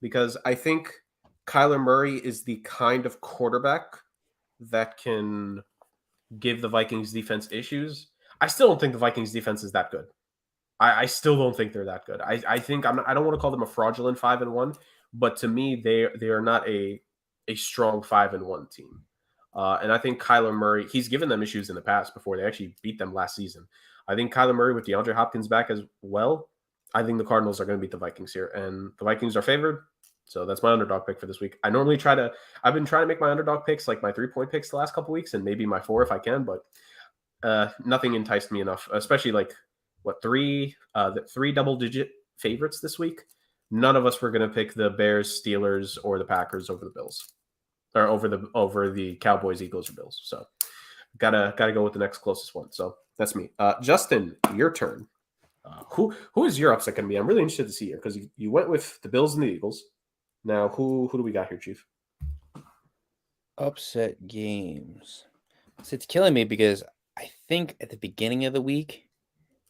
because I think Kyler Murray is the kind of quarterback that can give the Vikings defense issues. I still don't think the Vikings defense is that good. I still don't think they're that good. I think I don't want to call them a fraudulent 5-1, but to me they are not a strong 5-1 team. And I think Kyler Murray, he's given them issues in the past before they actually beat them last season. I think Kyler Murray with DeAndre Hopkins back as well, I think the Cardinals are going to beat the Vikings here. And the Vikings are favored, so that's my underdog pick for this week. I've been trying to make my underdog picks like my 3-point picks the last couple weeks and maybe my 4 if I can, but nothing enticed me enough, especially like three double-digit favorites this week. None of us were going to pick the Bears, Steelers, or the Packers over the Bills, or over the Cowboys, Eagles, or Bills. So gotta go with the next closest one. So that's me. Justin, your turn. Who is your upset going to be? I'm really interested to see here because you went with the Bills and the Eagles. Now who do we got here, Chief? Upset games. So it's killing me because I think at the beginning of the week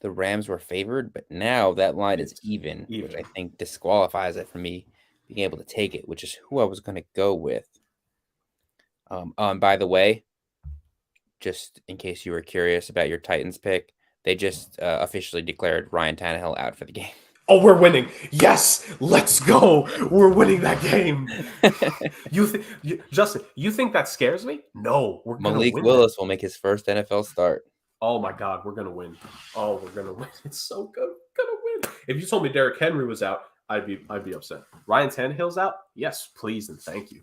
the Rams were favored, but now that line is even, which I think disqualifies it from me being able to take it, which is who I was going to go with. By the way, just in case you were curious about your Titans pick, they just officially declared Ryan Tannehill out for the game. Oh, we're winning. Yes, let's go. We're winning that game. Justin, you think that scares me? No, we're going to win. Malik Willis will make his first NFL start. Oh my God, we're gonna win! Oh, we're gonna win! It's so good, we're gonna win. If you told me Derrick Henry was out, I'd be upset. Ryan Tannehill's out? Yes, please and thank you.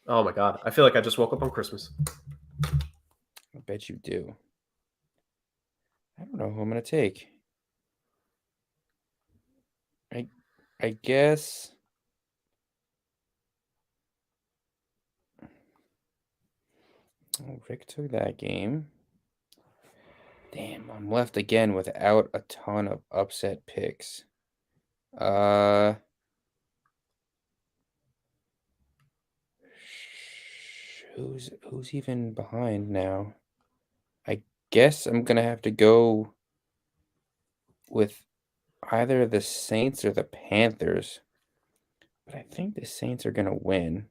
Oh my God, I feel like I just woke up on Christmas. I bet you do. I don't know who I'm gonna take. I guess. Oh, Rick took that game. Damn, I'm left again without a ton of upset picks. Who's even behind now? I guess I'm gonna have to go with either the Saints or the Panthers. But I think the Saints are gonna win.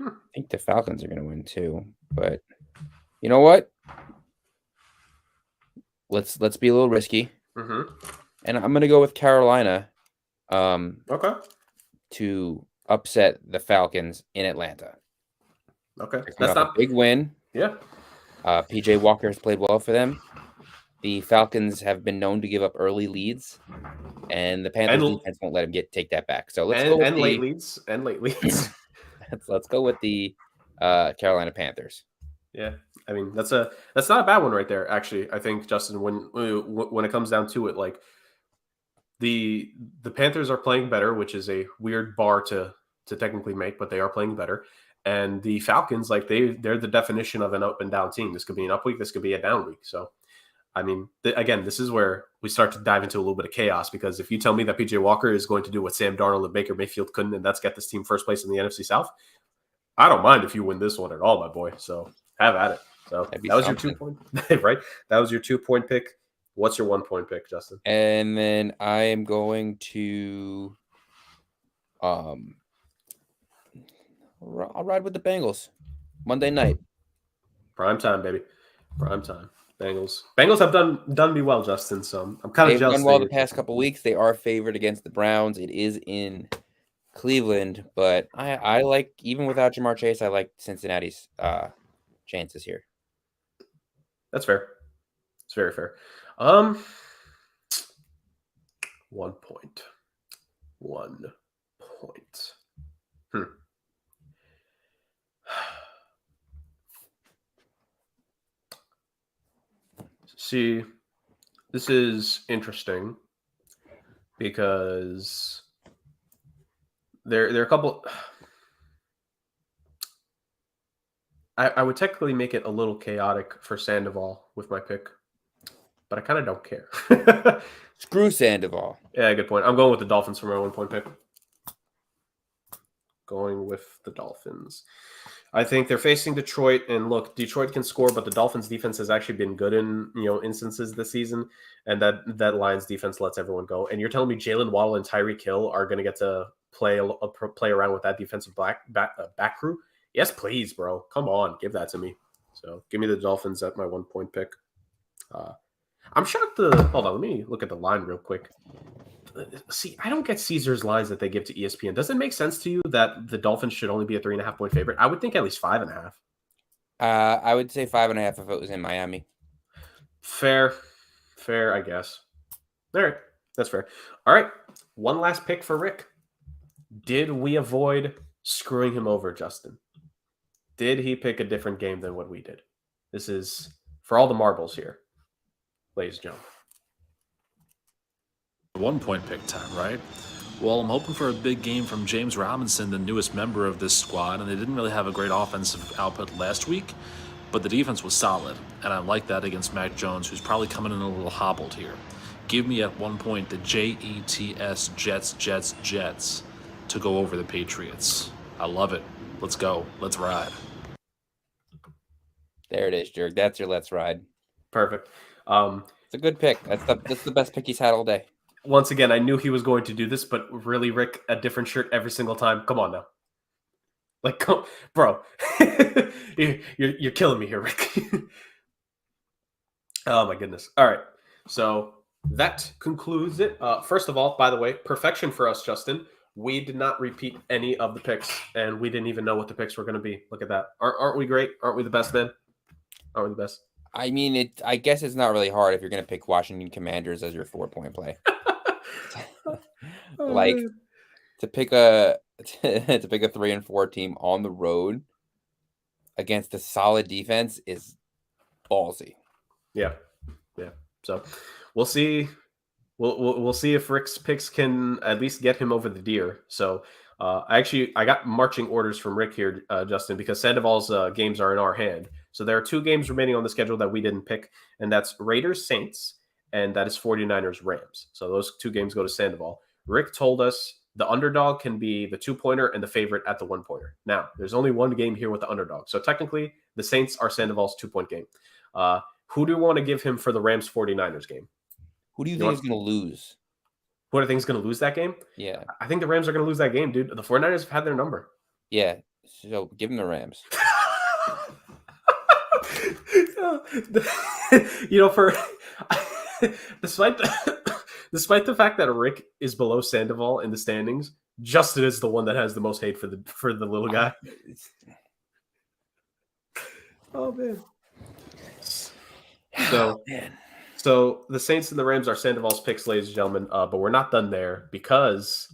I think the Falcons are gonna win too. But you know what? Let's be a little risky. Mm-hmm. And I'm gonna go with Carolina. Okay. To upset the Falcons in Atlanta. Okay. That's not a big win. Yeah. PJ Walker has played well for them. The Falcons have been known to give up early leads, and the Panthers defense won't let them take that back. So let's go with late leads. Let's go with the Carolina Panthers. Yeah, I mean that's not a bad one right there. Actually, I think Justin, when it comes down to it, like the Panthers are playing better, which is a weird bar to to technically make, but they are playing better. And the Falcons, like they're the definition of an up and down team. This could be an up week. This could be a down week. So, I mean, again, this is where we start to dive into a little bit of chaos, because if you tell me that PJ Walker is going to do what Sam Darnold and Baker Mayfield couldn't, and that's get this team first place in the NFC South, I don't mind if you win this one at all, my boy. So have at it. So that was your 2 point, right? That was your 2 point pick. What's your 1 point pick, Justin? And then I am going to I'll ride with the Bengals Monday night. Prime time, baby. Prime time. Bengals have done me well, Justin. So I'm kind of jealous. They've done well the past couple weeks. They are favored against the Browns. It is in Cleveland, but I like, even without Jamar Chase, I like Cincinnati's chances here. That's fair. It's very fair. 1 point. 1 point. See, this is interesting because there are a couple. I would technically make it a little chaotic for Sandoval with my pick, but I kind of don't care. Screw Sandoval. Yeah, good point. I'm going with the Dolphins for my 1 point pick. Going with the Dolphins. I think they're facing Detroit, and look, Detroit can score, but the Dolphins' defense has actually been good in instances this season, and that Lions' defense lets everyone go. And you're telling me Jalen Waddle and Tyreek Hill are going to get to play around with that defensive back crew? Yes, please, bro. Come on, give that to me. So give me the Dolphins at my 1 point pick. I'm shocked. Hold on, let me look at the line real quick. See, I don't get Caesar's lines that they give to ESPN. Does it make sense to you that the Dolphins should only be a 3.5 point favorite? I would think at least 5.5. I would say 5.5 if it was in Miami. Fair, I guess. All right, that's fair. All right, one last pick for Rick. Did we avoid screwing him over, Justin? Did he pick a different game than what we did? This is for all the marbles here, ladies and gentlemen. 1 point pick time, right? Well, I'm hoping for a big game from James Robinson, the newest member of this squad, and they didn't really have a great offensive output last week, but the defense was solid, and I like that against Mac Jones, who's probably coming in a little hobbled here. Give me at 1 point the Jets, Jets to go over the Patriots. I love it. Let's go. Let's ride. There it is, Jerk. That's your let's ride. Perfect. It's a good pick. That's the best pick he's had all day. Once again, I knew he was going to do this, but really, Rick, a different shirt every single time. Come on now. Like, come, bro. you're killing me here, Rick. Oh, my goodness. All right. So that concludes it. First of all, by the way, perfection for us, Justin. We did not repeat any of the picks, and we didn't even know what the picks were going to be. Look at that. Aren't we great? Aren't we the best, man? Aren't we the best? I mean, I guess it's not really hard if you're going to pick Washington Commanders as your 4 point play. Like, to pick a 3-4 team on the road against a solid defense is ballsy. Yeah. So we'll see. We'll see if Rick's picks can at least get him over the deer. So I got marching orders from Rick here, Justin, because Sandoval's games are in our hand. So there are 2 games remaining on the schedule that we didn't pick, and that's Raiders Saints, and that is 49ers Rams. So those 2 games go to Sandoval. Rick told us the underdog can be the 2-pointer and the favorite at the 1-pointer. Now, there's only 1 game here with the underdog. So technically, the Saints are Sandoval's 2-point game. Who do you want to give him for the Rams 49ers game? Who do you think is going to lose? Who do you think is going to lose that game? Yeah. I think the Rams are going to lose that game, dude. The 49ers have had their number. Yeah. So give them the Rams. For despite the fact that Rick is below Sandoval in the standings, Justin is the one that has the most hate for the little guy. Oh man. So the Saints and the Rams are Sandoval's picks, ladies and gentlemen. But we're not done there because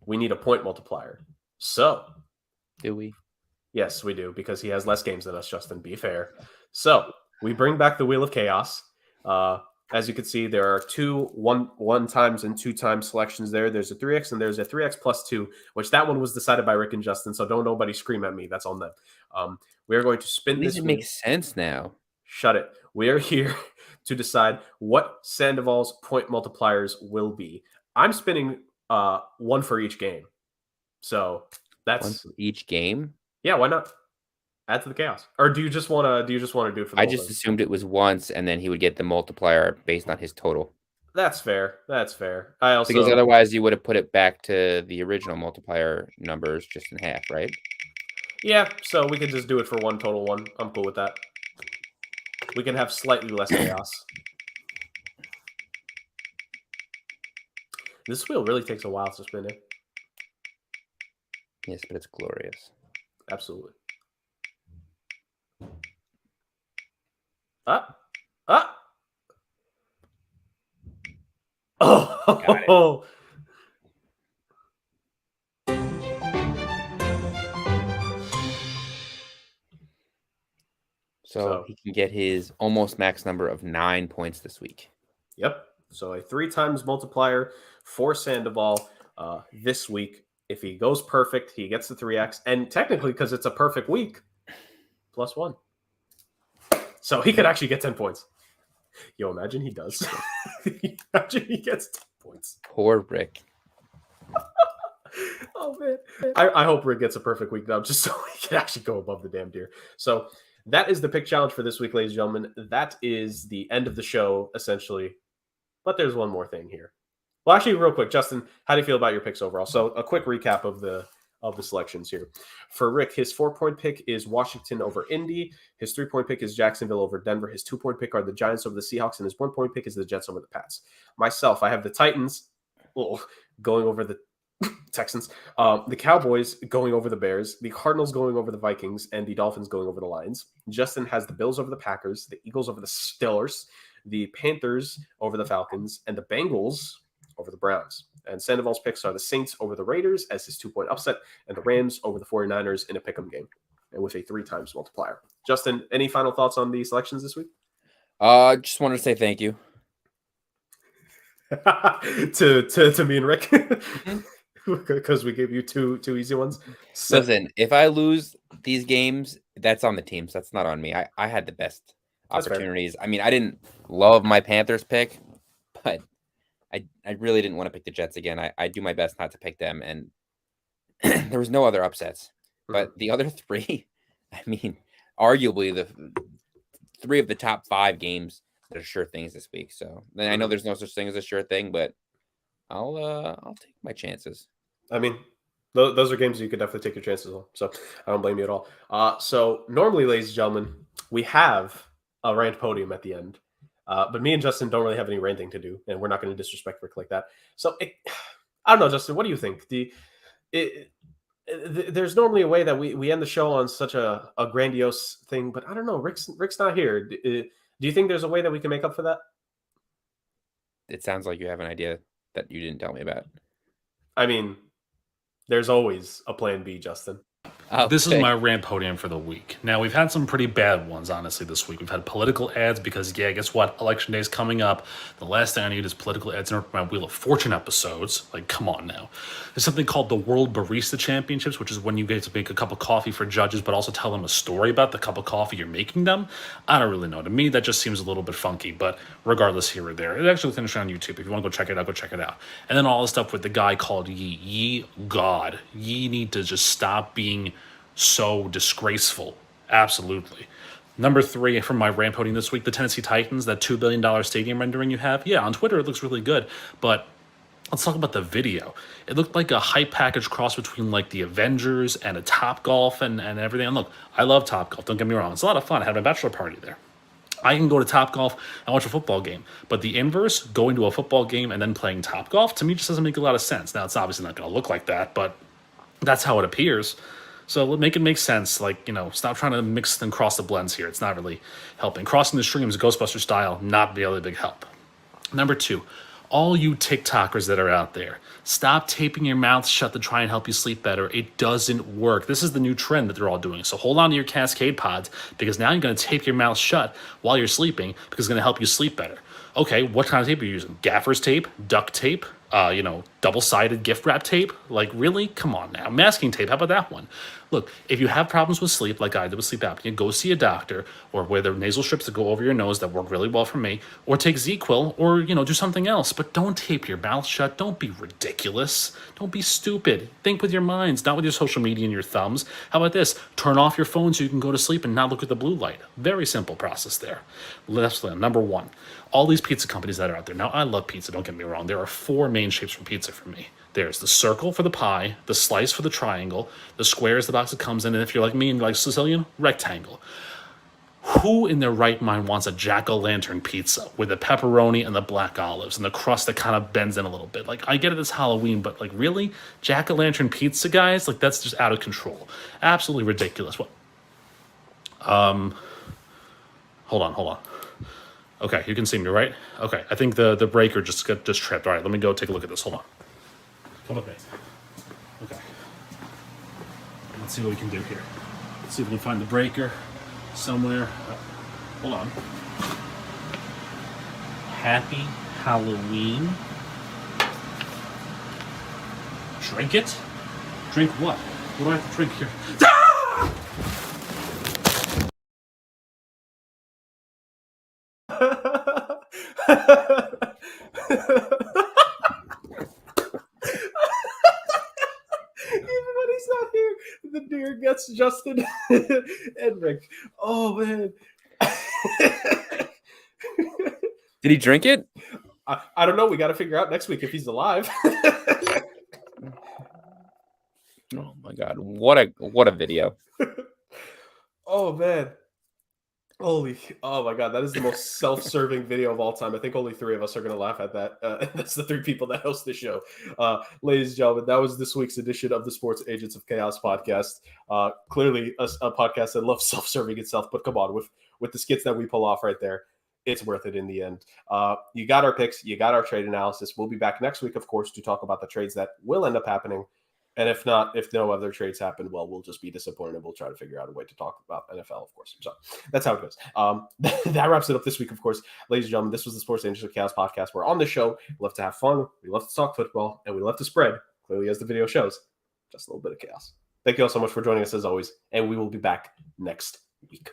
we need a point multiplier. So do we? Yes, we do, because he has less games than us, Justin. Be fair. So we bring back the Wheel of Chaos. As you can see, there are two one times and 2 times selections there. There's a 3x and there's a 3x plus 2, which that one was decided by Rick and Justin, so don't nobody scream at me. That's on them. We're going to spin At least this it wheel. makes sense now. Shut it. We are here to decide what Sandoval's point multipliers will be. I'm spinning one for each game. So that's One for each game. yeah, why not? Add to the chaos. Or do you just want to do it for the I whole just thing? assumed it was once, and then he would get the multiplier based on his total. That's fair. That's fair. I also Because otherwise, you would have put it back to the original multiplier numbers just in half, right? yeah, so we could just do it for one total one. I'm cool with that. We can have slightly less chaos. This wheel really takes a while to spin it. Yes, but it's glorious. Absolutely. Oh! So he can get his almost max number of 9 points this week. Yep. So a 3 times multiplier for Sandoval this week. If he goes perfect, he gets the 3x. And technically, because it's a perfect week, +1. So he could actually get 10 points. Yo, imagine he does. Imagine he gets 10 points. Poor Rick. Oh, man. I hope Rick gets a perfect week now just so he can actually go above the damn deer. So that is the pick challenge for this week, ladies and gentlemen. That is the end of the show, essentially. But there's one more thing here. Well, actually, real quick, Justin, how do you feel about your picks overall? So a quick recap of the selections here. For Rick, his 4-point pick is Washington over Indy. His 3-point pick is Jacksonville over Denver. His 2-point pick are the Giants over the Seahawks. And his 1-point pick is the Jets over the Pats. Myself, I have the Titans going over the Texans, the Cowboys going over the Bears, the Cardinals going over the Vikings, and the Dolphins going over the Lions. Justin has the Bills over the Packers, the Eagles over the Steelers, the Panthers over the Falcons, and the Bengals over the Browns. And Sandoval's picks are the Saints over the Raiders as his 2-point upset, and the Rams over the 49ers in a pick'em game, and with a 3 times multiplier. Justin, any final thoughts on the selections this week? Just wanted to say thank you. to me and Rick. Because we gave you two easy ones. So, listen, if I lose these games, that's on the teams. That's not on me. I had the best opportunities. I mean, I didn't love my Panthers pick, but I really didn't want to pick the Jets again. I do my best not to pick them, and there was no other upsets. But the other 3, I mean, arguably the 3 of the top 5 games that are sure things this week. So then I know there's no such thing as a sure thing, but I'll take my chances. I mean, those are games you could definitely take your chances on. So I don't blame you at all. So normally, ladies and gentlemen, we have a rant podium at the end. But me and Justin don't really have any ranting to do, and we're not going to disrespect Rick like that. So I don't know, Justin, what do you think? There's normally a way that we end the show on such a grandiose thing, but I don't know. Rick's not here. Do you think there's a way that we can make up for that? It sounds like you have an idea that you didn't tell me about. I mean, there's always a plan B, Justin. This is my rant podium for the week. Now, we've had some pretty bad ones, honestly, this week. We've had political ads because, guess what? Election day is coming up. The last thing I need is political ads in my Wheel of Fortune episodes. Like, come on now. There's something called the World Barista Championships, which is when you get to make a cup of coffee for judges, but also tell them a story about the cup of coffee you're making them. I don't really know. To me, that just seems a little bit funky, but regardless, here or there. It actually finished on YouTube. If you want to go check it out, go check it out. And then all the stuff with the guy called Yee. Yee, God. Yee need to just stop being so disgraceful. Absolutely. Number 3 from my rant podium this week, the Tennessee Titans, that $2 billion stadium rendering you have. Yeah, on Twitter it looks really good, but let's talk about the video. It looked like a hype package cross between like the Avengers and a Topgolf and everything. And look, I love Topgolf, don't get me wrong. It's a lot of fun. I had my bachelor party there. I can go to Topgolf and watch a football game, but the inverse, going to a football game and then playing Topgolf, to me just doesn't make a lot of sense. Now, it's obviously not going to look like that, but that's how it appears. So make it make sense. Like, stop trying to mix and cross the blends here. It's not really helping. Crossing the streams, Ghostbuster style, not really a big help. Number 2, all you TikTokers that are out there, stop taping your mouth shut to try and help you sleep better. It doesn't work. This is the new trend that they're all doing. So hold on to your Cascade pods, because now you're going to tape your mouth shut while you're sleeping, because it's going to help you sleep better. Okay, what kind of tape are you using? Gaffer's tape? Duct tape? Double-sided gift wrap tape? Like, really? Come on now. Masking tape, how about that one? Look, if you have problems with sleep, like I did with sleep apnea, go see a doctor, or wear the nasal strips that go over your nose that work really well for me, or take ZQuil, or, do something else. But don't tape your mouth shut. Don't be ridiculous. Don't be stupid. Think with your minds, not with your social media and your thumbs. How about this? Turn off your phone so you can go to sleep and not look at the blue light. Very simple process there. That's number one. All these pizza companies that are out there. Now, I love pizza, don't get me wrong. There are 4 main shapes for pizza for me. There's the circle for the pie, the slice for the triangle, the square is the box it comes in, and if you're like me and you like Sicilian, rectangle. Who in their right mind wants a jack-o'-lantern pizza with the pepperoni and the black olives and the crust that kind of bends in a little bit? Like, I get it, it's Halloween, but like, really? Jack-o'-lantern pizza, guys? Like, that's just out of control. Absolutely ridiculous. What? Hold on. Okay, you can see me, right? Okay, I think the breaker just tripped. All right, let me go take a look at this. Hold on. Come with me. Okay. Let's see what we can do here. Let's see if we can find the breaker somewhere. Hold on. Happy Halloween. Drink it? Drink what? What do I have to drink here? Even when he's not here, the deer gets Justin and Rick. Oh man. Did he drink it? I don't know. We got to figure out next week if he's alive. Oh my god! What a video! Oh man. Oh my god, that is the most self-serving video of all time. I think only 3 of us are going to laugh at that. That's the 3 people that host the show. Ladies and gentlemen, that was this week's edition of the Sports Agents of Chaos podcast. Clearly a podcast that loves self-serving itself, but come on, with the skits that we pull off right there, it's worth it in the end. You got our picks, you got our trade analysis. We'll be back next week, of course, to talk about the trades that will end up happening. And if no other trades happen, well, we'll just be disappointed. We'll try to figure out a way to talk about NFL, of course. So that's how it goes. That wraps it up this week, of course. Ladies and gentlemen, this was the Sports Agents of Chaos podcast. We're on the show. We love to have fun. We love to talk football. And we love to spread, clearly as the video shows, just a little bit of chaos. Thank you all so much for joining us as always. And we will be back next week.